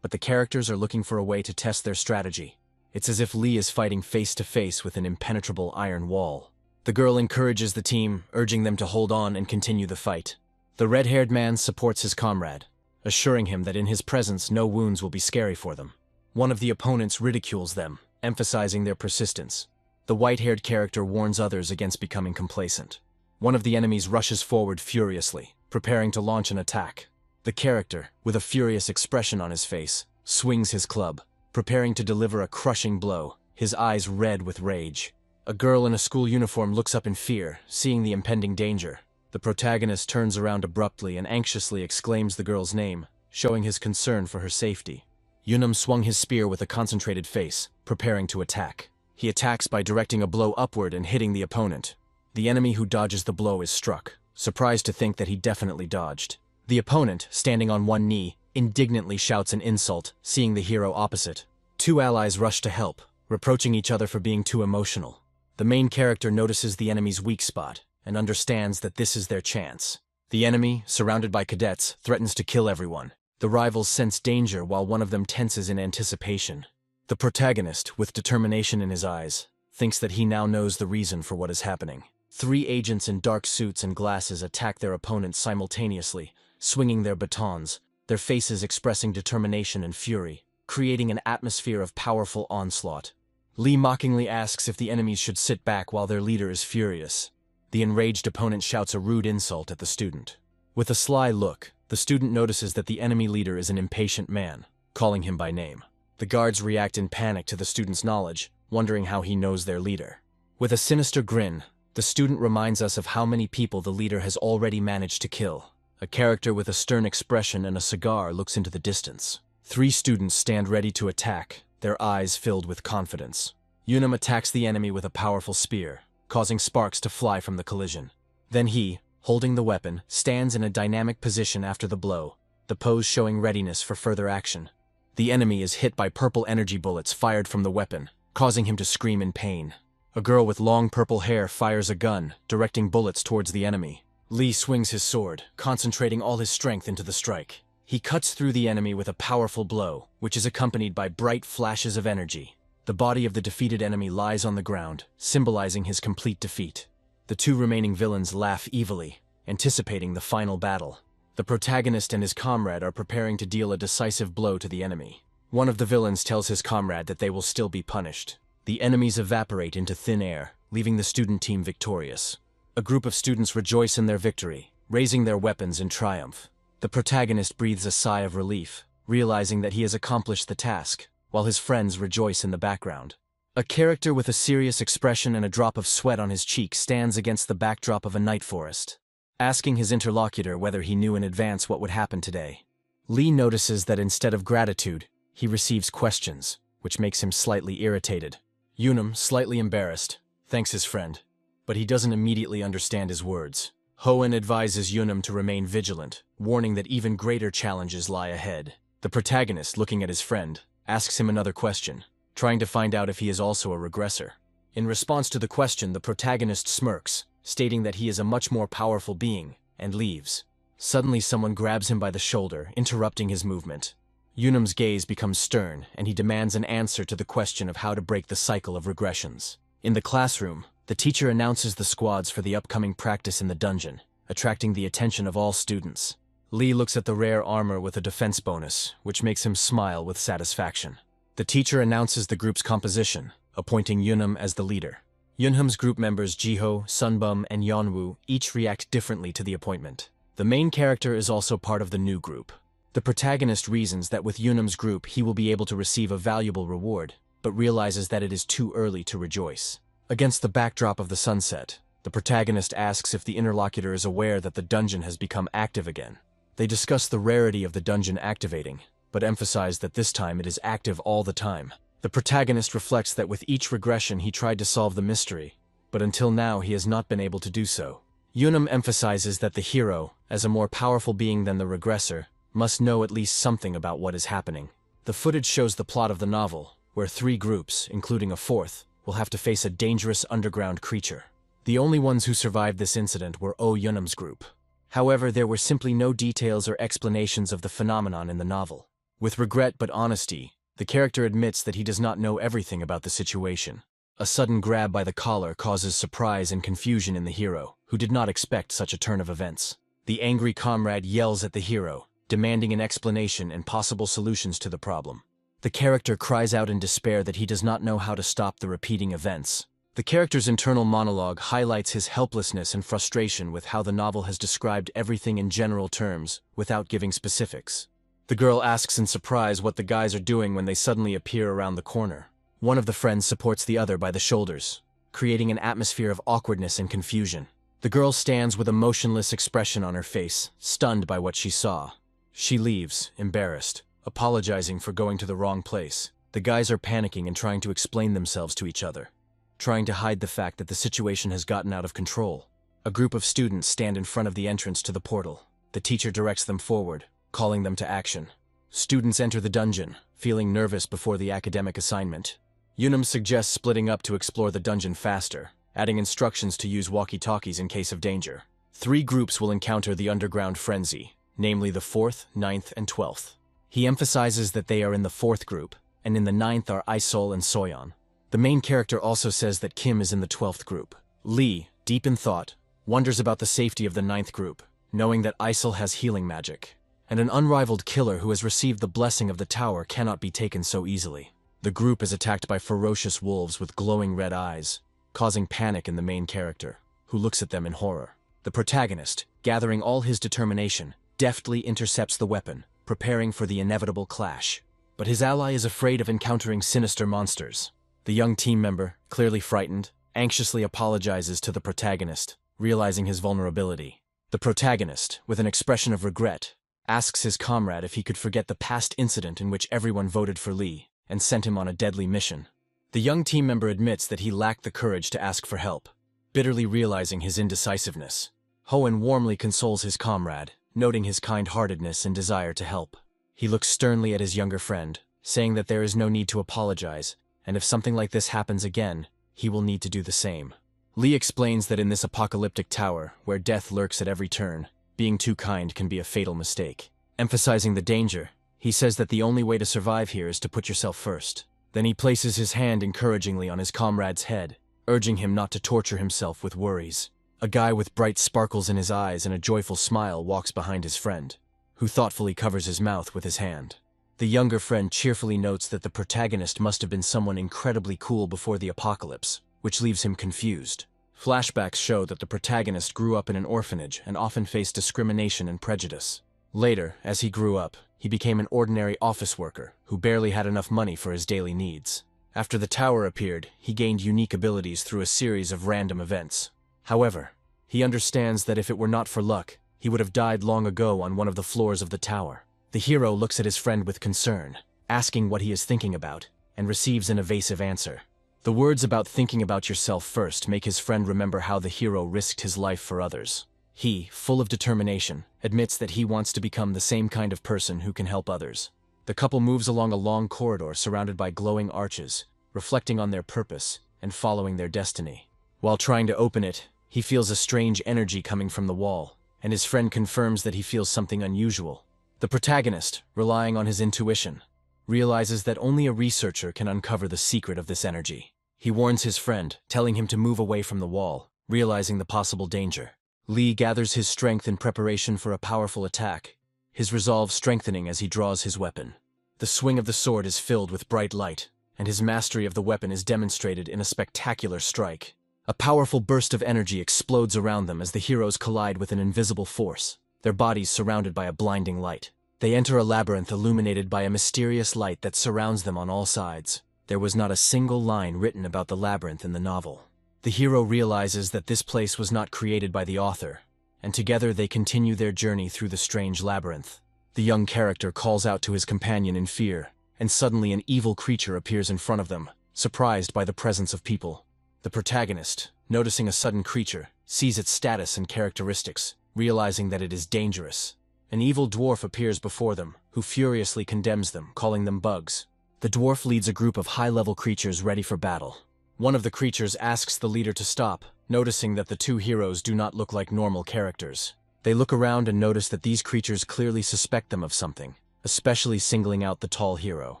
But the characters are looking for a way to test their strategy. It's as if Lee is fighting face-to-face with an impenetrable iron wall. The girl encourages the team, urging them to hold on and continue the fight. The red-haired man supports his comrade, assuring him that in his presence no wounds will be scary for them. One of the opponents ridicules them, emphasizing their persistence. The white-haired character warns others against becoming complacent. One of the enemies rushes forward furiously, preparing to launch an attack. The character, with a furious expression on his face, swings his club, preparing to deliver a crushing blow, his eyes red with rage. A girl in a school uniform looks up in fear, seeing the impending danger. The protagonist turns around abruptly and anxiously exclaims the girl's name, showing his concern for her safety. Yoonam swung his spear with a concentrated face, preparing to attack. He attacks by directing a blow upward and hitting the opponent. The enemy who dodges the blow is struck, surprised to think that he definitely dodged. The opponent, standing on one knee, indignantly shouts an insult, seeing the hero opposite. Two allies rush to help, reproaching each other for being too emotional. The main character notices the enemy's weak spot and understands that this is their chance. The enemy, surrounded by cadets, threatens to kill everyone. The rivals sense danger while one of them tenses in anticipation. The protagonist, with determination in his eyes, thinks that he now knows the reason for what is happening. Three agents in dark suits and glasses attack their opponents simultaneously, swinging their batons, their faces expressing determination and fury, creating an atmosphere of powerful onslaught. Lee mockingly asks if the enemies should sit back while their leader is furious. The enraged opponent shouts a rude insult at the student. With a sly look, the student notices that the enemy leader is an impatient man, calling him by name. The guards react in panic to the student's knowledge, wondering how he knows their leader. With a sinister grin, the student reminds us of how many people the leader has already managed to kill. A character with a stern expression and a cigar looks into the distance. Three students stand ready to attack, their eyes filled with confidence. Yoonam attacks the enemy with a powerful spear, causing sparks to fly from the collision. Then he, holding the weapon, stands in a dynamic position after the blow, the pose showing readiness for further action. The enemy is hit by purple energy bullets fired from the weapon, causing him to scream in pain. A girl with long purple hair fires a gun, directing bullets towards the enemy. Lee swings his sword, concentrating all his strength into the strike. He cuts through the enemy with a powerful blow, which is accompanied by bright flashes of energy. The body of the defeated enemy lies on the ground, symbolizing his complete defeat. The two remaining villains laugh evilly, anticipating the final battle. The protagonist and his comrade are preparing to deal a decisive blow to the enemy. One of the villains tells his comrade that they will still be punished. The enemies evaporate into thin air, leaving the student team victorious. A group of students rejoice in their victory, raising their weapons in triumph. The protagonist breathes a sigh of relief, realizing that he has accomplished the task, while his friends rejoice in the background. A character with a serious expression and a drop of sweat on his cheek stands against the backdrop of a night forest, asking his interlocutor whether he knew in advance what would happen today. Lee notices that instead of gratitude, he receives questions, which makes him slightly irritated. Yunam, slightly embarrassed, thanks his friend, but he doesn't immediately understand his words. Hoenn advises Yunam to remain vigilant, warning that even greater challenges lie ahead. The protagonist, looking at his friend, asks him another question, trying to find out if he is also a regressor. In response to the question, the protagonist smirks, stating that he is a much more powerful being, and leaves. Suddenly someone grabs him by the shoulder, interrupting his movement. Yunam's gaze becomes stern, and he demands an answer to the question of how to break the cycle of regressions. In the classroom, the teacher announces the squads for the upcoming practice in the dungeon, attracting the attention of all students. Lee looks at the rare armor with a defense bonus, which makes him smile with satisfaction. The teacher announces the group's composition, appointing Yunam as the leader. Yunham's group members Jiho, Sunbum, and Yeonwoo each react differently to the appointment. The main character is also part of the new group. The protagonist reasons that with Yunam's group he will be able to receive a valuable reward, but realizes that it is too early to rejoice. Against the backdrop of the sunset, the protagonist asks if the interlocutor is aware that the dungeon has become active again. They discuss the rarity of the dungeon activating, but emphasize that this time it is active all the time. The protagonist reflects that with each regression he tried to solve the mystery, but until now he has not been able to do so. Yunam emphasizes that the hero, as a more powerful being than the regressor, must know at least something about what is happening. The footage shows the plot of the novel, where 3 groups, including a 4th, will have to face a dangerous underground creature. The only ones who survived this incident were Yunam's group. However, there were simply no details or explanations of the phenomenon in the novel. With regret but honesty, the character admits that he does not know everything about the situation. A sudden grab by the collar causes surprise and confusion in the hero, who did not expect such a turn of events. The angry comrade yells at the hero, demanding an explanation and possible solutions to the problem. The character cries out in despair that he does not know how to stop the repeating events. The character's internal monologue highlights his helplessness and frustration with how the novel has described everything in general terms, without giving specifics. The girl asks in surprise what the guys are doing when they suddenly appear around the corner. One of the friends supports the other by the shoulders, creating an atmosphere of awkwardness and confusion. The girl stands with a motionless expression on her face, stunned by what she saw. She leaves, embarrassed, apologizing for going to the wrong place. The guys are panicking and trying to explain themselves to each other, trying to hide the fact that the situation has gotten out of control. A group of students stand in front of the entrance to the portal. The teacher directs them forward, calling them to action. Students enter the dungeon, feeling nervous before the academic assignment. Yunam suggests splitting up to explore the dungeon faster, adding instructions to use walkie-talkies in case of danger. 3 groups will encounter the underground frenzy, namely the 4th, 9th, and 12th. He emphasizes that they are in the 4th group, and in the 9th are Isol and Soyeon. The main character also says that Kim is in the 12th group. Lee, deep in thought, wonders about the safety of the 9th group, knowing that Isol has healing magic, and an unrivaled killer who has received the blessing of the tower cannot be taken so easily. The group is attacked by ferocious wolves with glowing red eyes, causing panic in the main character, who looks at them in horror. The protagonist, gathering all his determination, deftly intercepts the weapon, preparing for the inevitable clash. But his ally is afraid of encountering sinister monsters. The young team member, clearly frightened, anxiously apologizes to the protagonist, realizing his vulnerability. The protagonist, with an expression of regret, asks his comrade if he could forget the past incident in which everyone voted for Lee and sent him on a deadly mission. The young team member admits that he lacked the courage to ask for help, bitterly realizing his indecisiveness. Hoenn warmly consoles his comrade, noting his kind-heartedness and desire to help. He looks sternly at his younger friend, saying that there is no need to apologize, and if something like this happens again, he will need to do the same. Lee explains that in this apocalyptic tower, where death lurks at every turn, being too kind can be a fatal mistake. Emphasizing the danger, he says that the only way to survive here is to put yourself first. Then he places his hand encouragingly on his comrade's head, urging him not to torture himself with worries. A guy with bright sparkles in his eyes and a joyful smile walks behind his friend, who thoughtfully covers his mouth with his hand. The younger friend cheerfully notes that the protagonist must have been someone incredibly cool before the apocalypse, which leaves him confused. Flashbacks show that the protagonist grew up in an orphanage and often faced discrimination and prejudice. Later, as he grew up, he became an ordinary office worker who barely had enough money for his daily needs. After the tower appeared, he gained unique abilities through a series of random events. However, he understands that if it were not for luck, he would have died long ago on one of the floors of the tower. The hero looks at his friend with concern, asking what he is thinking about, and receives an evasive answer. The words about thinking about yourself first make his friend remember how the hero risked his life for others. He, full of determination, admits that he wants to become the same kind of person who can help others. The couple moves along a long corridor surrounded by glowing arches, reflecting on their purpose and following their destiny. While trying to open it, he feels a strange energy coming from the wall, and his friend confirms that he feels something unusual. The protagonist, relying on his intuition, realizes that only a researcher can uncover the secret of this energy. He warns his friend, telling him to move away from the wall, realizing the possible danger. Lee gathers his strength in preparation for a powerful attack, his resolve strengthening as he draws his weapon. The swing of the sword is filled with bright light, and his mastery of the weapon is demonstrated in a spectacular strike. A powerful burst of energy explodes around them as the heroes collide with an invisible force, their bodies surrounded by a blinding light. They enter a labyrinth illuminated by a mysterious light that surrounds them on all sides. There was not a single line written about the labyrinth in the novel. The hero realizes that this place was not created by the author, and together they continue their journey through the strange labyrinth. The young character calls out to his companion in fear, and suddenly an evil creature appears in front of them, surprised by the presence of people. The protagonist, noticing a sudden creature, sees its status and characteristics, realizing that it is dangerous. An evil dwarf appears before them, who furiously condemns them, calling them bugs. The dwarf leads a group of high-level creatures ready for battle. One of the creatures asks the leader to stop, noticing that the two heroes do not look like normal characters. They look around and notice that these creatures clearly suspect them of something, especially singling out the tall hero.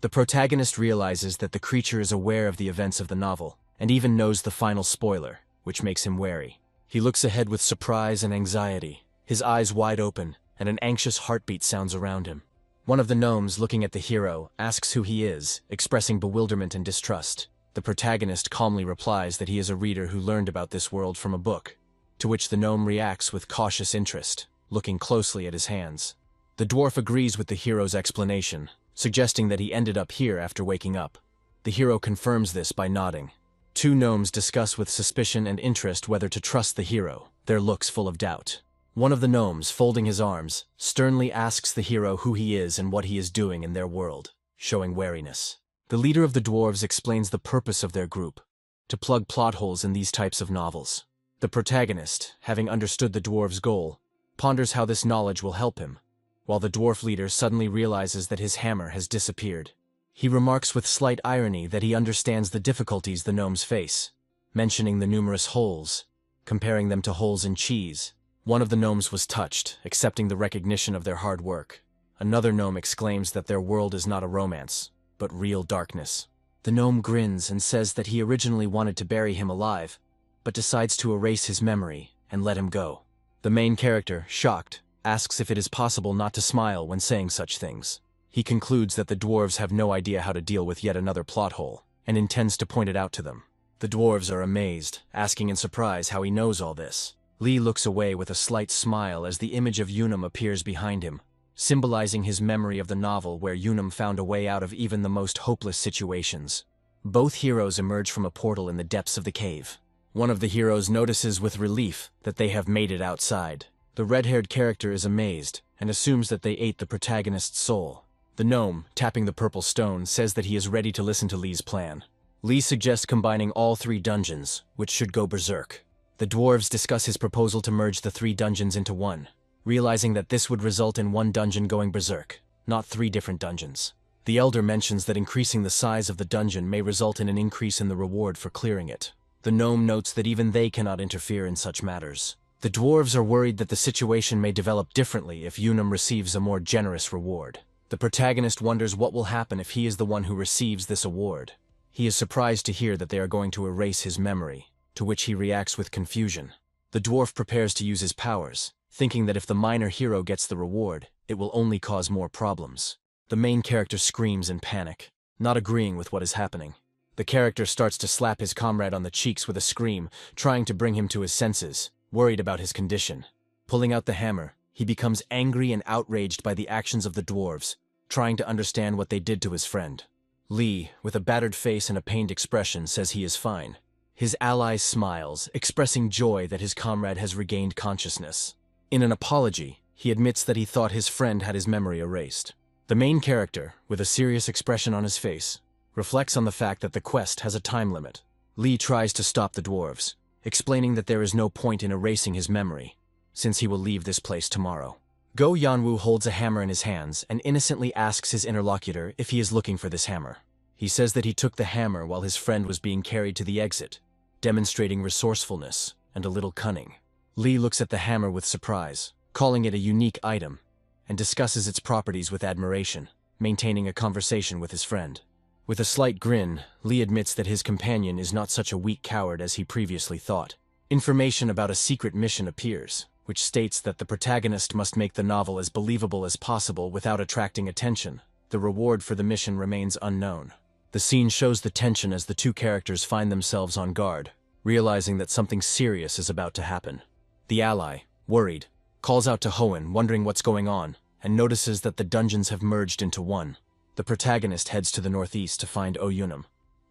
The protagonist realizes that the creature is aware of the events of the novel, and even knows the final spoiler, which makes him wary. He looks ahead with surprise and anxiety, his eyes wide open, and an anxious heartbeat sounds around him. One of the gnomes, looking at the hero, asks who he is, expressing bewilderment and distrust. The protagonist calmly replies that he is a reader who learned about this world from a book, to which the gnome reacts with cautious interest, looking closely at his hands. The dwarf agrees with the hero's explanation, suggesting that he ended up here after waking up. The hero confirms this by nodding. Two gnomes discuss with suspicion and interest whether to trust the hero, their looks full of doubt. One of the gnomes, folding his arms, sternly asks the hero who he is and what he is doing in their world, showing wariness. The leader of the dwarves explains the purpose of their group, to plug plot holes in these types of novels. The protagonist, having understood the dwarves' goal, ponders how this knowledge will help him, while the dwarf leader suddenly realizes that his hammer has disappeared. He remarks with slight irony that he understands the difficulties the gnomes face, mentioning the numerous holes, comparing them to holes in cheese. One of the gnomes was touched, accepting the recognition of their hard work. Another gnome exclaims that their world is not a romance, but real darkness. The gnome grins and says that he originally wanted to bury him alive, but decides to erase his memory and let him go. The main character, shocked, asks if it is possible not to smile when saying such things. He concludes that the dwarves have no idea how to deal with yet another plot hole, and intends to point it out to them. The dwarves are amazed, asking in surprise how he knows all this. Lee looks away with a slight smile as the image of Unum appears behind him, symbolizing his memory of the novel where Unum found a way out of even the most hopeless situations. Both heroes emerge from a portal in the depths of the cave. One of the heroes notices with relief that they have made it outside. The red-haired character is amazed and assumes that they ate the protagonist's soul. The gnome, tapping the purple stone, says that he is ready to listen to Lee's plan. Lee suggests combining all three dungeons, which should go berserk. The dwarves discuss his proposal to merge the three dungeons into one, realizing that this would result in one dungeon going berserk, not three different dungeons. The elder mentions that increasing the size of the dungeon may result in an increase in the reward for clearing it. The gnome notes that even they cannot interfere in such matters. The dwarves are worried that the situation may develop differently if Unum receives a more generous reward. The protagonist wonders what will happen if he is the one who receives this award. He is surprised to hear that they are going to erase his memory, to which he reacts with confusion. The The dwarf prepares to use his powers, thinking that if the minor hero gets the reward, it will only cause more problems. The main character screams in panic, not agreeing with what is happening. The character starts to slap his comrade on the cheeks with a scream, trying to bring him to his senses, worried about his condition. Pulling out the hammer, he becomes angry and outraged by the actions of the dwarves, trying to understand what they did to his friend. Lee, with a battered face and a pained expression, says he is fine. His ally smiles, expressing joy that his comrade has regained consciousness. In an apology, he admits that he thought his friend had his memory erased. The main character, with a serious expression on his face, reflects on the fact that the quest has a time limit. Lee tries to stop the dwarves, explaining that there is no point in erasing his memory, since he will leave this place tomorrow. Go Yanwu holds a hammer in his hands and innocently asks his interlocutor if he is looking for this hammer. He says that he took the hammer while his friend was being carried to the exit, demonstrating resourcefulness and a little cunning. Lee looks at the hammer with surprise, calling it a unique item, and discusses its properties with admiration, maintaining a conversation with his friend. With a slight grin, Lee admits that his companion is not such a weak coward as he previously thought. Information about a secret mission appears, which states that the protagonist must make the novel as believable as possible without attracting attention. The reward for the mission remains unknown. The scene shows the tension as the two characters find themselves on guard, realizing that something serious is about to happen. The ally, worried, calls out to Hoenn, wondering what's going on, and notices that the dungeons have merged into one. The protagonist heads to the northeast to find Oyunum,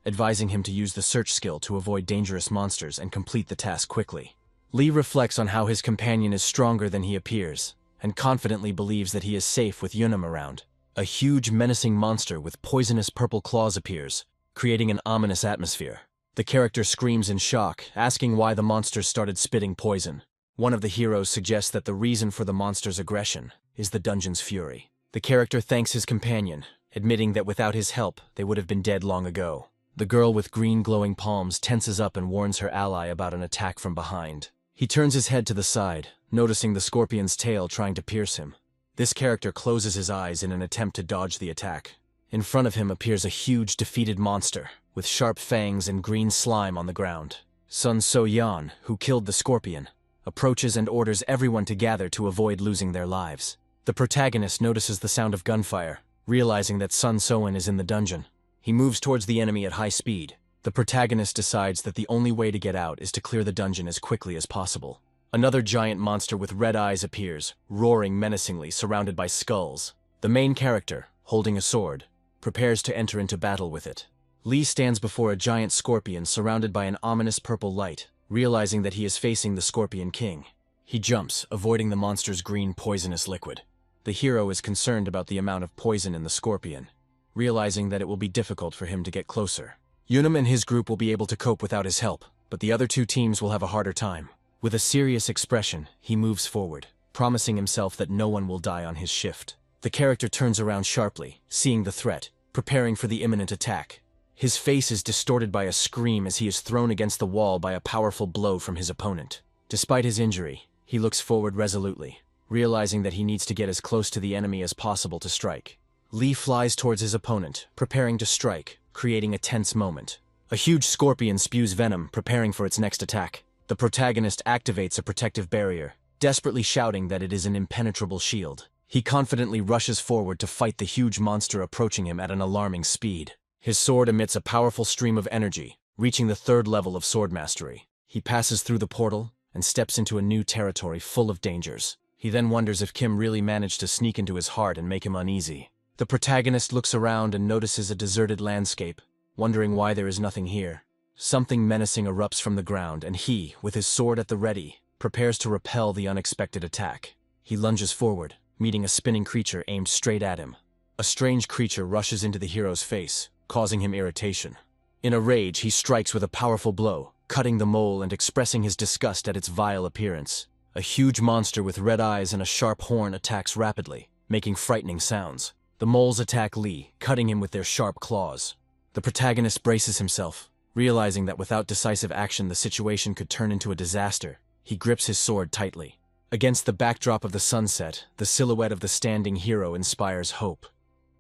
advising him to use the search skill to avoid dangerous monsters and complete the task quickly. Lee reflects on how his companion is stronger than he appears, and confidently believes that he is safe with Yunum around. A huge, menacing monster with poisonous purple claws appears, creating an ominous atmosphere. The character screams in shock, asking why the monster started spitting poison. One of the heroes suggests that the reason for the monster's aggression is the dungeon's fury. The character thanks his companion, admitting that without his help, they would have been dead long ago. The girl with green glowing palms tenses up and warns her ally about an attack from behind. He turns his head to the side, noticing the scorpion's tail trying to pierce him. This character closes his eyes in an attempt to dodge the attack. In front of him appears a huge defeated monster, with sharp fangs and green slime on the ground. Sun So-yeon, who killed the scorpion, approaches and orders everyone to gather to avoid losing their lives. The protagonist notices the sound of gunfire, realizing that Sun So-yeon is in the dungeon. He moves towards the enemy at high speed. The protagonist decides that the only way to get out is to clear the dungeon as quickly as possible. Another giant monster with red eyes appears, roaring menacingly, surrounded by skulls. The main character, holding a sword, prepares to enter into battle with it. Lee stands before a giant scorpion surrounded by an ominous purple light, realizing that he is facing the Scorpion King. He jumps, avoiding the monster's green poisonous liquid. The hero is concerned about the amount of poison in the scorpion, realizing that it will be difficult for him to get closer. Yunum and his group will be able to cope without his help, but the other two teams will have a harder time. With a serious expression, he moves forward, promising himself that no one will die on his shift. The character turns around sharply, seeing the threat, preparing for the imminent attack. His face is distorted by a scream as he is thrown against the wall by a powerful blow from his opponent. Despite his injury, he looks forward resolutely, realizing that he needs to get as close to the enemy as possible to strike. Lee flies towards his opponent, preparing to strike, creating a tense moment. A huge scorpion spews venom, preparing for its next attack. The protagonist activates a protective barrier, desperately shouting that it is an impenetrable shield. He confidently rushes forward to fight the huge monster approaching him at an alarming speed. His sword emits a powerful stream of energy, reaching the 3rd level of sword mastery. He passes through the portal and steps into a new territory full of dangers. He then wonders if Kim really managed to sneak into his heart and make him uneasy. The protagonist looks around and notices a deserted landscape, wondering why there is nothing here. Something menacing erupts from the ground, and he, with his sword at the ready, prepares to repel the unexpected attack. He lunges forward, meeting a spinning creature aimed straight at him. A strange creature rushes into the hero's face, causing him irritation. In a rage, he strikes with a powerful blow, cutting the mole and expressing his disgust at its vile appearance. A huge monster with red eyes and a sharp horn attacks rapidly, making frightening sounds. The moles attack Lee, cutting him with their sharp claws. The protagonist braces himself, realizing that without decisive action the situation could turn into a disaster. He grips his sword tightly. Against the backdrop of the sunset, the silhouette of the standing hero inspires hope.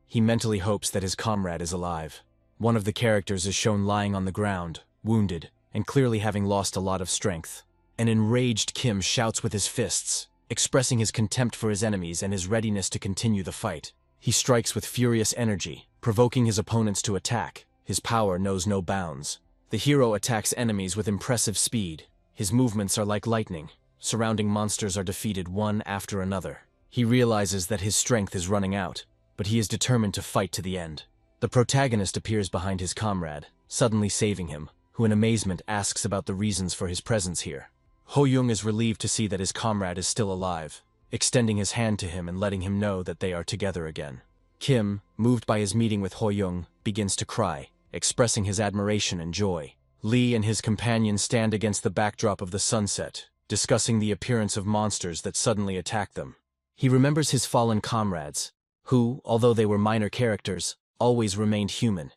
He mentally hopes that his comrade is alive. One of the characters is shown lying on the ground, wounded, and clearly having lost a lot of strength. An enraged Kim shouts with his fists, expressing his contempt for his enemies and his readiness to continue the fight. He strikes with furious energy, provoking his opponents to attack. His power knows no bounds. The hero attacks enemies with impressive speed. His movements are like lightning. Surrounding monsters are defeated one after another. He realizes that his strength is running out, but he is determined to fight to the end. The protagonist appears behind his comrade, suddenly saving him, who in amazement asks about the reasons for his presence here. Ho-young is relieved to see that his comrade is still alive, extending his hand to him and letting him know that they are together again. Kim, moved by his meeting with Ho-young, begins to cry, expressing his admiration and joy. Lee and his companion stand against the backdrop of the sunset, discussing the appearance of monsters that suddenly attack them. He remembers his fallen comrades, who, although they were minor characters, always remained human,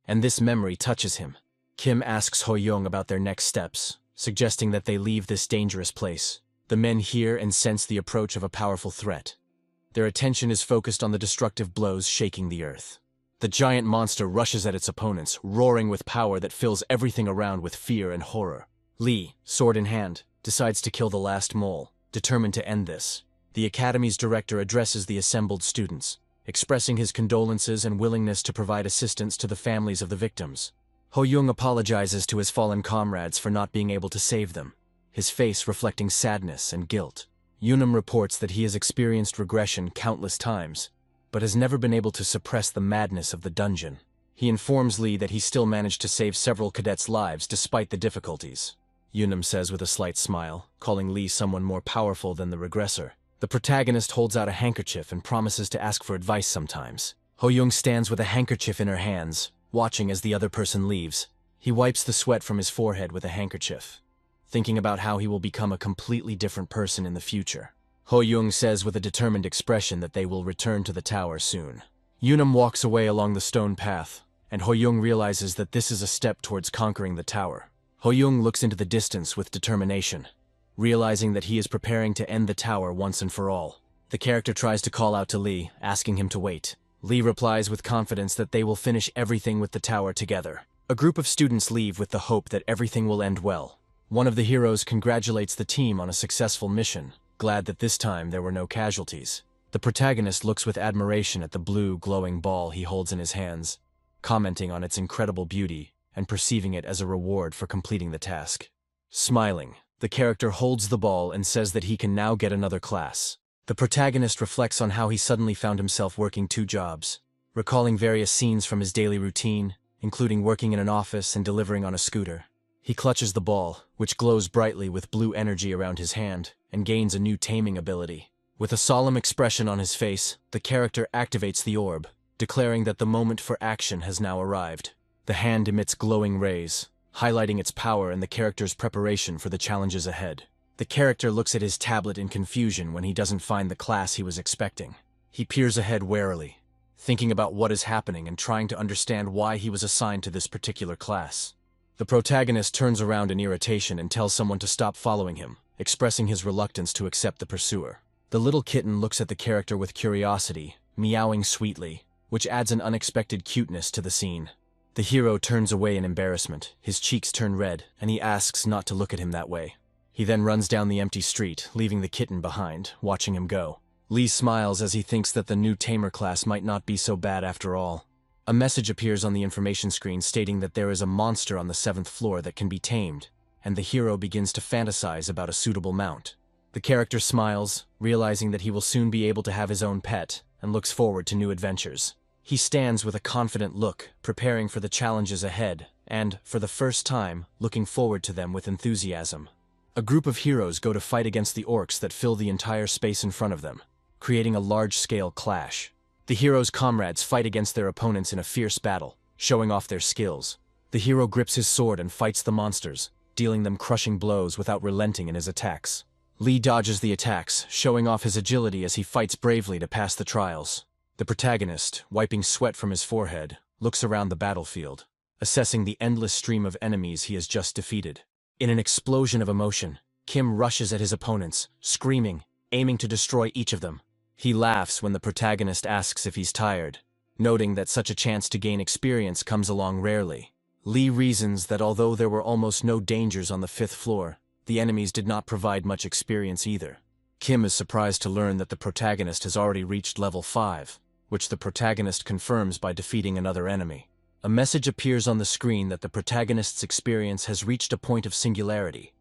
and this memory touches him. Kim asks Ho-young about their next steps, suggesting that they leave this dangerous place. The men hear and sense the approach of a powerful threat. Their attention is focused on the destructive blows shaking the earth. The giant monster rushes at its opponents, roaring with power that fills everything around with fear and horror. Lee, sword in hand, decides to kill the last mole, determined to end this. The academy's director addresses the assembled students, expressing his condolences and willingness to provide assistance to the families of the victims. Ho-young apologizes to his fallen comrades for not being able to save them, his face reflecting sadness and guilt. Yunam reports that he has experienced regression countless times, but has never been able to suppress the madness of the dungeon. He informs Lee that he still managed to save several cadets' lives despite the difficulties. Yunam says with a slight smile, calling Lee someone more powerful than the regressor. The protagonist holds out a handkerchief and promises to ask for advice sometimes. Ho-young stands with a handkerchief in her hands, watching as the other person leaves. He wipes the sweat from his forehead with a handkerchief, thinking about how he will become a completely different person in the future. Ho-young says with a determined expression that they will return to the tower soon. Yunam walks away along the stone path, and Ho-young realizes that this is a step towards conquering the tower. Ho-young looks into the distance with determination, realizing that he is preparing to end the tower once and for all. The character tries to call out to Lee, asking him to wait. Lee replies with confidence that they will finish everything with the tower together. A group of students leave with the hope that everything will end well. One of the heroes congratulates the team on a successful mission, glad that this time there were no casualties. The protagonist looks with admiration at the blue, glowing ball he holds in his hands, commenting on its incredible beauty and perceiving it as a reward for completing the task. Smiling, the character holds the ball and says that he can now get another class. The protagonist reflects on how he suddenly found himself working 2 jobs, recalling various scenes from his daily routine, including working in an office and delivering on a scooter. He clutches the ball, which glows brightly with blue energy around his hand, and gains a new taming ability. With a solemn expression on his face, the character activates the orb, declaring that the moment for action has now arrived. The hand emits glowing rays, highlighting its power and the character's preparation for the challenges ahead. The character looks at his tablet in confusion when he doesn't find the class he was expecting. He peers ahead warily, thinking about what is happening and trying to understand why he was assigned to this particular class. The protagonist turns around in irritation and tells someone to stop following him, expressing his reluctance to accept the pursuer. The little kitten looks at the character with curiosity, meowing sweetly, which adds an unexpected cuteness to the scene. The hero turns away in embarrassment, his cheeks turn red, and he asks not to look at him that way. He then runs down the empty street, leaving the kitten behind, watching him go. Lee smiles as he thinks that the new tamer class might not be so bad after all. A message appears on the information screen stating that there is a monster on the 7th floor that can be tamed, and the hero begins to fantasize about a suitable mount. The character smiles, realizing that he will soon be able to have his own pet, and looks forward to new adventures. He stands with a confident look, preparing for the challenges ahead, and, for the first time, looking forward to them with enthusiasm. A group of heroes go to fight against the orcs that fill the entire space in front of them, creating a large-scale clash. The hero's comrades fight against their opponents in a fierce battle, showing off their skills. The hero grips his sword and fights the monsters, dealing them crushing blows without relenting in his attacks. Lee dodges the attacks, showing off his agility as he fights bravely to pass the trials. The protagonist, wiping sweat from his forehead, looks around the battlefield, assessing the endless stream of enemies he has just defeated. In an explosion of emotion, Kim rushes at his opponents, screaming, aiming to destroy each of them. He laughs when the protagonist asks if he's tired, noting that such a chance to gain experience comes along rarely. Lee reasons that although there were almost no dangers on the 5th floor, The enemies did not provide much experience either. Kim is surprised to learn that the protagonist has already reached level 5, which the protagonist confirms by defeating another enemy. A message appears on the screen that the protagonist's experience has reached a point of singularity,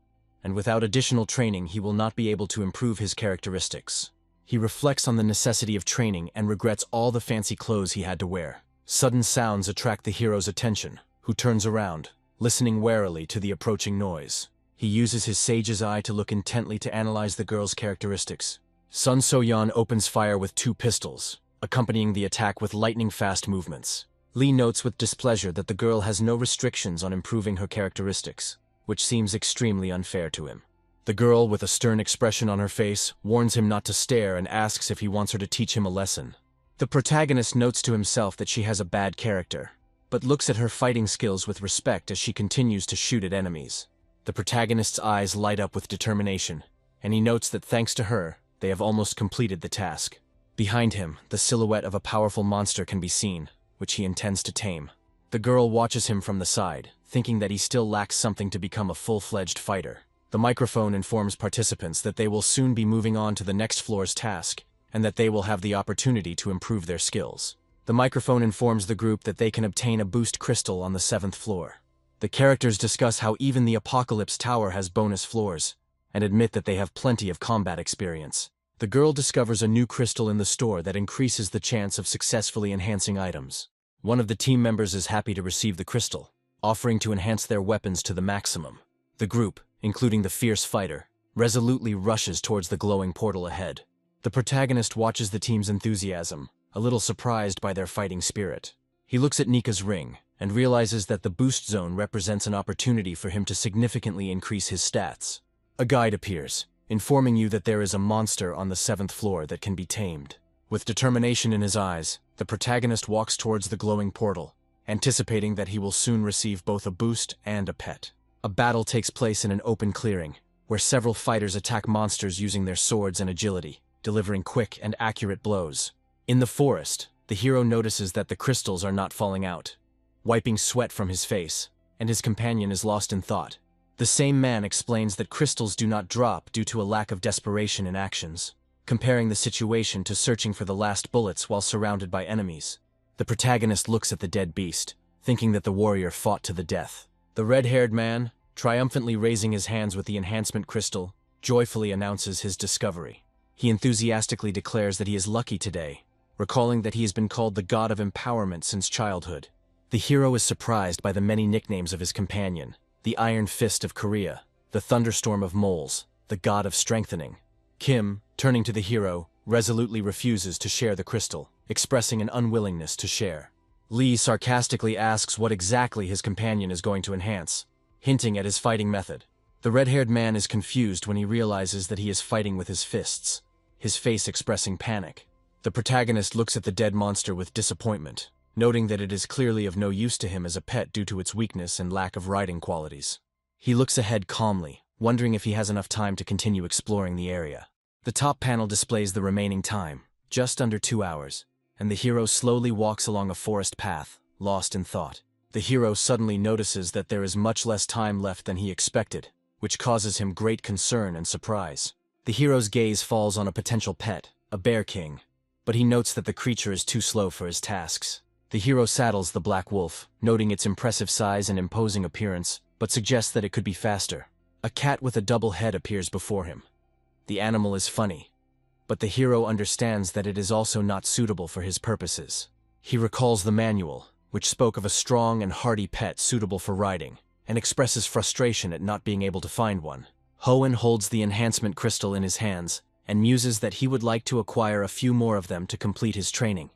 and without additional training he will not be able to improve his characteristics. He reflects on the necessity of training and regrets all the fancy clothes he had to wear. Sudden sounds attract the hero's attention, who turns around, listening warily to the approaching noise. He uses his sage's eye to look intently to analyze the girl's characteristics. Sun So-yeon opens fire with 2 pistols, accompanying the attack with lightning-fast movements. Lee notes with displeasure that the girl has no restrictions on improving her characteristics, which seems extremely unfair to him. The girl, with a stern expression on her face, warns him not to stare and asks if he wants her to teach him a lesson. The protagonist notes to himself that she has a bad character, but looks at her fighting skills with respect as she continues to shoot at enemies. The protagonist's eyes light up with determination, and he notes that thanks to her, they have almost completed the task. Behind him, the silhouette of a powerful monster can be seen, which he intends to tame. The girl watches him from the side, thinking that he still lacks something to become a full-fledged fighter. The microphone informs participants that they will soon be moving on to the next floor's task, and that they will have the opportunity to improve their skills. The microphone informs the group that they can obtain a boost crystal on the 7th floor. The characters discuss how even the Apocalypse Tower has bonus floors, and admit that they have plenty of combat experience. The girl discovers a new crystal in the store that increases the chance of successfully enhancing items. One of the team members is happy to receive the crystal, offering to enhance their weapons to the maximum. The group, including the fierce fighter, resolutely rushes towards the glowing portal ahead. The protagonist watches the team's enthusiasm, a little surprised by their fighting spirit. He looks at Nika's ring, and realizes that the boost zone represents an opportunity for him to significantly increase his stats. A guide appears, informing you that there is a monster on the 7th floor that can be tamed. With determination in his eyes, the protagonist walks towards the glowing portal, anticipating that he will soon receive both a boost and a pet. A battle takes place in an open clearing, where several fighters attack monsters using their swords and agility, delivering quick and accurate blows. In the forest, the hero notices that the crystals are not falling out, wiping sweat from his face, and his companion is lost in thought. The same man explains that crystals do not drop due to a lack of desperation in actions, comparing the situation to searching for the last bullets while surrounded by enemies. The protagonist looks at the dead beast, thinking that the warrior fought to the death. The red-haired man, triumphantly raising his hands with the enhancement crystal, joyfully announces his discovery. He enthusiastically declares that he is lucky today, recalling that he has been called the god of empowerment since childhood. The hero is surprised by the many nicknames of his companion: the Iron Fist of Korea, the Thunderstorm of Moles, the God of Strengthening. Kim, turning to the hero, resolutely refuses to share the crystal, expressing an unwillingness to share. Lee sarcastically asks what exactly his companion is going to enhance, hinting at his fighting method. The red-haired man is confused when he realizes that he is fighting with his fists, his face expressing panic. The protagonist looks at the dead monster with disappointment, noting that it is clearly of no use to him as a pet due to its weakness and lack of riding qualities. He looks ahead calmly, wondering if he has enough time to continue exploring the area. The top panel displays the remaining time, just under 2 hours, and the hero slowly walks along a forest path, lost in thought. The hero suddenly notices that there is much less time left than he expected, which causes him great concern and surprise. The hero's gaze falls on a potential pet, a bear king, but he notes that the creature is too slow for his tasks. The hero saddles the black wolf, noting its impressive size and imposing appearance, but suggests that it could be faster. A cat with a double head appears before him. The animal is funny, but the hero understands that it is also not suitable for his purposes. He recalls the manual, which spoke of a strong and hardy pet suitable for riding, and expresses frustration at not being able to find one. Hoenn holds the enhancement crystal in his hands, and muses that he would like to acquire a few more of them to complete his training,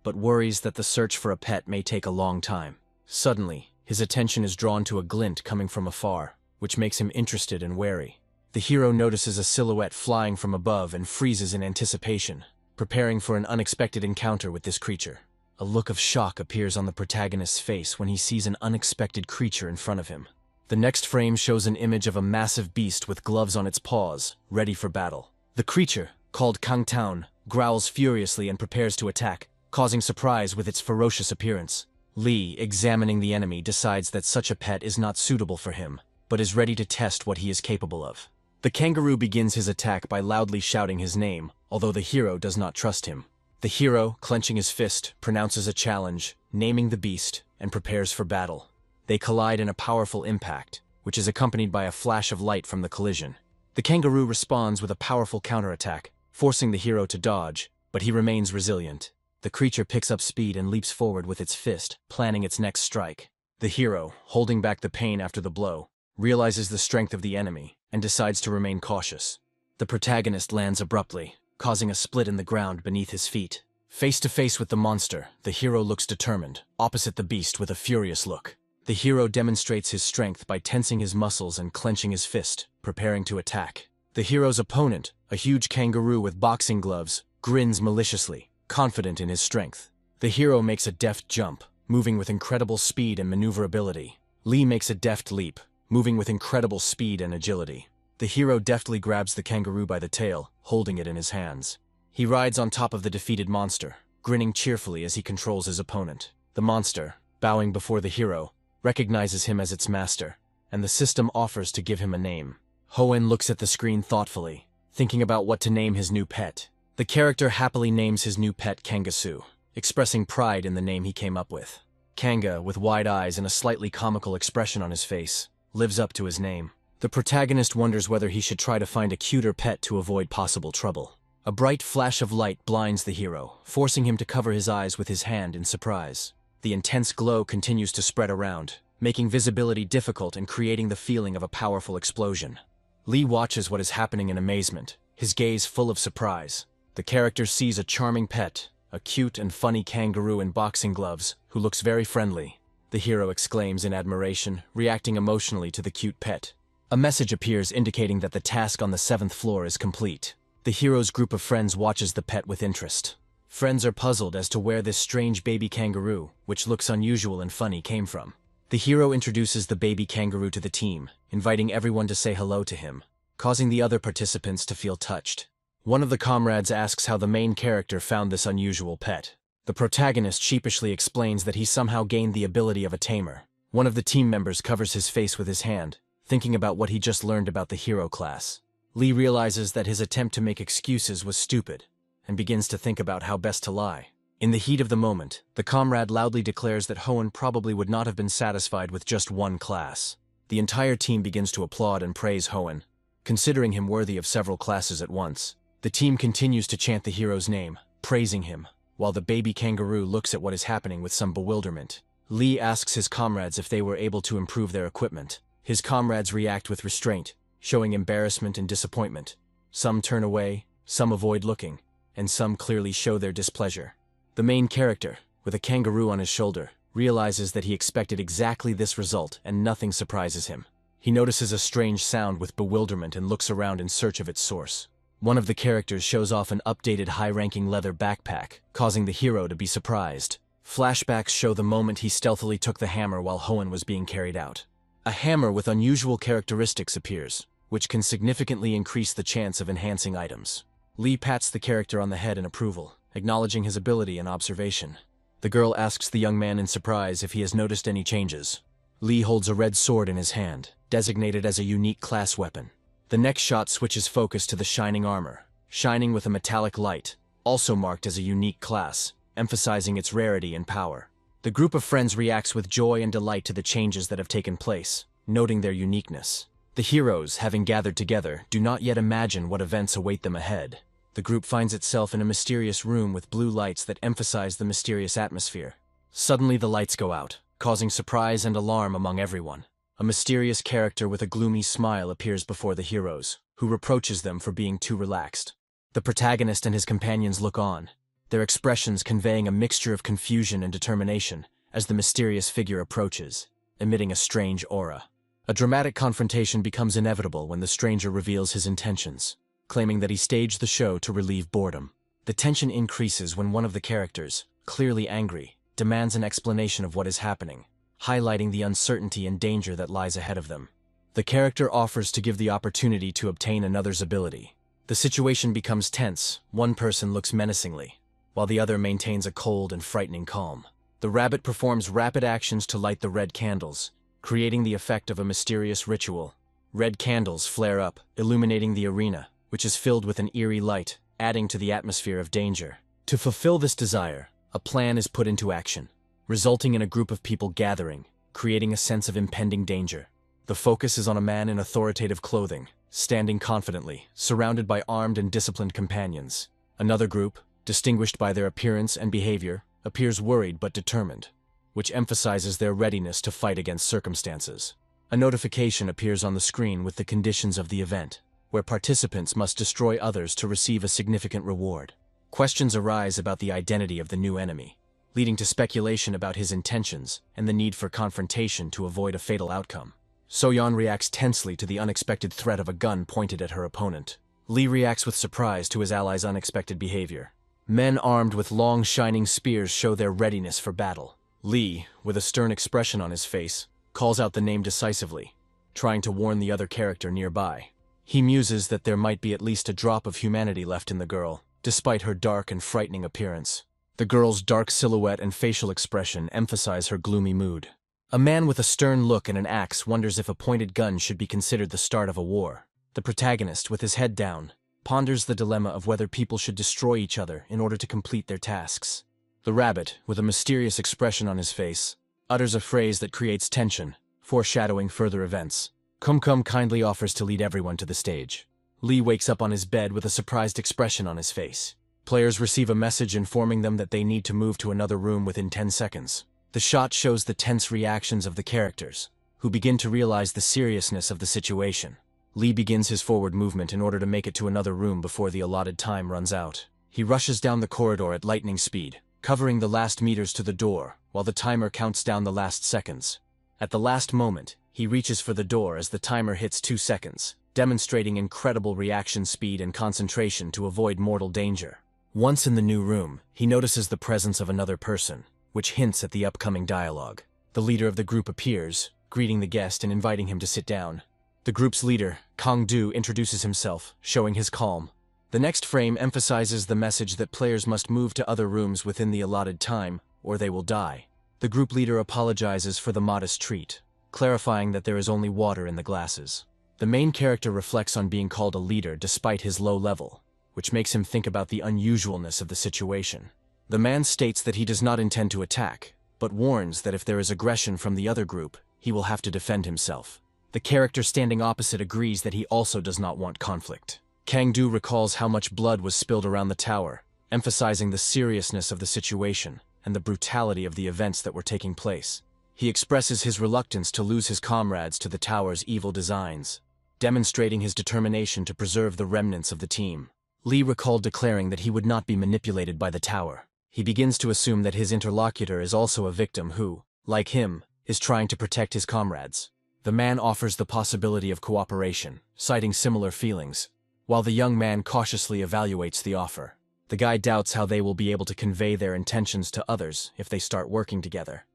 but worries that the search for a pet may take a long time. Suddenly, his attention is drawn to a glint coming from afar, which makes him interested and wary. The hero notices a silhouette flying from above and freezes in anticipation, preparing for an unexpected encounter with this creature. A look of shock appears on the protagonist's face when he sees an unexpected creature in front of him. The next frame shows an image of a massive beast with gloves on its paws, ready for battle. The creature, called Kangtown, growls furiously and prepares to attack, causing surprise with its ferocious appearance. Lee, examining the enemy, decides that such a pet is not suitable for him, but is ready to test what he is capable of. The kangaroo begins his attack by loudly shouting his name, although the hero does not trust him. The hero, clenching his fist, pronounces a challenge, naming the beast, and prepares for battle. They collide in a powerful impact, which is accompanied by a flash of light from the collision. The kangaroo responds with a powerful counterattack, forcing the hero to dodge, but he remains resilient. The creature picks up speed and leaps forward with its fist, planning its next strike. The hero, holding back the pain after the blow, realizes the strength of the enemy and decides to remain cautious. The protagonist lands abruptly, causing a split in the ground beneath his feet. Face to face with the monster, the hero looks determined, opposite the beast with a furious look. The hero demonstrates his strength by tensing his muscles and clenching his fist, preparing to attack. The hero's opponent, a huge kangaroo with boxing gloves, grins maliciously, confident in his strength. The hero makes a deft jump, moving with incredible speed and maneuverability. Lee makes a deft leap, moving with incredible speed and agility. The hero deftly grabs the kangaroo by the tail, holding it in his hands. He rides on top of the defeated monster, grinning cheerfully as he controls his opponent. The monster, bowing before the hero, recognizes him as its master, and the system offers to give him a name. Hoenn looks at the screen thoughtfully, thinking about what to name his new pet. The character happily names his new pet Kangasu, expressing pride in the name he came up with. Kanga, with wide eyes and a slightly comical expression on his face, lives up to his name. The protagonist wonders whether he should try to find a cuter pet to avoid possible trouble. A bright flash of light blinds the hero, forcing him to cover his eyes with his hand in surprise. The intense glow continues to spread around, making visibility difficult and creating the feeling of a powerful explosion. Lee watches what is happening in amazement, his gaze full of surprise. The character sees a charming pet, a cute and funny kangaroo in boxing gloves, who looks very friendly. The hero exclaims in admiration, reacting emotionally to the cute pet. A message appears indicating that the task on the 7th floor is complete. The hero's group of friends watches the pet with interest. Friends are puzzled as to where this strange baby kangaroo, which looks unusual and funny, came from. The hero introduces the baby kangaroo to the team, inviting everyone to say hello to him, causing the other participants to feel touched. One of the comrades asks how the main character found this unusual pet. The protagonist sheepishly explains that he somehow gained the ability of a tamer. One of the team members covers his face with his hand, thinking about what he just learned about the hero class. Lee realizes that his attempt to make excuses was stupid, and begins to think about how best to lie. In the heat of the moment, the comrade loudly declares that Hoenn probably would not have been satisfied with just one class. The entire team begins to applaud and praise Hoenn, considering him worthy of several classes at once. The team continues to chant the hero's name, praising him, while the baby kangaroo looks at what is happening with some bewilderment. Lee asks his comrades if they were able to improve their equipment. His comrades react with restraint, showing embarrassment and disappointment. Some turn away, some avoid looking, and some clearly show their displeasure. The main character, with a kangaroo on his shoulder, realizes that he expected exactly this result and nothing surprises him. He notices a strange sound with bewilderment and looks around in search of its source. One of the characters shows off an updated high-ranking leather backpack, causing the hero to be surprised. Flashbacks show the moment he stealthily took the hammer while Hoenn was being carried out. A hammer with unusual characteristics appears, which can significantly increase the chance of enhancing items. Lee pats the character on the head in approval, acknowledging his ability and observation. The girl asks the young man in surprise if he has noticed any changes. Lee holds a red sword in his hand, designated as a unique class weapon. The next shot switches focus to the shining armor, shining with a metallic light, also marked as a unique class, emphasizing its rarity and power. The group of friends reacts with joy and delight to the changes that have taken place, noting their uniqueness. The heroes, having gathered together, do not yet imagine what events await them ahead. The group finds itself in a mysterious room with blue lights that emphasize the mysterious atmosphere. Suddenly the lights go out, causing surprise and alarm among everyone. A mysterious character with a gloomy smile appears before the heroes, who reproaches them for being too relaxed. The protagonist and his companions look on, their expressions conveying a mixture of confusion and determination as the mysterious figure approaches, emitting a strange aura. A dramatic confrontation becomes inevitable when the stranger reveals his intentions, claiming that he staged the show to relieve boredom. The tension increases when one of the characters, clearly angry, demands an explanation of what is happening, highlighting the uncertainty and danger that lies ahead of them. The character offers to give the opportunity to obtain another's ability. The situation becomes tense. One person looks menacingly, while the other maintains a cold and frightening calm. The rabbit performs rapid actions to light the red candles, creating the effect of a mysterious ritual. Red candles flare up, illuminating the arena, which is filled with an eerie light, adding to the atmosphere of danger. To fulfill this desire, a plan is put into action, resulting in a group of people gathering, creating a sense of impending danger. The focus is on a man in authoritative clothing, standing confidently, surrounded by armed and disciplined companions. Another group, distinguished by their appearance and behavior, appears worried but determined, which emphasizes their readiness to fight against circumstances. A notification appears on the screen with the conditions of the event, where participants must destroy others to receive a significant reward. Questions arise about the identity of the new enemy, leading to speculation about his intentions and the need for confrontation to avoid a fatal outcome. Soyeon reacts tensely to the unexpected threat of a gun pointed at her opponent. Lee reacts with surprise to his ally's unexpected behavior. Men armed with long, shining spears show their readiness for battle. Lee, with a stern expression on his face, calls out the name decisively, trying to warn the other character nearby. He muses that there might be at least a drop of humanity left in the girl, despite her dark and frightening appearance. The girl's dark silhouette and facial expression emphasize her gloomy mood. A man with a stern look and an axe wonders if a pointed gun should be considered the start of a war. The protagonist, with his head down, ponders the dilemma of whether people should destroy each other in order to complete their tasks. The rabbit, with a mysterious expression on his face, utters a phrase that creates tension, foreshadowing further events. Kum kindly offers to lead everyone to the stage. Lee wakes up on his bed with a surprised expression on his face. Players receive a message informing them that they need to move to another room within 10 seconds. The shot shows the tense reactions of the characters, who begin to realize the seriousness of the situation. Lee begins his forward movement in order to make it to another room before the allotted time runs out. He rushes down the corridor at lightning speed, covering the last meters to the door, while the timer counts down the last seconds. At the last moment, he reaches for the door as the timer hits 2 seconds, demonstrating incredible reaction speed and concentration to avoid mortal danger. Once in the new room, he notices the presence of another person, which hints at the upcoming dialogue. The leader of the group appears, greeting the guest and inviting him to sit down. The group's leader, Kang-do, introduces himself, showing his calm. The next frame emphasizes the message that players must move to other rooms within the allotted time, or they will die. The group leader apologizes for the modest treat, clarifying that there is only water in the glasses. The main character reflects on being called a leader despite his low level, which makes him think about the unusualness of the situation. The man states that he does not intend to attack, but warns that if there is aggression from the other group, he will have to defend himself. The character standing opposite agrees that he also does not want conflict. Kang-do recalls how much blood was spilled around the tower, emphasizing the seriousness of the situation and the brutality of the events that were taking place. He expresses his reluctance to lose his comrades to the tower's evil designs, demonstrating his determination to preserve the remnants of the team. Lee recalled declaring that he would not be manipulated by the tower. He begins to assume that his interlocutor is also a victim who, like him, is trying to protect his comrades. The man offers the possibility of cooperation, citing similar feelings, while the young man cautiously evaluates the offer. The guy doubts how they will be able to convey their intentions to others if they start working together.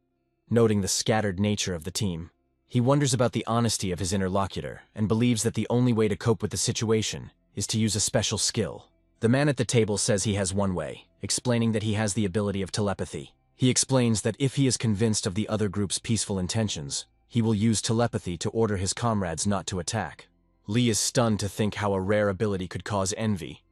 Noting the scattered nature of the team, he wonders about the honesty of his interlocutor and believes that the only way to cope with the situation is to use a special skill. The man at the table says he has one way, explaining that he has the ability of telepathy. He explains that if he is convinced of the other group's peaceful intentions, he will use telepathy to order his comrades not to attack. Lee is stunned to think how a rare ability could cause envy,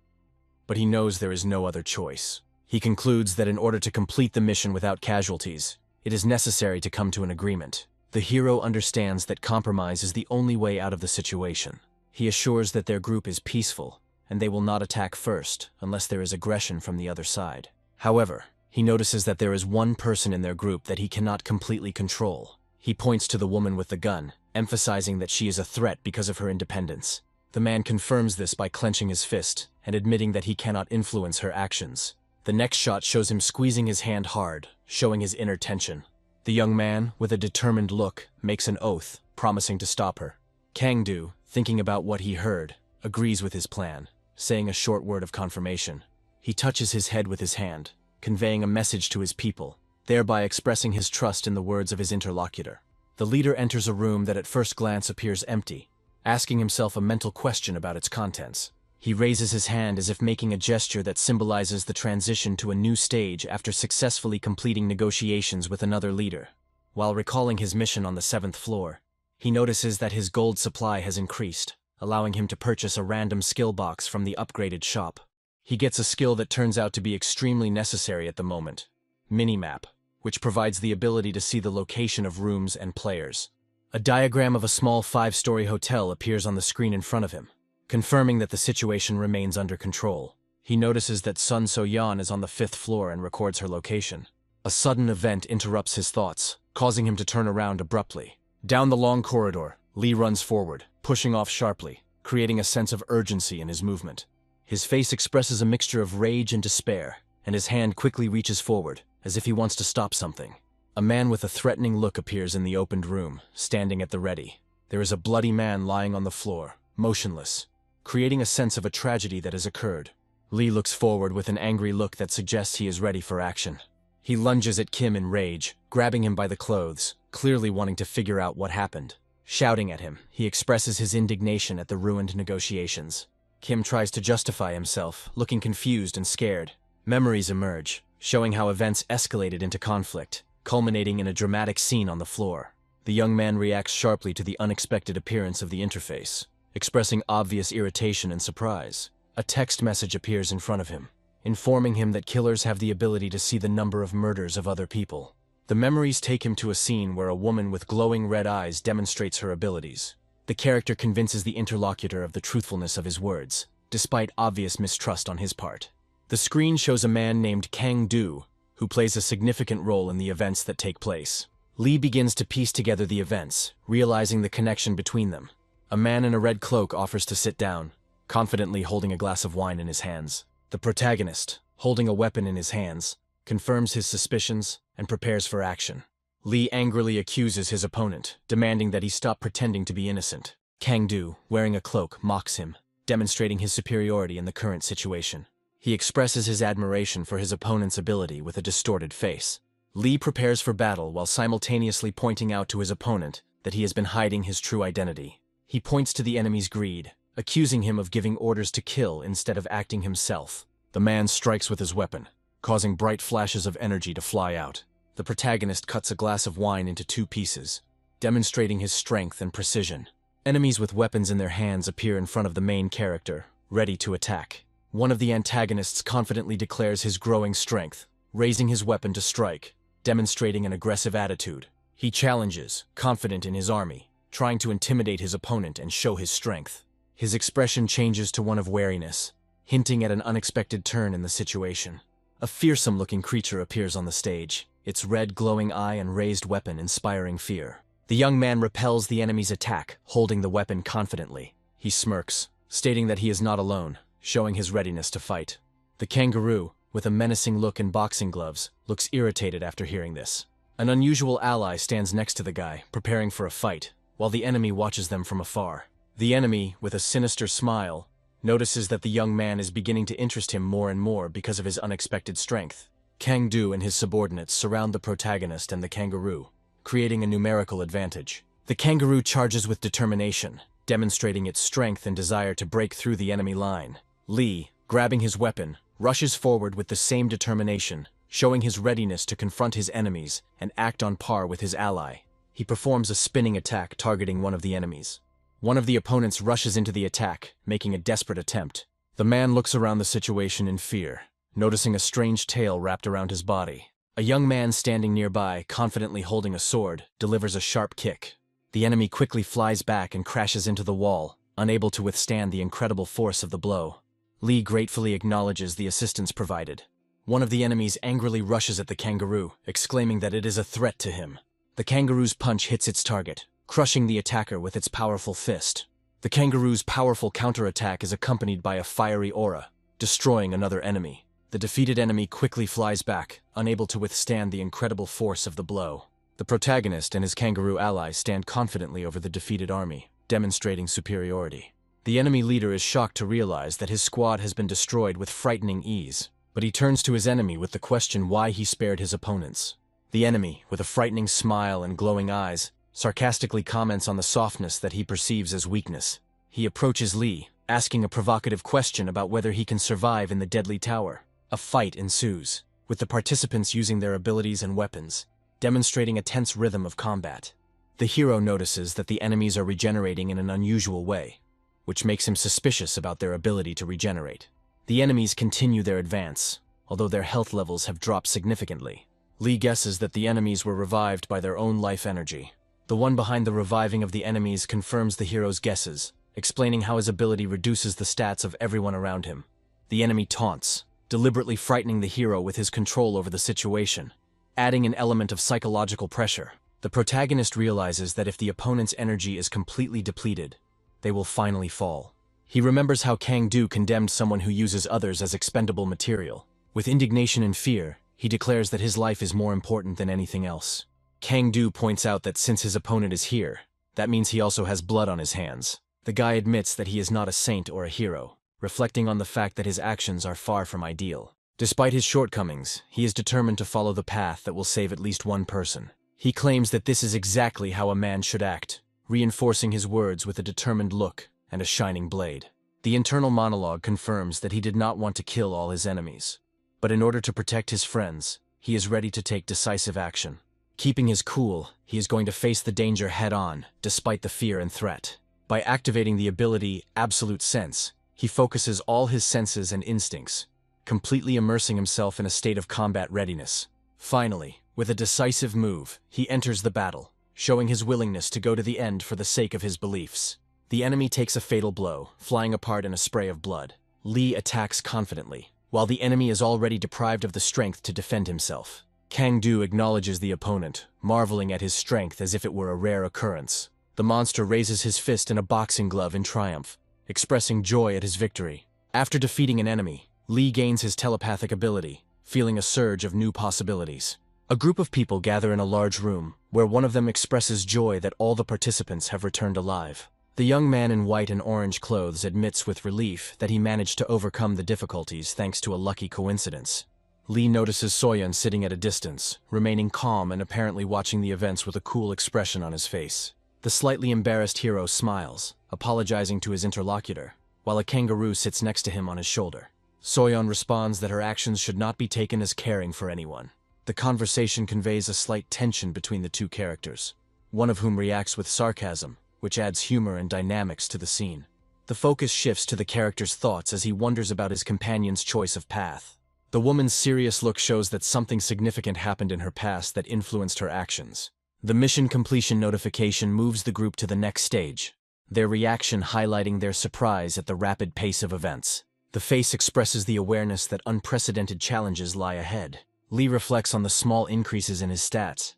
but he knows there is no other choice. He concludes that in order to complete the mission without casualties, it is necessary to come to an agreement. The hero understands that compromise is the only way out of the situation. He assures that their group is peaceful, and they will not attack first unless there is aggression from the other side. However, he notices that there is one person in their group that he cannot completely control. He points to the woman with the gun, emphasizing that she is a threat because of her independence. The man confirms this by clenching his fist and admitting that he cannot influence her actions. The next shot shows him squeezing his hand hard, showing his inner tension. The young man, with a determined look, makes an oath, promising to stop her. Kang-do, thinking about what he heard, agrees with his plan, saying a short word of confirmation. He touches his head with his hand, conveying a message to his people, thereby expressing his trust in the words of his interlocutor. The leader enters a room that at first glance appears empty, asking himself a mental question about its contents. He raises his hand as if making a gesture that symbolizes the transition to a new stage after successfully completing negotiations with another leader. While recalling his mission on the 7th floor, he notices that his gold supply has increased, allowing him to purchase a random skill box from the upgraded shop. He gets a skill that turns out to be extremely necessary at the moment, Minimap, which provides the ability to see the location of rooms and players. A diagram of a small 5-story hotel appears on the screen in front of him, confirming that the situation remains under control. He notices that Sun So-yeon is on the 5th floor and records her location. A sudden event interrupts his thoughts, causing him to turn around abruptly. Down the long corridor, Lee runs forward, pushing off sharply, creating a sense of urgency in his movement. His face expresses a mixture of rage and despair, and his hand quickly reaches forward, as if he wants to stop something. A man with a threatening look appears in the opened room, standing at the ready. There is a bloody man lying on the floor, motionless, creating a sense of a tragedy that has occurred. Lee looks forward with an angry look that suggests he is ready for action. He lunges at Kim in rage, grabbing him by the clothes, clearly wanting to figure out what happened. Shouting at him, he expresses his indignation at the ruined negotiations. Kim tries to justify himself, looking confused and scared. Memories emerge, showing how events escalated into conflict, culminating in a dramatic scene on the floor. The young man reacts sharply to the unexpected appearance of the interface, expressing obvious irritation and surprise. A text message appears in front of him, informing him that killers have the ability to see the number of murders of other people. The memories take him to a scene where a woman with glowing red eyes demonstrates her abilities. The character convinces the interlocutor of the truthfulness of his words, despite obvious mistrust on his part. The screen shows a man named Kang-do, who plays a significant role in the events that take place. Lee begins to piece together the events, realizing the connection between them. A man in a red cloak offers to sit down, confidently holding a glass of wine in his hands. The protagonist, holding a weapon in his hands, confirms his suspicions and prepares for action. Lee angrily accuses his opponent, demanding that he stop pretending to be innocent. Kang-do, wearing a cloak, mocks him, demonstrating his superiority in the current situation. He expresses his admiration for his opponent's ability with a distorted face. Lee prepares for battle while simultaneously pointing out to his opponent that he has been hiding his true identity. He points to the enemy's greed, accusing him of giving orders to kill instead of acting himself. The man strikes with his weapon, causing bright flashes of energy to fly out. The protagonist cuts a glass of wine into 2 pieces, demonstrating his strength and precision. Enemies with weapons in their hands appear in front of the main character, ready to attack. One of the antagonists confidently declares his growing strength, raising his weapon to strike, demonstrating an aggressive attitude. He challenges, confident in his army, trying to intimidate his opponent and show his strength. His expression changes to one of wariness, hinting at an unexpected turn in the situation. A fearsome-looking creature appears on the stage, its red glowing eye and raised weapon inspiring fear. The young man repels the enemy's attack, holding the weapon confidently. He smirks, stating that he is not alone, showing his readiness to fight. The kangaroo, with a menacing look and boxing gloves, looks irritated after hearing this. An unusual ally stands next to the guy, preparing for a fight, while the enemy watches them from afar. The enemy, with a sinister smile, notices that the young man is beginning to interest him more and more because of his unexpected strength. Kang-do and his subordinates surround the protagonist and the kangaroo, creating a numerical advantage. The kangaroo charges with determination, demonstrating its strength and desire to break through the enemy line. Lee, grabbing his weapon, rushes forward with the same determination, showing his readiness to confront his enemies and act on par with his ally. He performs a spinning attack targeting one of the enemies. One of the opponents rushes into the attack, making a desperate attempt. The man looks around the situation in fear, noticing a strange tail wrapped around his body. A young man standing nearby, confidently holding a sword, delivers a sharp kick. The enemy quickly flies back and crashes into the wall, unable to withstand the incredible force of the blow. Lee gratefully acknowledges the assistance provided. One of the enemies angrily rushes at the kangaroo, exclaiming that it is a threat to him. The kangaroo's punch hits its target, crushing the attacker with its powerful fist. The kangaroo's powerful counterattack is accompanied by a fiery aura, destroying another enemy. The defeated enemy quickly flies back, unable to withstand the incredible force of the blow. The protagonist and his kangaroo allies stand confidently over the defeated army, demonstrating superiority. The enemy leader is shocked to realize that his squad has been destroyed with frightening ease, but he turns to his enemy with the question why he spared his opponents. The enemy, with a frightening smile and glowing eyes, sarcastically comments on the softness that he perceives as weakness. He approaches Lee, asking a provocative question about whether he can survive in the deadly tower. A fight ensues, with the participants using their abilities and weapons. demonstrating a tense rhythm of combat. The hero notices that the enemies are regenerating in an unusual way, which makes him suspicious about their ability to regenerate. The enemies continue their advance, although their health levels have dropped significantly. Lee guesses that the enemies were revived by their own life energy. The one behind the reviving of the enemies confirms the hero's guesses, explaining how his ability reduces the stats of everyone around him. The enemy taunts, deliberately frightening the hero with his control over the situation, adding an element of psychological pressure. The protagonist realizes that if the opponent's energy is completely depleted, they will finally fall. He remembers how Kang-do condemned someone who uses others as expendable material. With indignation and fear, he declares that his life is more important than anything else. Kang-do points out that since his opponent is here, that means he also has blood on his hands. The guy admits that he is not a saint or a hero, reflecting on the fact that his actions are far from ideal. Despite his shortcomings, he is determined to follow the path that will save at least one person. He claims that this is exactly how a man should act, reinforcing his words with a determined look and a shining blade. The internal monologue confirms that he did not want to kill all his enemies, but in order to protect his friends, he is ready to take decisive action. Keeping his cool, he is going to face the danger head-on, despite the fear and threat. By activating the ability Absolute Sense, he focuses all his senses and instincts, completely immersing himself in a state of combat readiness. Finally, with a decisive move, he enters the battle, showing his willingness to go to the end for the sake of his beliefs. The enemy takes a fatal blow, flying apart in a spray of blood. Lee attacks confidently, while the enemy is already deprived of the strength to defend himself. Kang-do acknowledges the opponent, marveling at his strength as if it were a rare occurrence. The monster raises his fist in a boxing glove in triumph, expressing joy at his victory. After defeating an enemy, Lee gains his telepathic ability, feeling a surge of new possibilities. A group of people gather in a large room, where one of them expresses joy that all the participants have returned alive. The young man in white and orange clothes admits with relief that he managed to overcome the difficulties thanks to a lucky coincidence. Lee notices Soyeon sitting at a distance, remaining calm and apparently watching the events with a cool expression on his face. The slightly embarrassed hero smiles, apologizing to his interlocutor, while a kangaroo sits next to him on his shoulder. Soyeon responds that her actions should not be taken as caring for anyone. The conversation conveys a slight tension between the two characters, one of whom reacts with sarcasm, which adds humor and dynamics to the scene. The focus shifts to the character's thoughts as he wonders about his companion's choice of path. The woman's serious look shows that something significant happened in her past that influenced her actions. The mission completion notification moves the group to the next stage, their reaction highlighting their surprise at the rapid pace of events. The face expresses the awareness that unprecedented challenges lie ahead. Lee reflects on the small increases in his stats,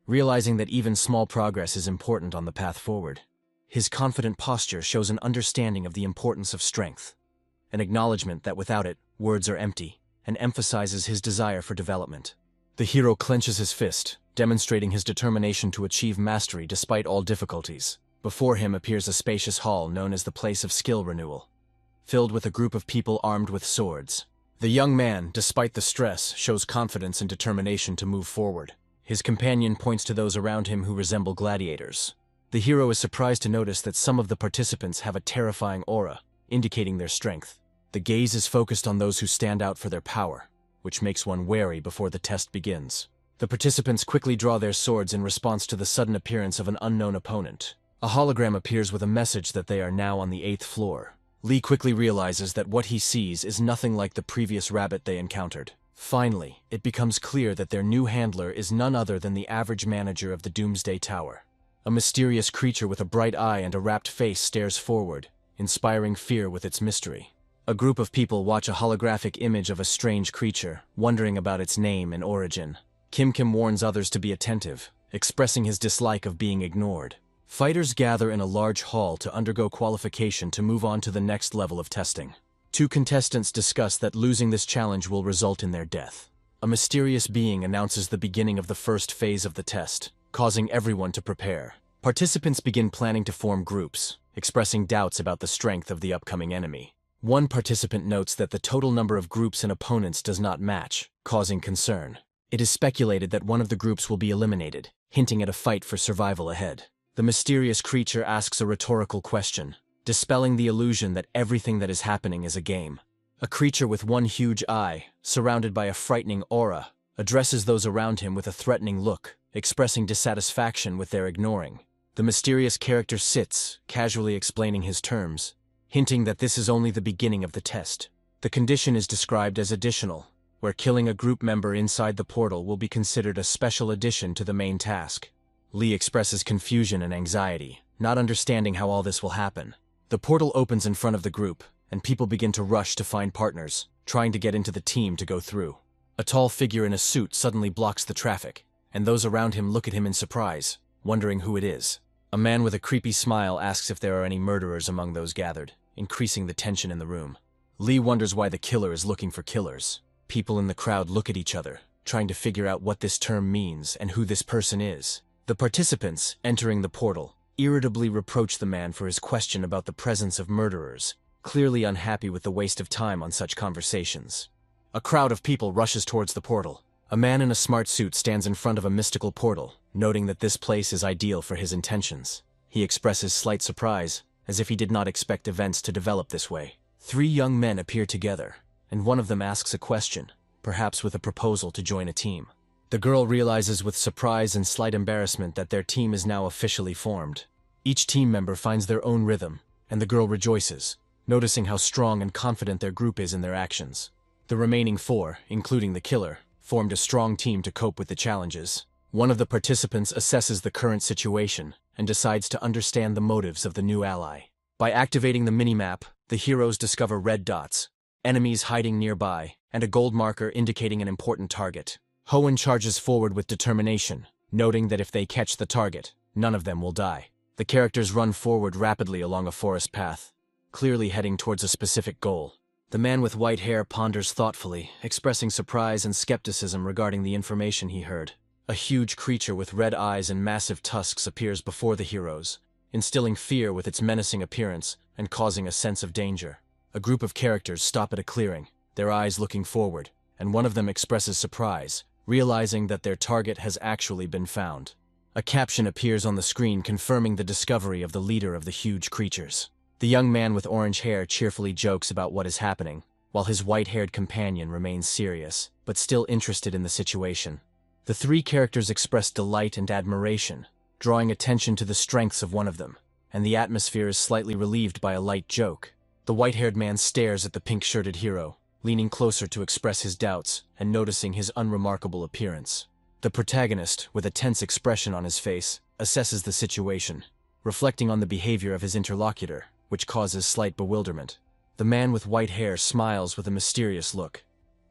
realizing that even small progress is important on the path forward. His confident posture shows an understanding of the importance of strength, an acknowledgement that without it, words are empty, and emphasizes his desire for development. The hero clenches his fist, demonstrating his determination to achieve mastery despite all difficulties. Before him appears a spacious hall known as the Place of Skill Renewal, filled with a group of people armed with swords. The young man, despite the stress, shows confidence and determination to move forward. His companion points to those around him who resemble gladiators. The hero is surprised to notice that some of the participants have a terrifying aura, indicating their strength. The gaze is focused on those who stand out for their power, which makes one wary before the test begins. The participants quickly draw their swords in response to the sudden appearance of an unknown opponent. A hologram appears with a message that they are now on the 8th floor. Lee quickly realizes that what he sees is nothing like the previous rabbit they encountered. Finally, it becomes clear that their new handler is none other than the average manager of the Doomsday Tower. A mysterious creature with a bright eye and a rapt face stares forward, inspiring fear with its mystery. A group of people watch a holographic image of a strange creature, wondering about its name and origin. Kim warns others to be attentive, expressing his dislike of being ignored. Fighters gather in a large hall to undergo qualification to move on to the next level of testing. Two contestants discuss that losing this challenge will result in their death. A mysterious being announces the beginning of the first phase of the test, causing everyone to prepare. Participants begin planning to form groups, expressing doubts about the strength of the upcoming enemy. One participant notes that the total number of groups and opponents does not match, causing concern. It is speculated that one of the groups will be eliminated, hinting at a fight for survival ahead. The mysterious creature asks a rhetorical question, dispelling the illusion that everything that is happening is a game. A creature with one huge eye, surrounded by a frightening aura, addresses those around him with a threatening look, expressing dissatisfaction with their ignoring. The mysterious character sits, casually explaining his terms, hinting that this is only the beginning of the test. The condition is described as additional, where killing a group member inside the portal will be considered a special addition to the main task. Lee expresses confusion and anxiety, not understanding how all this will happen. The portal opens in front of the group, and people begin to rush to find partners, trying to get into the team to go through. A tall figure in a suit suddenly blocks the traffic, and those around him look at him in surprise, wondering who it is. A man with a creepy smile asks if there are any murderers among those gathered, increasing the tension in the room. Lee wonders why the killer is looking for killers. People in the crowd look at each other, trying to figure out what this term means and who this person is. The participants, entering the portal, irritably reproach the man for his question about the presence of murderers, clearly unhappy with the waste of time on such conversations. A crowd of people rushes towards the portal. A man in a smart suit stands in front of a mystical portal, noting that this place is ideal for his intentions. He expresses slight surprise, as if he did not expect events to develop this way. 3 young men appear together, and one of them asks a question, perhaps with a proposal to join a team. The girl realizes with surprise and slight embarrassment that their team is now officially formed. Each team member finds their own rhythm, and the girl rejoices, noticing how strong and confident their group is in their actions. The remaining 4, including the killer, formed a strong team to cope with the challenges. One of the participants assesses the current situation and decides to understand the motives of the new ally. By activating the minimap, the heroes discover red dots, enemies hiding nearby, and a gold marker indicating an important target. Hoenn charges forward with determination, noting that if they catch the target, none of them will die. The characters run forward rapidly along a forest path, clearly heading towards a specific goal. The man with white hair ponders thoughtfully, expressing surprise and skepticism regarding the information he heard. A huge creature with red eyes and massive tusks appears before the heroes, instilling fear with its menacing appearance and causing a sense of danger. A group of characters stop at a clearing, their eyes looking forward, and one of them expresses surprise, realizing that their target has actually been found. A caption appears on the screen confirming the discovery of the leader of the huge creatures. The young man with orange hair cheerfully jokes about what is happening, while his white-haired companion remains serious, but still interested in the situation. The 3 characters express delight and admiration, drawing attention to the strengths of one of them, and the atmosphere is slightly relieved by a light joke. The white-haired man stares at the pink-shirted hero, leaning closer to express his doubts and noticing his unremarkable appearance. The protagonist, with a tense expression on his face, assesses the situation, reflecting on the behavior of his interlocutor, which causes slight bewilderment. The man with white hair smiles with a mysterious look.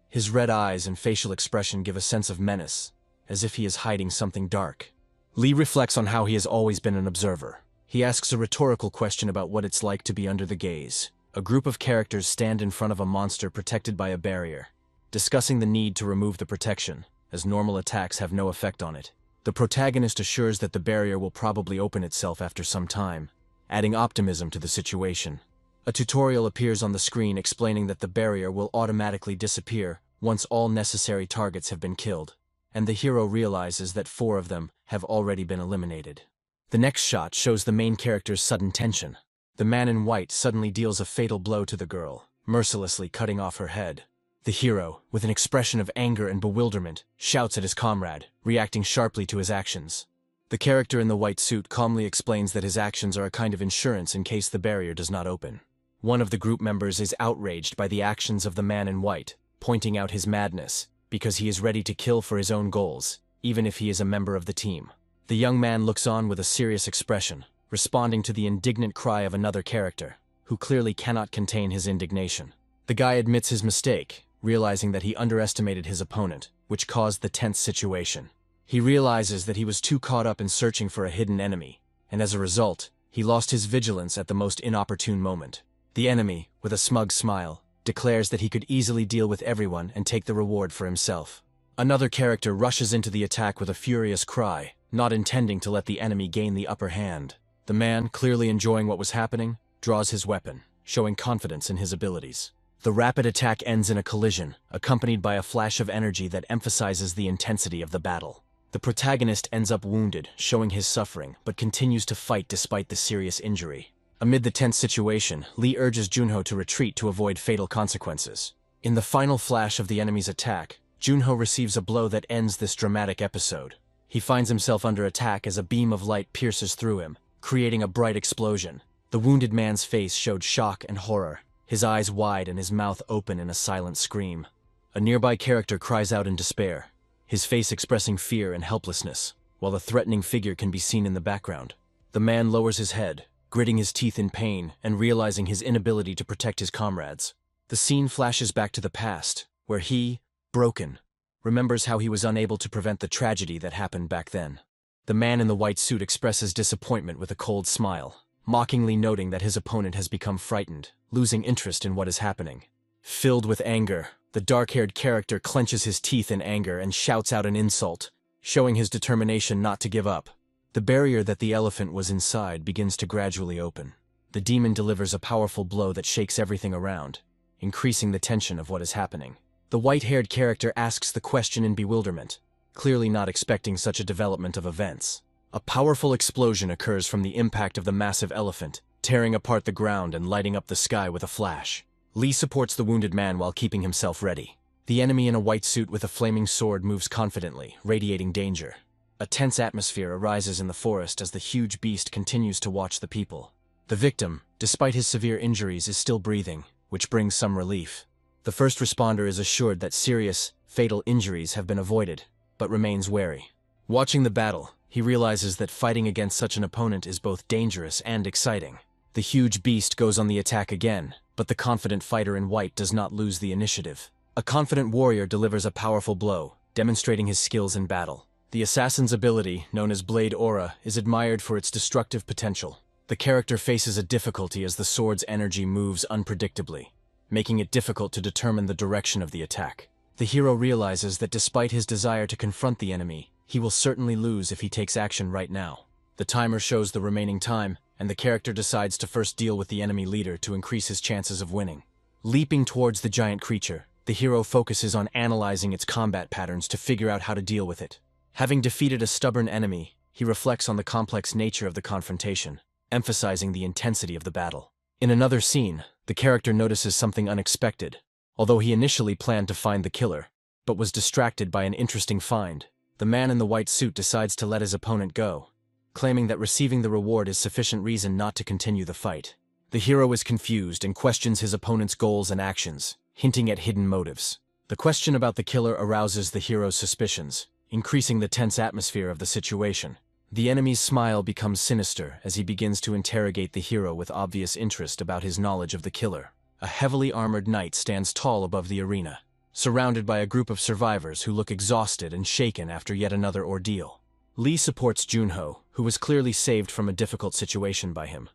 His red eyes and facial expression give a sense of menace, as if he is hiding something dark. Lee reflects on how he has always been an observer. He asks a rhetorical question about what it's like to be under the gaze. A group of characters stand in front of a monster protected by a barrier, discussing the need to remove the protection, as normal attacks have no effect on it. The protagonist assures that the barrier will probably open itself after some time, adding optimism to the situation. A tutorial appears on the screen explaining that the barrier will automatically disappear once all necessary targets have been killed, and the hero realizes that 4 of them have already been eliminated. The next shot shows the main character's sudden tension. The man in white suddenly deals a fatal blow to the girl, mercilessly cutting off her head. The hero, with an expression of anger and bewilderment, shouts at his comrade, reacting sharply to his actions. The character in the white suit calmly explains that his actions are a kind of insurance in case the barrier does not open. One of the group members is outraged by the actions of the man in white, pointing out his madness, because he is ready to kill for his own goals, even if he is a member of the team. The young man looks on with a serious expression, responding to the indignant cry of another character, who clearly cannot contain his indignation. The guy admits his mistake, realizing that he underestimated his opponent, which caused the tense situation. He realizes that he was too caught up in searching for a hidden enemy, and as a result, he lost his vigilance at the most inopportune moment. The enemy, with a smug smile, declares that he could easily deal with everyone and take the reward for himself. Another character rushes into the attack with a furious cry, not intending to let the enemy gain the upper hand. The man, clearly enjoying what was happening, draws his weapon, showing confidence in his abilities. The rapid attack ends in a collision, accompanied by a flash of energy that emphasizes the intensity of the battle. The protagonist ends up wounded, showing his suffering, but continues to fight despite the serious injury. Amid the tense situation, Lee urges Junho to retreat to avoid fatal consequences. In the final flash of the enemy's attack, Junho receives a blow that ends this dramatic episode. He finds himself under attack as a beam of light pierces through him, creating a bright explosion. The wounded man's face showed shock and horror, his eyes wide and his mouth open in a silent scream. A nearby character cries out in despair, his face expressing fear and helplessness, while a threatening figure can be seen in the background. The man lowers his head, gritting his teeth in pain and realizing his inability to protect his comrades. The scene flashes back to the past, where he, broken, remembers how he was unable to prevent the tragedy that happened back then. The man in the white suit expresses disappointment with a cold smile, mockingly noting that his opponent has become frightened, losing interest in what is happening. Filled with anger, the dark-haired character clenches his teeth in anger and shouts out an insult, showing his determination not to give up. The barrier that the elephant was inside begins to gradually open. The demon delivers a powerful blow that shakes everything around, increasing the tension of what is happening. The white-haired character asks the question in bewilderment, clearly not expecting such a development of events. A powerful explosion occurs from the impact of the massive elephant, tearing apart the ground and lighting up the sky with a flash. Lee supports the wounded man while keeping himself ready. The enemy in a white suit with a flaming sword moves confidently, radiating danger. A tense atmosphere arises in the forest as the huge beast continues to watch the people. The victim, despite his severe injuries, is still breathing, which brings some relief. The first responder is assured that serious, fatal injuries have been avoided, but remains wary. Watching the battle, he realizes that fighting against such an opponent is both dangerous and exciting. The huge beast goes on the attack again, but the confident fighter in white does not lose the initiative. A confident warrior delivers a powerful blow, demonstrating his skills in battle. The assassin's ability, known as Blade Aura, is admired for its destructive potential. The character faces a difficulty as the sword's energy moves unpredictably, making it difficult to determine the direction of the attack. The hero realizes that despite his desire to confront the enemy, he will certainly lose if he takes action right now. The timer shows the remaining time, and the character decides to first deal with the enemy leader to increase his chances of winning. Leaping towards the giant creature, the hero focuses on analyzing its combat patterns to figure out how to deal with it. Having defeated a stubborn enemy, he reflects on the complex nature of the confrontation, emphasizing the intensity of the battle. In another scene, the character notices something unexpected. Although he initially planned to find the killer, but was distracted by an interesting find, the man in the white suit decides to let his opponent go, claiming that receiving the reward is sufficient reason not to continue the fight. The hero is confused and questions his opponent's goals and actions, hinting at hidden motives. The question about the killer arouses the hero's suspicions, increasing the tense atmosphere of the situation. The enemy's smile becomes sinister as he begins to interrogate the hero with obvious interest about his knowledge of the killer. A heavily armored knight stands tall above the arena, surrounded by a group of survivors who look exhausted and shaken after yet another ordeal. Lee supports Junho, who was clearly saved from a difficult situation by him,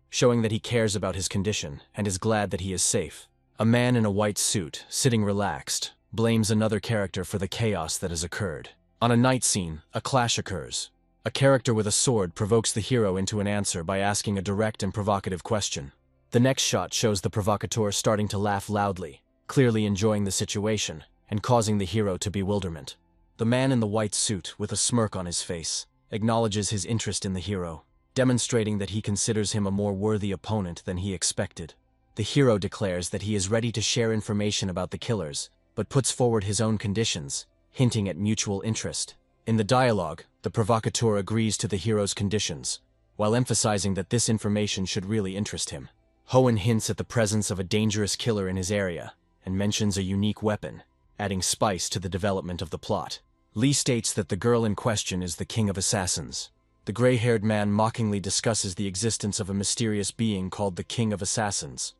showing that he cares about his condition and is glad that he is safe. A man in a white suit, sitting relaxed, blames another character for the chaos that has occurred. On a night scene, a clash occurs. A character with a sword provokes the hero into an answer by asking a direct and provocative question. The next shot shows the provocateur starting to laugh loudly, clearly enjoying the situation, and causing the hero to bewilderment. The man in the white suit, with a smirk on his face, acknowledges his interest in the hero, demonstrating that he considers him a more worthy opponent than he expected. The hero declares that he is ready to share information about the killers, but puts forward his own conditions, hinting at mutual interest. In the dialogue, the provocateur agrees to the hero's conditions, while emphasizing that this information should really interest him. Hoenn hints at the presence of a dangerous killer in his area, and mentions a unique weapon, adding spice to the development of the plot. Lee states that the girl in question is the king of assassins. The gray-haired man mockingly discusses the existence of a mysterious being called the king of assassins.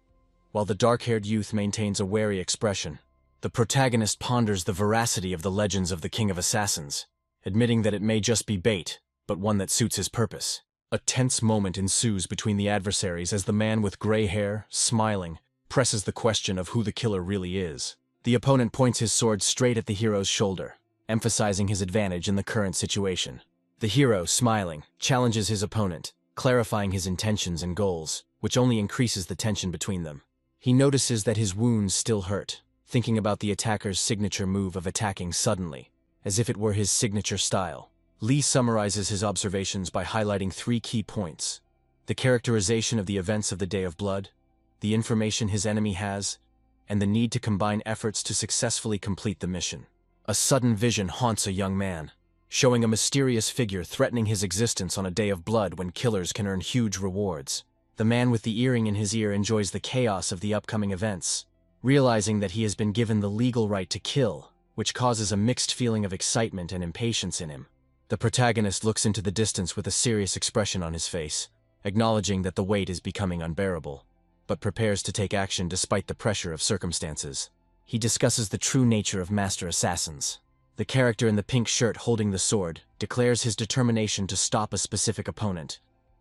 While the dark-haired youth maintains a wary expression, the protagonist ponders the veracity of the legends of the king of assassins, admitting that it may just be bait, but one that suits his purpose. A tense moment ensues between the adversaries as the man with gray hair, smiling, presses the question of who the killer really is. The opponent points his sword straight at the hero's shoulder, emphasizing his advantage in the current situation. The hero, smiling, challenges his opponent, clarifying his intentions and goals, which only increases the tension between them. He notices that his wounds still hurt, thinking about the attacker's signature move of attacking suddenly, as if it were his signature style. Lee summarizes his observations by highlighting 3 key points: the characterization of the events of the Day of Blood, the information his enemy has, and the need to combine efforts to successfully complete the mission. A sudden vision haunts a young man. showing a mysterious figure threatening his existence on a day of blood when killers can earn huge rewards. The man with the earring in his ear enjoys the chaos of the upcoming events, realizing that he has been given the legal right to kill, which causes a mixed feeling of excitement and impatience in him. The protagonist looks into the distance with a serious expression on his face, acknowledging that the wait is becoming unbearable, but prepares to take action despite the pressure of circumstances. He discusses the true nature of master assassins. The character in the pink shirt holding the sword declares his determination to stop a specific opponent,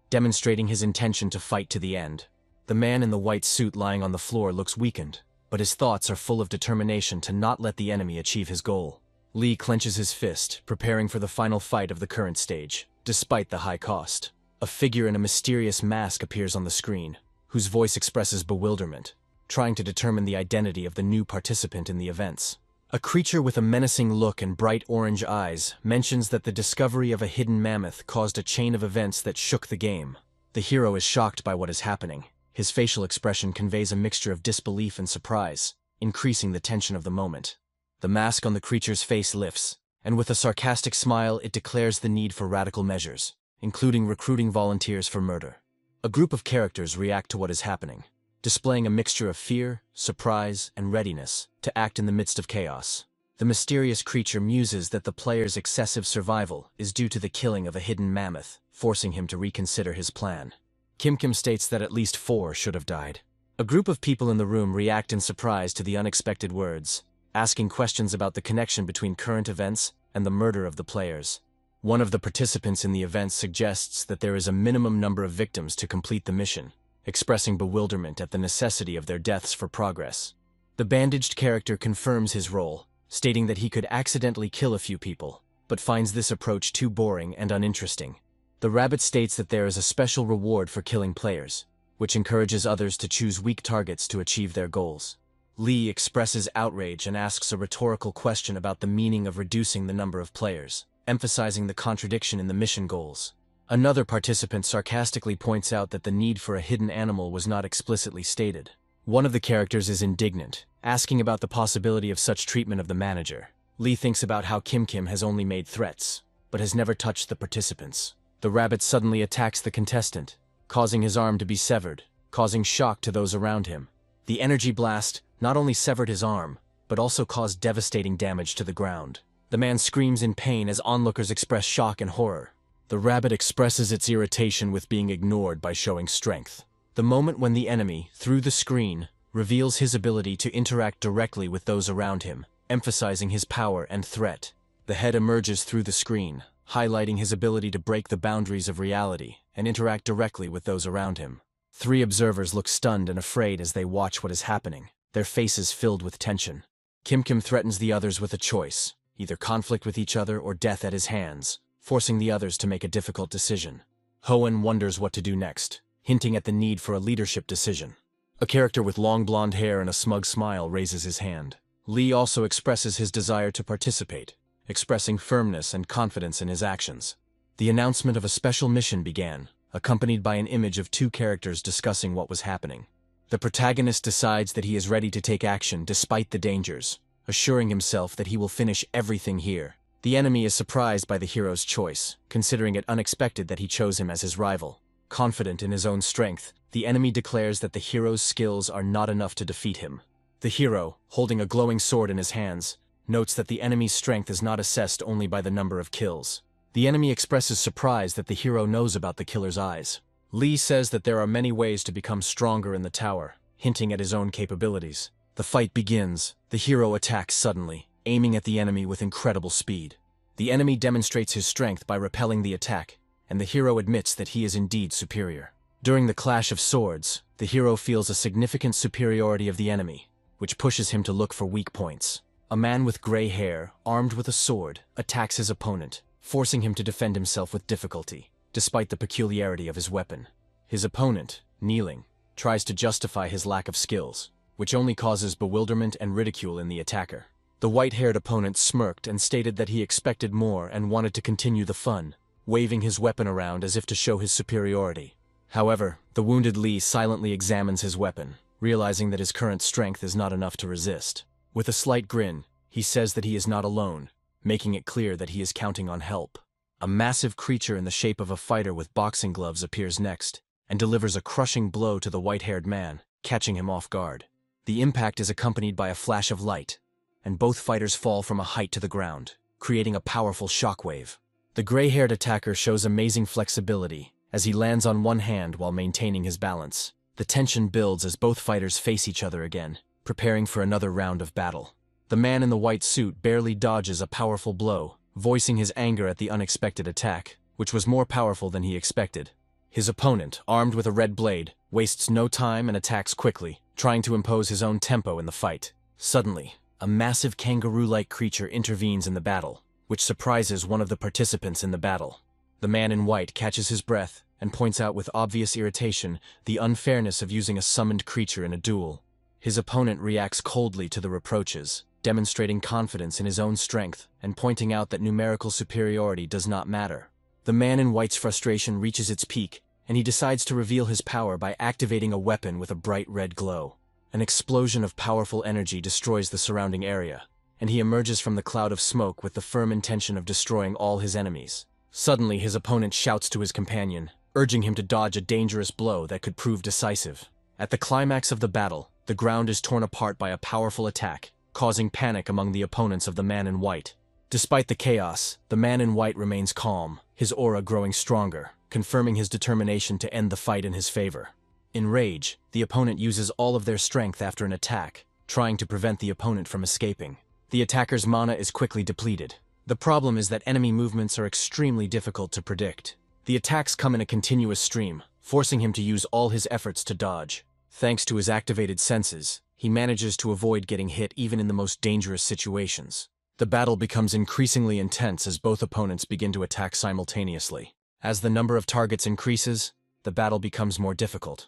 demonstrating his intention to fight to the end. The man in the white suit lying on the floor looks weakened, but his thoughts are full of determination to not let the enemy achieve his goal. Lee clenches his fist, preparing for the final fight of the current stage, despite the high cost. A figure in a mysterious mask appears on the screen, whose voice expresses bewilderment, trying to determine the identity of the new participant in the events. A creature with a menacing look and bright orange eyes mentions that the discovery of a hidden mammoth caused a chain of events that shook the game. The hero is shocked by what is happening. His facial expression conveys a mixture of disbelief and surprise, increasing the tension of the moment. The mask on the creature's face lifts, and with a sarcastic smile it declares the need for radical measures, including recruiting volunteers for murder. A group of characters react to what is happening, displaying a mixture of fear, surprise, and readiness to act in the midst of chaos. The mysterious creature muses that the player's excessive survival is due to the killing of a hidden mammoth, forcing him to reconsider his plan. Kim states that at least 4 should have died. A group of people in the room react in surprise to the unexpected words, asking questions about the connection between current events and the murder of the players. One of the participants in the event suggests that there is a minimum number of victims to complete the mission, expressing bewilderment at the necessity of their deaths for progress. The bandaged character confirms his role, stating that he could accidentally kill a few people, but finds this approach too boring and uninteresting. The rabbit states that there is a special reward for killing players, which encourages others to choose weak targets to achieve their goals. Lee expresses outrage and asks a rhetorical question about the meaning of reducing the number of players, emphasizing the contradiction in the mission goals. Another participant sarcastically points out that the need for a hidden animal was not explicitly stated. One of the characters is indignant, asking about the possibility of such treatment of the manager. Lee thinks about how Kim has only made threats, but has never touched the participants. The rabbit suddenly attacks the contestant, causing his arm to be severed, causing shock to those around him. The energy blast not only severed his arm, but also caused devastating damage to the ground. The man screams in pain as onlookers express shock and horror. The rabbit expresses its irritation with being ignored by showing strength. The moment when the enemy, through the screen, reveals his ability to interact directly with those around him, emphasizing his power and threat. The head emerges through the screen, highlighting his ability to break the boundaries of reality and interact directly with those around him. 3 observers look stunned and afraid as they watch what is happening, their faces filled with tension. Kim threatens the others with a choice, either conflict with each other or death at his hands, forcing the others to make a difficult decision. Hoenn wonders what to do next, hinting at the need for a leadership decision. A character with long blonde hair and a smug smile raises his hand. Lee also expresses his desire to participate, expressing firmness and confidence in his actions. The announcement of a special mission began, accompanied by an image of 2 characters discussing what was happening. The protagonist decides that he is ready to take action despite the dangers, assuring himself that he will finish everything here. The enemy is surprised by the hero's choice, considering it unexpected that he chose him as his rival. Confident in his own strength, the enemy declares that the hero's skills are not enough to defeat him. The hero, holding a glowing sword in his hands, notes that the enemy's strength is not assessed only by the number of kills. The enemy expresses surprise that the hero knows about the killer's eyes. Lee says that there are many ways to become stronger in the tower, hinting at his own capabilities. The fight begins. The hero attacks suddenly, aiming at the enemy with incredible speed. The enemy demonstrates his strength by repelling the attack, and the hero admits that he is indeed superior. During the clash of swords, the hero feels a significant superiority of the enemy, which pushes him to look for weak points. A man with gray hair, armed with a sword, attacks his opponent, forcing him to defend himself with difficulty, despite the peculiarity of his weapon. His opponent, kneeling, tries to justify his lack of skills, which only causes bewilderment and ridicule in the attacker. The white-haired opponent smirked and stated that he expected more and wanted to continue the fun, waving his weapon around as if to show his superiority. However, the wounded Lee silently examines his weapon, realizing that his current strength is not enough to resist. With a slight grin, he says that he is not alone, making it clear that he is counting on help. A massive creature in the shape of a fighter with boxing gloves appears next, and delivers a crushing blow to the white-haired man, catching him off guard. The impact is accompanied by a flash of light, and both fighters fall from a height to the ground, creating a powerful shockwave. The gray-haired attacker shows amazing flexibility as he lands on one hand while maintaining his balance. The tension builds as both fighters face each other again, preparing for another round of battle. The man in the white suit barely dodges a powerful blow, voicing his anger at the unexpected attack, which was more powerful than he expected. His opponent, armed with a red blade, wastes no time and attacks quickly, trying to impose his own tempo in the fight. Suddenly, a massive kangaroo-like creature intervenes in the battle, which surprises one of the participants in the battle. The man in white catches his breath and points out with obvious irritation the unfairness of using a summoned creature in a duel. His opponent reacts coldly to the reproaches, demonstrating confidence in his own strength and pointing out that numerical superiority does not matter. The man in white's frustration reaches its peak, and he decides to reveal his power by activating a weapon with a bright red glow. An explosion of powerful energy destroys the surrounding area, and he emerges from the cloud of smoke with the firm intention of destroying all his enemies. Suddenly, his opponent shouts to his companion, urging him to dodge a dangerous blow that could prove decisive. At the climax of the battle, the ground is torn apart by a powerful attack, causing panic among the opponents of the man in white. Despite the chaos, the man in white remains calm, his aura growing stronger, confirming his determination to end the fight in his favor. In rage, the opponent uses all of their strength after an attack, trying to prevent the opponent from escaping. The attacker's mana is quickly depleted. The problem is that enemy movements are extremely difficult to predict. The attacks come in a continuous stream, forcing him to use all his efforts to dodge. Thanks to his activated senses, he manages to avoid getting hit even in the most dangerous situations. The battle becomes increasingly intense as both opponents begin to attack simultaneously. As the number of targets increases, the battle becomes more difficult.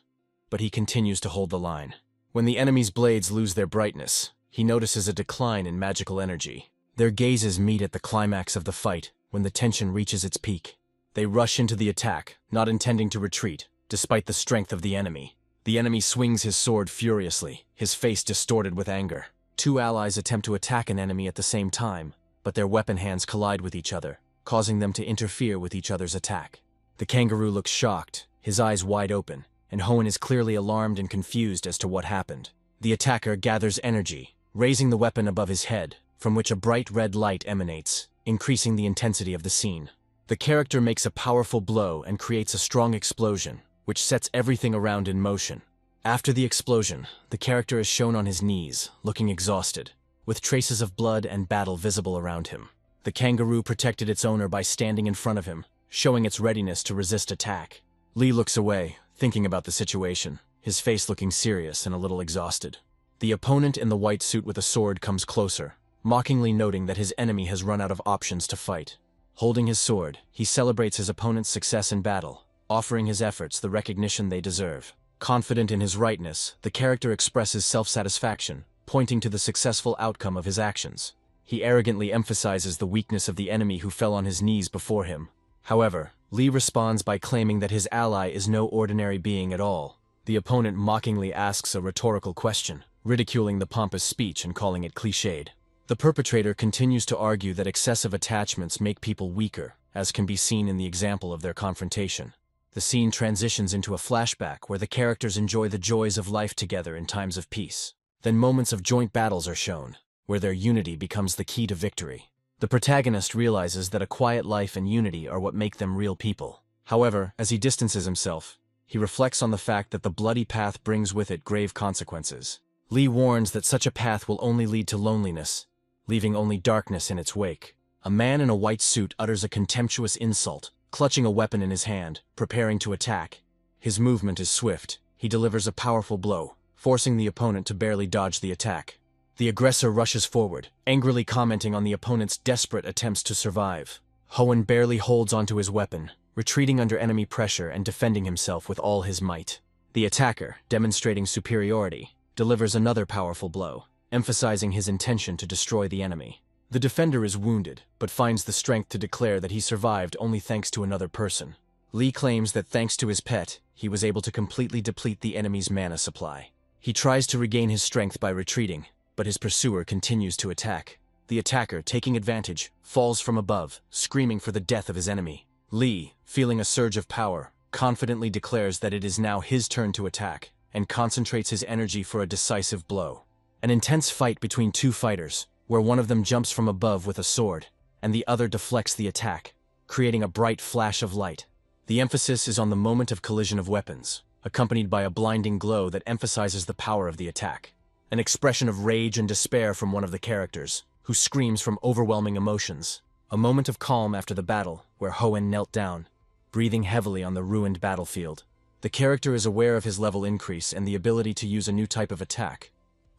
But he continues to hold the line. When the enemy's blades lose their brightness, he notices a decline in magical energy. Their gazes meet at the climax of the fight, when the tension reaches its peak. They rush into the attack, not intending to retreat, despite the strength of the enemy. The enemy swings his sword furiously, his face distorted with anger. Two allies attempt to attack an enemy at the same time, but their weapon hands collide with each other, causing them to interfere with each other's attack. The kangaroo looks shocked, his eyes wide open, and Hoenn is clearly alarmed and confused as to what happened. The attacker gathers energy, raising the weapon above his head, from which a bright red light emanates, increasing the intensity of the scene. The character makes a powerful blow and creates a strong explosion, which sets everything around in motion. After the explosion, the character is shown on his knees, looking exhausted, with traces of blood and battle visible around him. The kangaroo protected its owner by standing in front of him, showing its readiness to resist attack. Lee looks away, thinking about the situation, his face looking serious and a little exhausted. The opponent in the white suit with a sword comes closer, mockingly noting that his enemy has run out of options to fight. Holding his sword, he celebrates his opponent's success in battle, offering his efforts the recognition they deserve. Confident in his rightness, the character expresses self-satisfaction, pointing to the successful outcome of his actions. He arrogantly emphasizes the weakness of the enemy who fell on his knees before him. However, Lee responds by claiming that his ally is no ordinary being at all. The opponent mockingly asks a rhetorical question, ridiculing the pompous speech and calling it cliched. The perpetrator continues to argue that excessive attachments make people weaker, as can be seen in the example of their confrontation. The scene transitions into a flashback where the characters enjoy the joys of life together in times of peace. Then moments of joint battles are shown, where their unity becomes the key to victory. The protagonist realizes that a quiet life and unity are what make them real people. However, as he distances himself, he reflects on the fact that the bloody path brings with it grave consequences. Lee warns that such a path will only lead to loneliness, leaving only darkness in its wake. A man in a white suit utters a contemptuous insult, clutching a weapon in his hand, preparing to attack. His movement is swift. He delivers a powerful blow, forcing the opponent to barely dodge the attack. The aggressor rushes forward, angrily commenting on the opponent's desperate attempts to survive. Hoenn barely holds onto his weapon, retreating under enemy pressure and defending himself with all his might. The attacker, demonstrating superiority, delivers another powerful blow, emphasizing his intention to destroy the enemy. The defender is wounded, but finds the strength to declare that he survived only thanks to another person. Lee claims that thanks to his pet, he was able to completely deplete the enemy's mana supply. He tries to regain his strength by retreating, but his pursuer continues to attack. The attacker, taking advantage, falls from above, screaming for the death of his enemy. Lee, feeling a surge of power, confidently declares that it is now his turn to attack, and concentrates his energy for a decisive blow. An intense fight between two fighters, where one of them jumps from above with a sword, and the other deflects the attack, creating a bright flash of light. The emphasis is on the moment of collision of weapons, accompanied by a blinding glow that emphasizes the power of the attack. An expression of rage and despair from one of the characters, who screams from overwhelming emotions. A moment of calm after the battle, where Hoenn knelt down, breathing heavily on the ruined battlefield. The character is aware of his level increase and the ability to use a new type of attack,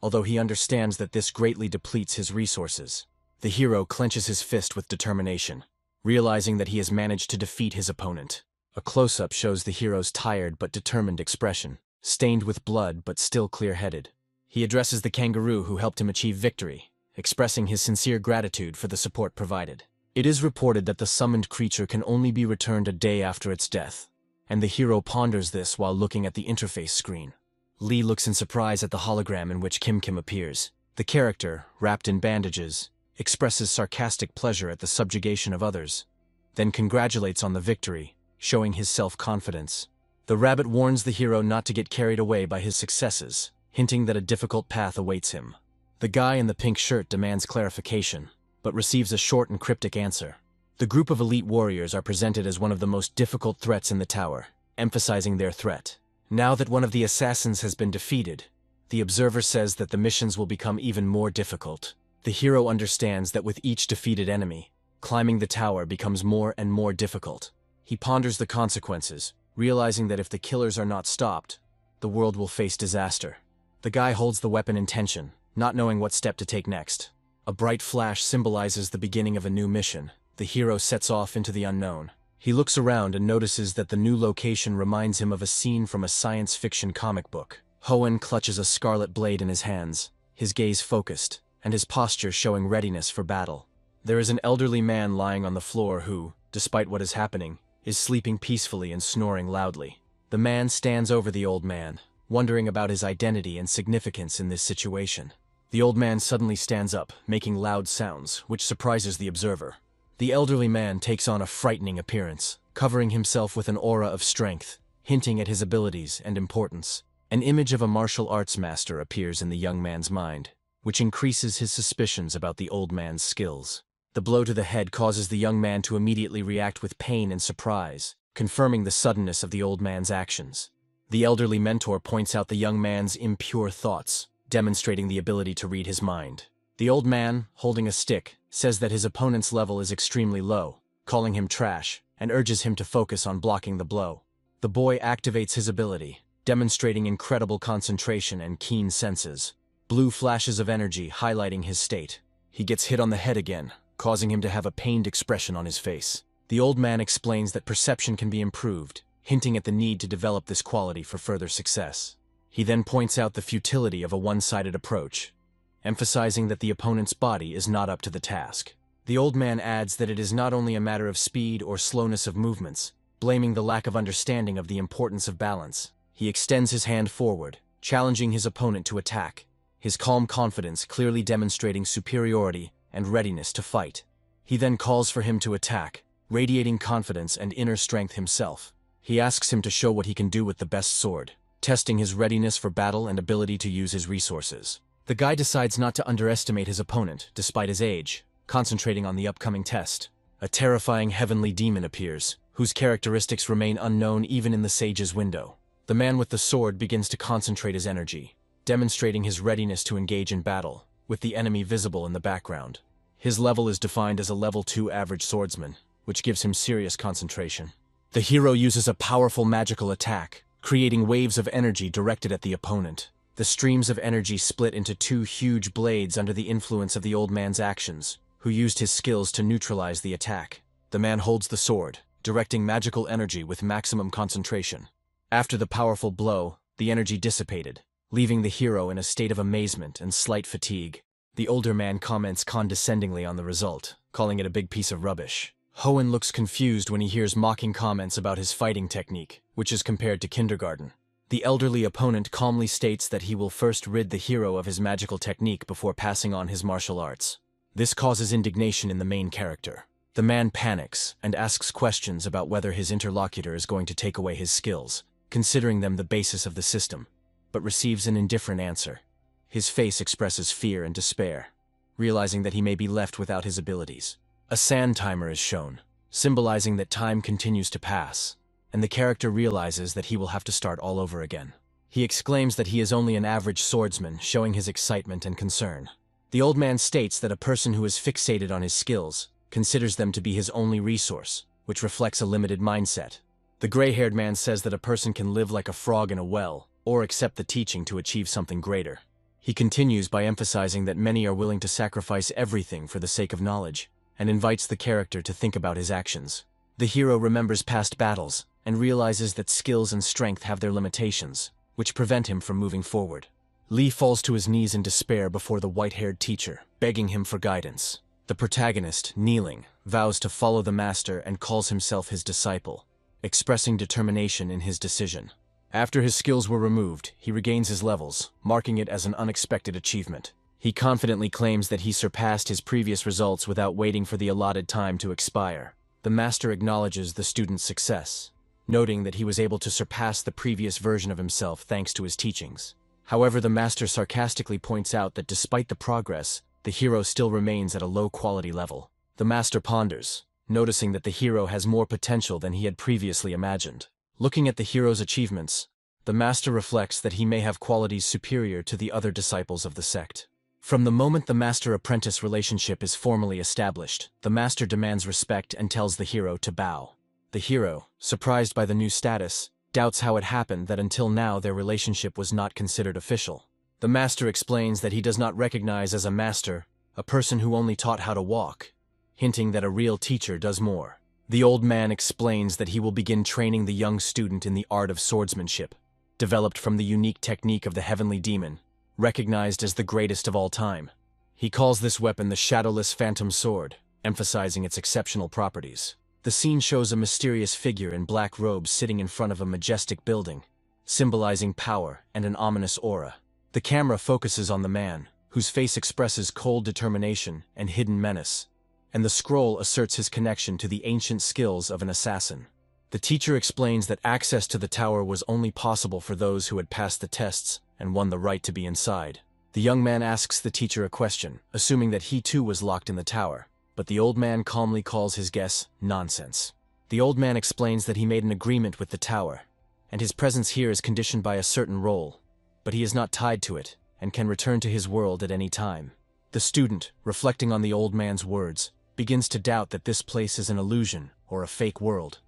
although he understands that this greatly depletes his resources. The hero clenches his fist with determination, realizing that he has managed to defeat his opponent. A close-up shows the hero's tired but determined expression, stained with blood but still clear-headed. He addresses the kangaroo who helped him achieve victory, expressing his sincere gratitude for the support provided. It is reported that the summoned creature can only be returned a day after its death, and the hero ponders this while looking at the interface screen. Lee looks in surprise at the hologram in which Kim Kim appears. The character, wrapped in bandages, expresses sarcastic pleasure at the subjugation of others, then congratulates on the victory, showing his self-confidence. The rabbit warns the hero not to get carried away by his successes, hinting that a difficult path awaits him. The guy in the pink shirt demands clarification, but receives a short and cryptic answer. The group of elite warriors are presented as one of the most difficult threats in the tower, emphasizing their threat. Now that one of the assassins has been defeated, the observer says that the missions will become even more difficult. The hero understands that with each defeated enemy, climbing the tower becomes more and more difficult. He ponders the consequences, realizing that if the killers are not stopped, the world will face disaster. The guy holds the weapon in tension, not knowing what step to take next. A bright flash symbolizes the beginning of a new mission. The hero sets off into the unknown. He looks around and notices that the new location reminds him of a scene from a science fiction comic book. Hoenn clutches a scarlet blade in his hands, his gaze focused, and his posture showing readiness for battle. There is an elderly man lying on the floor who, despite what is happening, is sleeping peacefully and snoring loudly. The man stands over the old man, wondering about his identity and significance in this situation. The old man suddenly stands up, making loud sounds, which surprises the observer. The elderly man takes on a frightening appearance, covering himself with an aura of strength, hinting at his abilities and importance. An image of a martial arts master appears in the young man's mind, which increases his suspicions about the old man's skills. The blow to the head causes the young man to immediately react with pain and surprise, confirming the suddenness of the old man's actions. The elderly mentor points out the young man's impure thoughts, demonstrating the ability to read his mind. The old man, holding a stick, says that his opponent's level is extremely low, calling him trash, and urges him to focus on blocking the blow. The boy activates his ability, demonstrating incredible concentration and keen senses. Blue flashes of energy highlighting his state. He gets hit on the head again, causing him to have a pained expression on his face. The old man explains that perception can be improved, hinting at the need to develop this quality for further success. He then points out the futility of a one-sided approach, emphasizing that the opponent's body is not up to the task. The old man adds that it is not only a matter of speed or slowness of movements, blaming the lack of understanding of the importance of balance. He extends his hand forward, challenging his opponent to attack, his calm confidence clearly demonstrating superiority and readiness to fight. He then calls for him to attack, radiating confidence and inner strength himself. He asks him to show what he can do with the best sword, testing his readiness for battle and ability to use his resources. The guy decides not to underestimate his opponent, despite his age, concentrating on the upcoming test. A terrifying heavenly demon appears, whose characteristics remain unknown even in the sage's window. The man with the sword begins to concentrate his energy, demonstrating his readiness to engage in battle, with the enemy visible in the background. His level is defined as a level 2 average swordsman, which gives him serious concentration. The hero uses a powerful magical attack, creating waves of energy directed at the opponent. The streams of energy split into two huge blades under the influence of the old man's actions, who used his skills to neutralize the attack. The man holds the sword, directing magical energy with maximum concentration. After the powerful blow, the energy dissipated, leaving the hero in a state of amazement and slight fatigue. The older man comments condescendingly on the result, calling it a big piece of rubbish. Hoenn looks confused when he hears mocking comments about his fighting technique, which is compared to kindergarten. The elderly opponent calmly states that he will first rid the hero of his magical technique before passing on his martial arts. This causes indignation in the main character. The man panics and asks questions about whether his interlocutor is going to take away his skills, considering them the basis of the system, but receives an indifferent answer. His face expresses fear and despair, realizing that he may be left without his abilities. A sand timer is shown, symbolizing that time continues to pass, and the character realizes that he will have to start all over again. He exclaims that he is only an average swordsman, showing his excitement and concern. The old man states that a person who is fixated on his skills considers them to be his only resource, which reflects a limited mindset. The gray-haired man says that a person can live like a frog in a well, or accept the teaching to achieve something greater. He continues by emphasizing that many are willing to sacrifice everything for the sake of knowledge, and invites the character to think about his actions. The hero remembers past battles, and realizes that skills and strength have their limitations, which prevent him from moving forward. Lee falls to his knees in despair before the white-haired teacher, begging him for guidance. The protagonist, kneeling, vows to follow the master and calls himself his disciple, expressing determination in his decision. After his skills were removed, he regains his levels, marking it as an unexpected achievement. He confidently claims that he surpassed his previous results without waiting for the allotted time to expire. The master acknowledges the student's success, noting that he was able to surpass the previous version of himself thanks to his teachings. However, the master sarcastically points out that despite the progress, the hero still remains at a low-quality level. The master ponders, noticing that the hero has more potential than he had previously imagined. Looking at the hero's achievements, the master reflects that he may have qualities superior to the other disciples of the sect. From the moment the master-apprentice relationship is formally established, the master demands respect and tells the hero to bow. The hero, surprised by the new status, doubts how it happened that until now their relationship was not considered official. The master explains that he does not recognize as a master a person who only taught how to walk, hinting that a real teacher does more. The old man explains that he will begin training the young student in the art of swordsmanship, developed from the unique technique of the heavenly demon, recognized as the greatest of all time. He calls this weapon the shadowless phantom sword, emphasizing its exceptional properties. The scene shows a mysterious figure in black robes sitting in front of a majestic building, symbolizing power and an ominous aura. The camera focuses on the man, whose face expresses cold determination and hidden menace, and the scroll asserts his connection to the ancient skills of an assassin. The teacher explains that access to the tower was only possible for those who had passed the tests and won the right to be inside. The young man asks the teacher a question, assuming that he too was locked in the tower, but the old man calmly calls his guess nonsense. The old man explains that he made an agreement with the tower, and his presence here is conditioned by a certain role, but he is not tied to it and can return to his world at any time. The student, reflecting on the old man's words, begins to doubt that this place is an illusion or a fake world,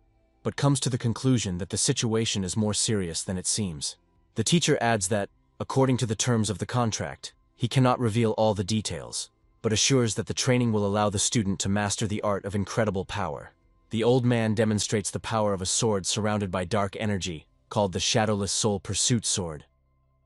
but comes to the conclusion that the situation is more serious than it seems. The teacher adds that, according to the terms of the contract, he cannot reveal all the details, but assures that the training will allow the student to master the art of incredible power. The old man demonstrates the power of a sword surrounded by dark energy, called the Shadowless Soul Pursuit Sword,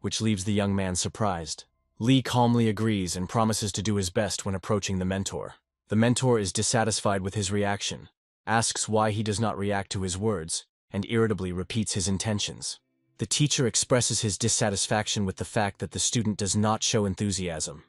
which leaves the young man surprised. Lee calmly agrees and promises to do his best when approaching the mentor. The mentor is dissatisfied with his reaction, asks why he does not react to his words, and irritably repeats his intentions. The teacher expresses his dissatisfaction with the fact that the student does not show enthusiasm,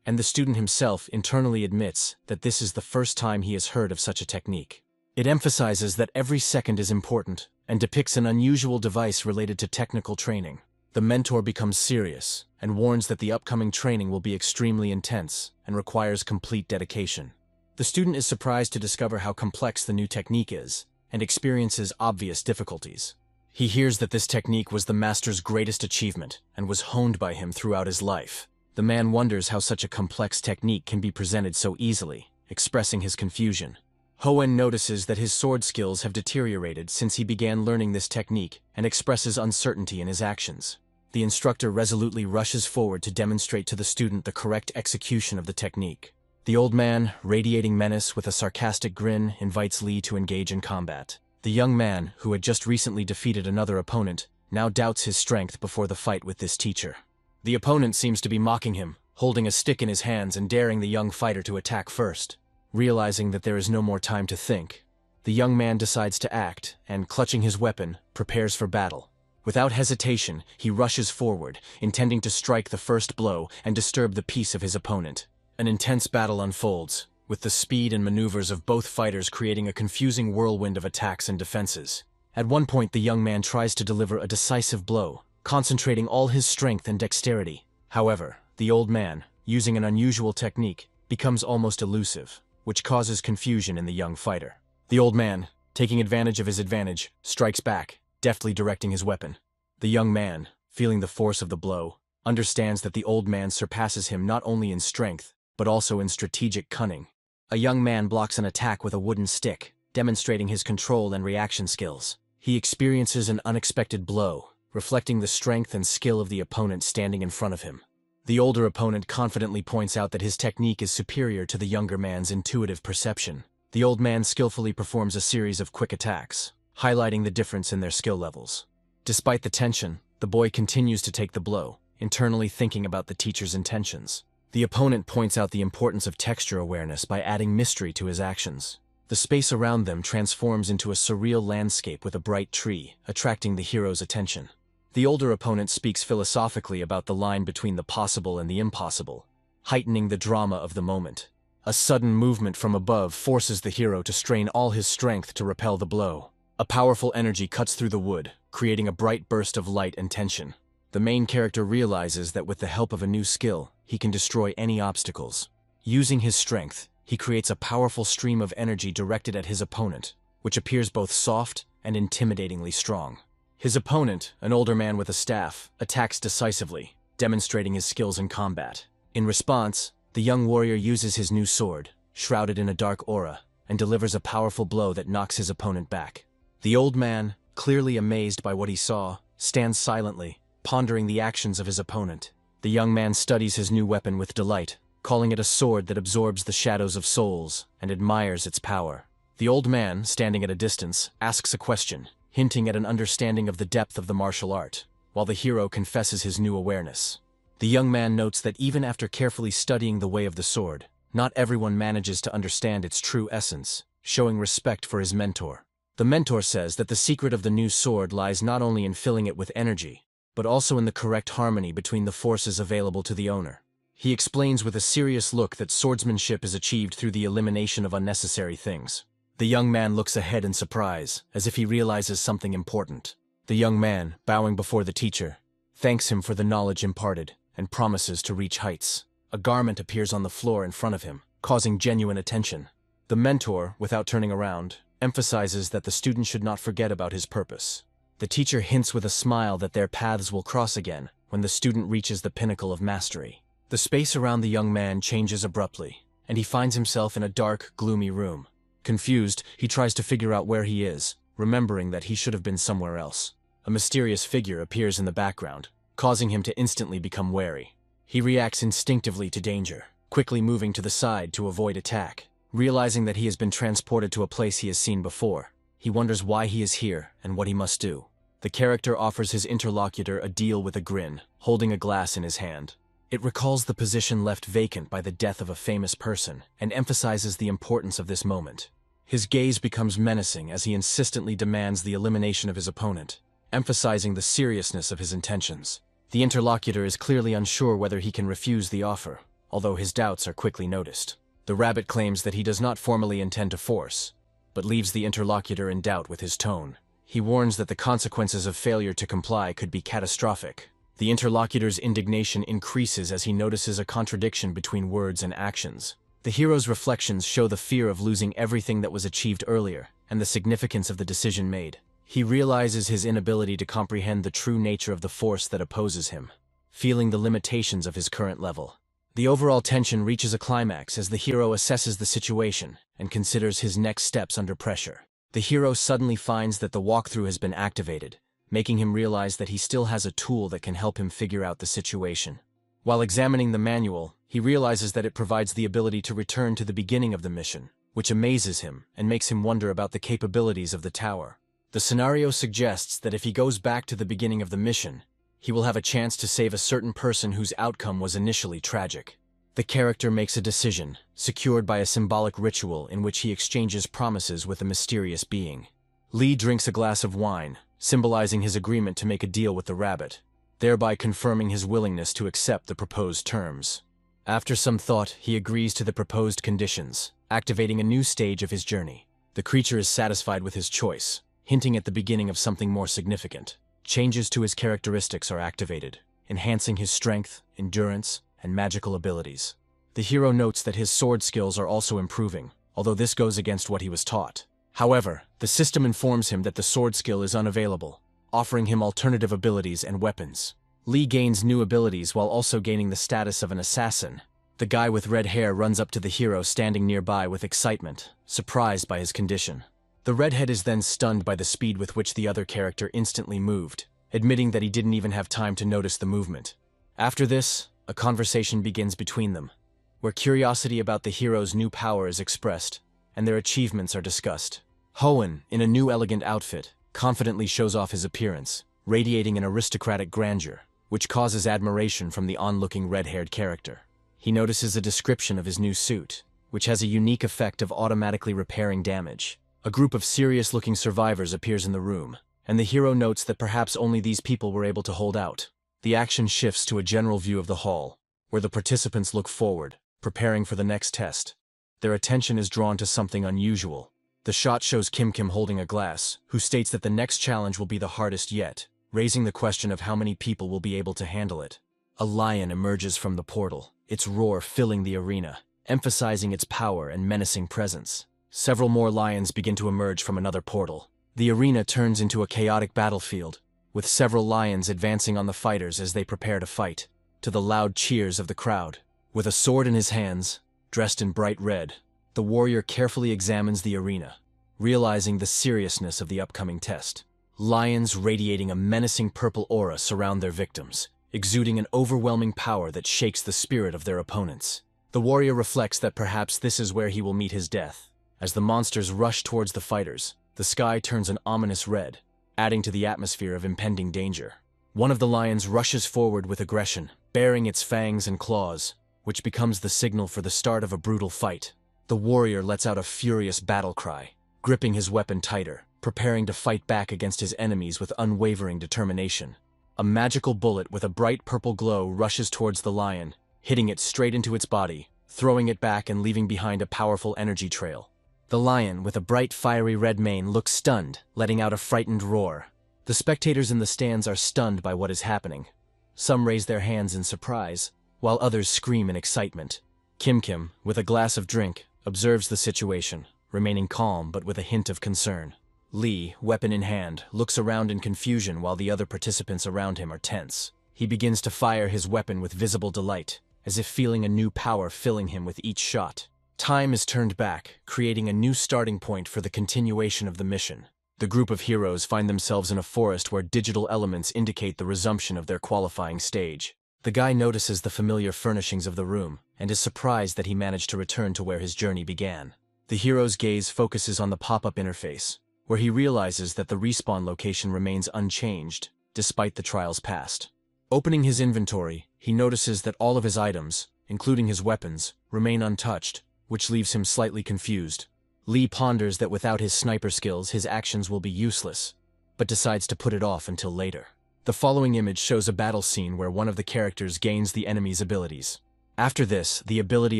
and the student himself internally admits that this is the first time he has heard of such a technique. It emphasizes that every second is important and depicts an unusual device related to technical training. The mentor becomes serious and warns that the upcoming training will be extremely intense and requires complete dedication. The student is surprised to discover how complex the new technique is and experiences obvious difficulties. He hears that this technique was the master's greatest achievement and was honed by him throughout his life. The man wonders how such a complex technique can be presented so easily, expressing his confusion. Hoenn notices that his sword skills have deteriorated since he began learning this technique and expresses uncertainty in his actions. The instructor resolutely rushes forward to demonstrate to the student the correct execution of the technique. The old man, radiating menace with a sarcastic grin, invites Lee to engage in combat. The young man, who had just recently defeated another opponent, now doubts his strength before the fight with this teacher. The opponent seems to be mocking him, holding a stick in his hands and daring the young fighter to attack first. Realizing that there is no more time to think, the young man decides to act and, clutching his weapon, prepares for battle. Without hesitation, he rushes forward, intending to strike the first blow and disturb the peace of his opponent. An intense battle unfolds, with the speed and maneuvers of both fighters creating a confusing whirlwind of attacks and defenses. At one point, the young man tries to deliver a decisive blow, concentrating all his strength and dexterity. However, the old man, using an unusual technique, becomes almost elusive, which causes confusion in the young fighter. The old man, taking advantage of his advantage, strikes back, deftly directing his weapon. The young man, feeling the force of the blow, understands that the old man surpasses him not only in strength, but also in strategic cunning. A young man blocks an attack with a wooden stick, demonstrating his control and reaction skills. He experiences an unexpected blow, reflecting the strength and skill of the opponent standing in front of him. The older opponent confidently points out that his technique is superior to the younger man's intuitive perception. The old man skillfully performs a series of quick attacks, highlighting the difference in their skill levels. Despite the tension, the boy continues to take the blow, internally thinking about the teacher's intentions. The opponent points out the importance of texture awareness by adding mystery to his actions. The space around them transforms into a surreal landscape with a bright tree, attracting the hero's attention. The older opponent speaks philosophically about the line between the possible and the impossible, heightening the drama of the moment. A sudden movement from above forces the hero to strain all his strength to repel the blow. A powerful energy cuts through the wood, creating a bright burst of light and tension. The main character realizes that with the help of a new skill, he can destroy any obstacles. Using his strength, he creates a powerful stream of energy directed at his opponent, which appears both soft and intimidatingly strong. His opponent, an older man with a staff, attacks decisively, demonstrating his skills in combat. In response, the young warrior uses his new sword, shrouded in a dark aura, and delivers a powerful blow that knocks his opponent back. The old man, clearly amazed by what he saw, stands silently, pondering the actions of his opponent. The young man studies his new weapon with delight, calling it a sword that absorbs the shadows of souls, and admires its power. The old man, standing at a distance, asks a question, hinting at an understanding of the depth of the martial art, while the hero confesses his new awareness. The young man notes that even after carefully studying the way of the sword, not everyone manages to understand its true essence, showing respect for his mentor. The mentor says that the secret of the new sword lies not only in filling it with energy, but also in the correct harmony between the forces available to the owner. He explains with a serious look that swordsmanship is achieved through the elimination of unnecessary things. The young man looks ahead in surprise, as if he realizes something important. The young man, bowing before the teacher, thanks him for the knowledge imparted, and promises to reach heights. A garment appears on the floor in front of him, causing genuine attention. The mentor, without turning around, emphasizes that the student should not forget about his purpose. The teacher hints with a smile that their paths will cross again when the student reaches the pinnacle of mastery. The space around the young man changes abruptly, and he finds himself in a dark, gloomy room. Confused, he tries to figure out where he is, remembering that he should have been somewhere else. A mysterious figure appears in the background, causing him to instantly become wary. He reacts instinctively to danger, quickly moving to the side to avoid attack. Realizing that he has been transported to a place he has seen before, he wonders why he is here and what he must do. The character offers his interlocutor a deal with a grin, holding a glass in his hand. It recalls the position left vacant by the death of a famous person and emphasizes the importance of this moment. His gaze becomes menacing as he insistently demands the elimination of his opponent, emphasizing the seriousness of his intentions. The interlocutor is clearly unsure whether he can refuse the offer, although his doubts are quickly noticed. The rabbit claims that he does not formally intend to force, but leaves the interlocutor in doubt with his tone. He warns that the consequences of failure to comply could be catastrophic. The interlocutor's indignation increases as he notices a contradiction between words and actions. The hero's reflections show the fear of losing everything that was achieved earlier, and the significance of the decision made. He realizes his inability to comprehend the true nature of the force that opposes him, feeling the limitations of his current level. The overall tension reaches a climax as the hero assesses the situation and considers his next steps under pressure. The hero suddenly finds that the walkthrough has been activated, making him realize that he still has a tool that can help him figure out the situation. While examining the manual, he realizes that it provides the ability to return to the beginning of the mission, which amazes him and makes him wonder about the capabilities of the tower. The scenario suggests that if he goes back to the beginning of the mission, he will have a chance to save a certain person whose outcome was initially tragic. The character makes a decision, secured by a symbolic ritual in which he exchanges promises with a mysterious being. Lee drinks a glass of wine, symbolizing his agreement to make a deal with the rabbit, thereby confirming his willingness to accept the proposed terms. After some thought, he agrees to the proposed conditions, activating a new stage of his journey. The creature is satisfied with his choice, hinting at the beginning of something more significant. Changes to his characteristics are activated, enhancing his strength, endurance, and magical abilities. The hero notes that his sword skills are also improving, although this goes against what he was taught. However, the system informs him that the sword skill is unavailable, offering him alternative abilities and weapons. Lee gains new abilities while also gaining the status of an assassin. The guy with red hair runs up to the hero standing nearby with excitement, surprised by his condition. The redhead is then stunned by the speed with which the other character instantly moved, admitting that he didn't even have time to notice the movement. After this, a conversation begins between them, where curiosity about the hero's new power is expressed, and their achievements are discussed. Hoenn, in a new elegant outfit, confidently shows off his appearance, radiating an aristocratic grandeur, which causes admiration from the onlooking red-haired character. He notices a description of his new suit, which has a unique effect of automatically repairing damage. A group of serious-looking survivors appears in the room, and the hero notes that perhaps only these people were able to hold out. The action shifts to a general view of the hall, where the participants look forward, preparing for the next test. Their attention is drawn to something unusual. The shot shows Kim holding a glass, who states that the next challenge will be the hardest yet, raising the question of how many people will be able to handle it. A lion emerges from the portal, its roar filling the arena, emphasizing its power and menacing presence. Several more lions begin to emerge from another portal. The arena turns into a chaotic battlefield, with several lions advancing on the fighters as they prepare to fight, to the loud cheers of the crowd. With a sword in his hands, dressed in bright red, the warrior carefully examines the arena, realizing the seriousness of the upcoming test. Lions radiating a menacing purple aura surround their victims, exuding an overwhelming power that shakes the spirit of their opponents. The warrior reflects that perhaps this is where he will meet his death. As the monsters rush towards the fighters, the sky turns an ominous red, adding to the atmosphere of impending danger. One of the lions rushes forward with aggression, baring its fangs and claws, which becomes the signal for the start of a brutal fight. The warrior lets out a furious battle cry, gripping his weapon tighter, preparing to fight back against his enemies with unwavering determination. A magical bullet with a bright purple glow rushes towards the lion, hitting it straight into its body, throwing it back and leaving behind a powerful energy trail. The lion, with a bright fiery red mane, looks stunned, letting out a frightened roar. The spectators in the stands are stunned by what is happening. Some raise their hands in surprise, while others scream in excitement. Kim, with a glass of drink, observes the situation, remaining calm but with a hint of concern. Lee, weapon in hand, looks around in confusion while the other participants around him are tense. He begins to fire his weapon with visible delight, as if feeling a new power filling him with each shot. Time is turned back, creating a new starting point for the continuation of the mission. The group of heroes find themselves in a forest where digital elements indicate the resumption of their qualifying stage. The guy notices the familiar furnishings of the room, and is surprised that he managed to return to where his journey began. The hero's gaze focuses on the pop-up interface, where he realizes that the respawn location remains unchanged, despite the trials past. Opening his inventory, he notices that all of his items, including his weapons, remain untouched, which leaves him slightly confused. Lee ponders that without his sniper skills his actions will be useless, but decides to put it off until later. The following image shows a battle scene where one of the characters gains the enemy's abilities. After this, the ability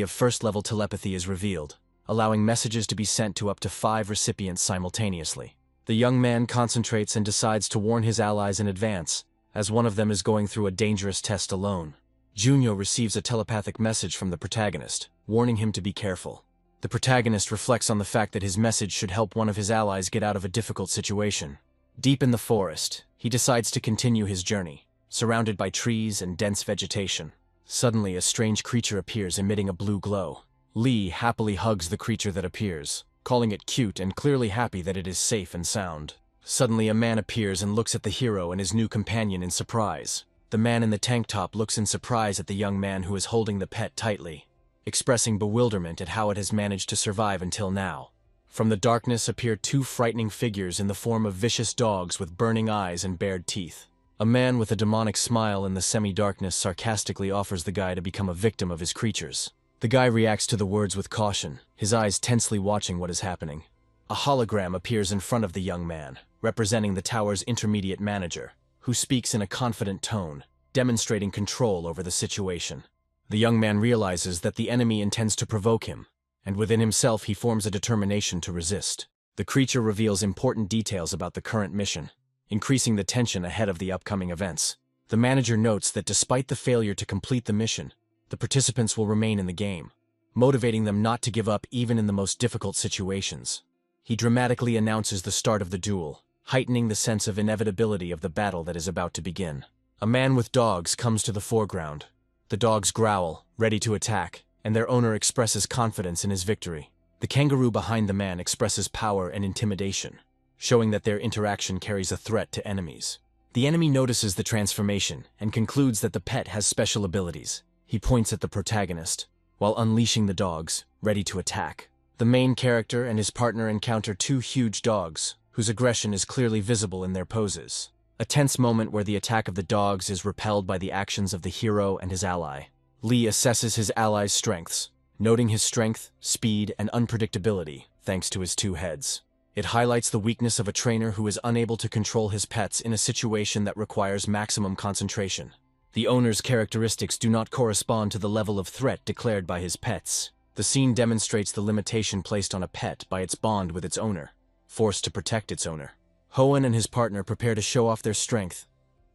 of first-level telepathy is revealed, allowing messages to be sent to up to 5 recipients simultaneously. The young man concentrates and decides to warn his allies in advance, as one of them is going through a dangerous test alone. Junyo receives a telepathic message from the protagonist, warning him to be careful. The protagonist reflects on the fact that his message should help one of his allies get out of a difficult situation. Deep in the forest, he decides to continue his journey, surrounded by trees and dense vegetation. Suddenly, a strange creature appears emitting a blue glow. Lee happily hugs the creature that appears, calling it cute and clearly happy that it is safe and sound. Suddenly, a man appears and looks at the hero and his new companion in surprise. The man in the tank top looks in surprise at the young man who is holding the pet tightly, expressing bewilderment at how it has managed to survive until now. From the darkness appear 2 frightening figures in the form of vicious dogs with burning eyes and bared teeth. A man with a demonic smile in the semi-darkness sarcastically offers the guy to become a victim of his creatures. The guy reacts to the words with caution, his eyes tensely watching what is happening. A hologram appears in front of the young man, representing the tower's intermediate manager, who speaks in a confident tone, demonstrating control over the situation. The young man realizes that the enemy intends to provoke him, and within himself he forms a determination to resist. The creature reveals important details about the current mission, increasing the tension ahead of the upcoming events. The manager notes that despite the failure to complete the mission, the participants will remain in the game, motivating them not to give up even in the most difficult situations. He dramatically announces the start of the duel, heightening the sense of inevitability of the battle that is about to begin. A man with dogs comes to the foreground. The dogs growl, ready to attack, and their owner expresses confidence in his victory. The kangaroo behind the man expresses power and intimidation, showing that their interaction carries a threat to enemies. The enemy notices the transformation and concludes that the pet has special abilities. He points at the protagonist, while unleashing the dogs, ready to attack. The main character and his partner encounter two huge dogs, whose aggression is clearly visible in their poses. A tense moment where the attack of the dogs is repelled by the actions of the hero and his ally. Lee assesses his ally's strengths, noting his strength, speed, and unpredictability, thanks to his two heads. It highlights the weakness of a trainer who is unable to control his pets in a situation that requires maximum concentration. The owner's characteristics do not correspond to the level of threat declared by his pets. The scene demonstrates the limitation placed on a pet by its bond with its owner, forced to protect its owner. Hoenn and his partner prepare to show off their strength,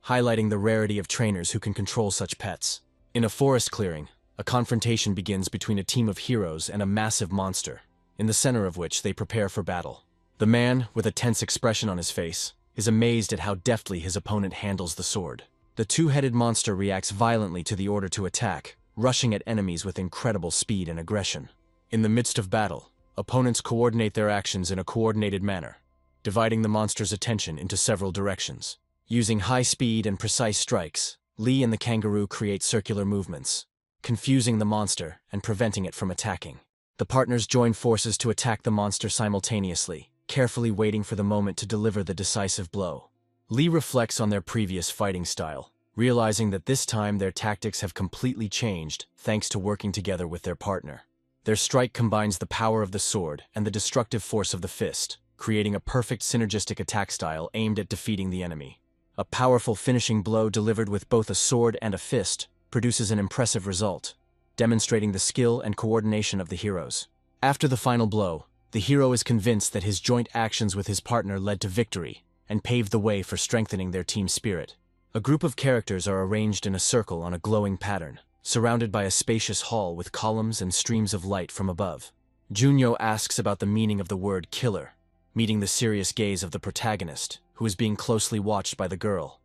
highlighting the rarity of trainers who can control such pets. In a forest clearing, a confrontation begins between a team of heroes and a massive monster, in the center of which they prepare for battle. The man, with a tense expression on his face, is amazed at how deftly his opponent handles the sword. The two-headed monster reacts violently to the order to attack, rushing at enemies with incredible speed and aggression. In the midst of battle, opponents coordinate their actions in a coordinated manner, dividing the monster's attention into several directions. Using high speed and precise strikes, Lee and the kangaroo create circular movements, confusing the monster and preventing it from attacking. The partners join forces to attack the monster simultaneously, carefully waiting for the moment to deliver the decisive blow. Lee reflects on their previous fighting style, realizing that this time their tactics have completely changed thanks to working together with their partner. Their strike combines the power of the sword and the destructive force of the fist, creating a perfect synergistic attack style aimed at defeating the enemy. A powerful finishing blow delivered with both a sword and a fist produces an impressive result, demonstrating the skill and coordination of the heroes. After the final blow, the hero is convinced that his joint actions with his partner led to victory and paved the way for strengthening their team spirit. A group of characters are arranged in a circle on a glowing pattern, surrounded by a spacious hall with columns and streams of light from above. Junyo asks about the meaning of the word killer, meeting the serious gaze of the protagonist, who is being closely watched by the girl.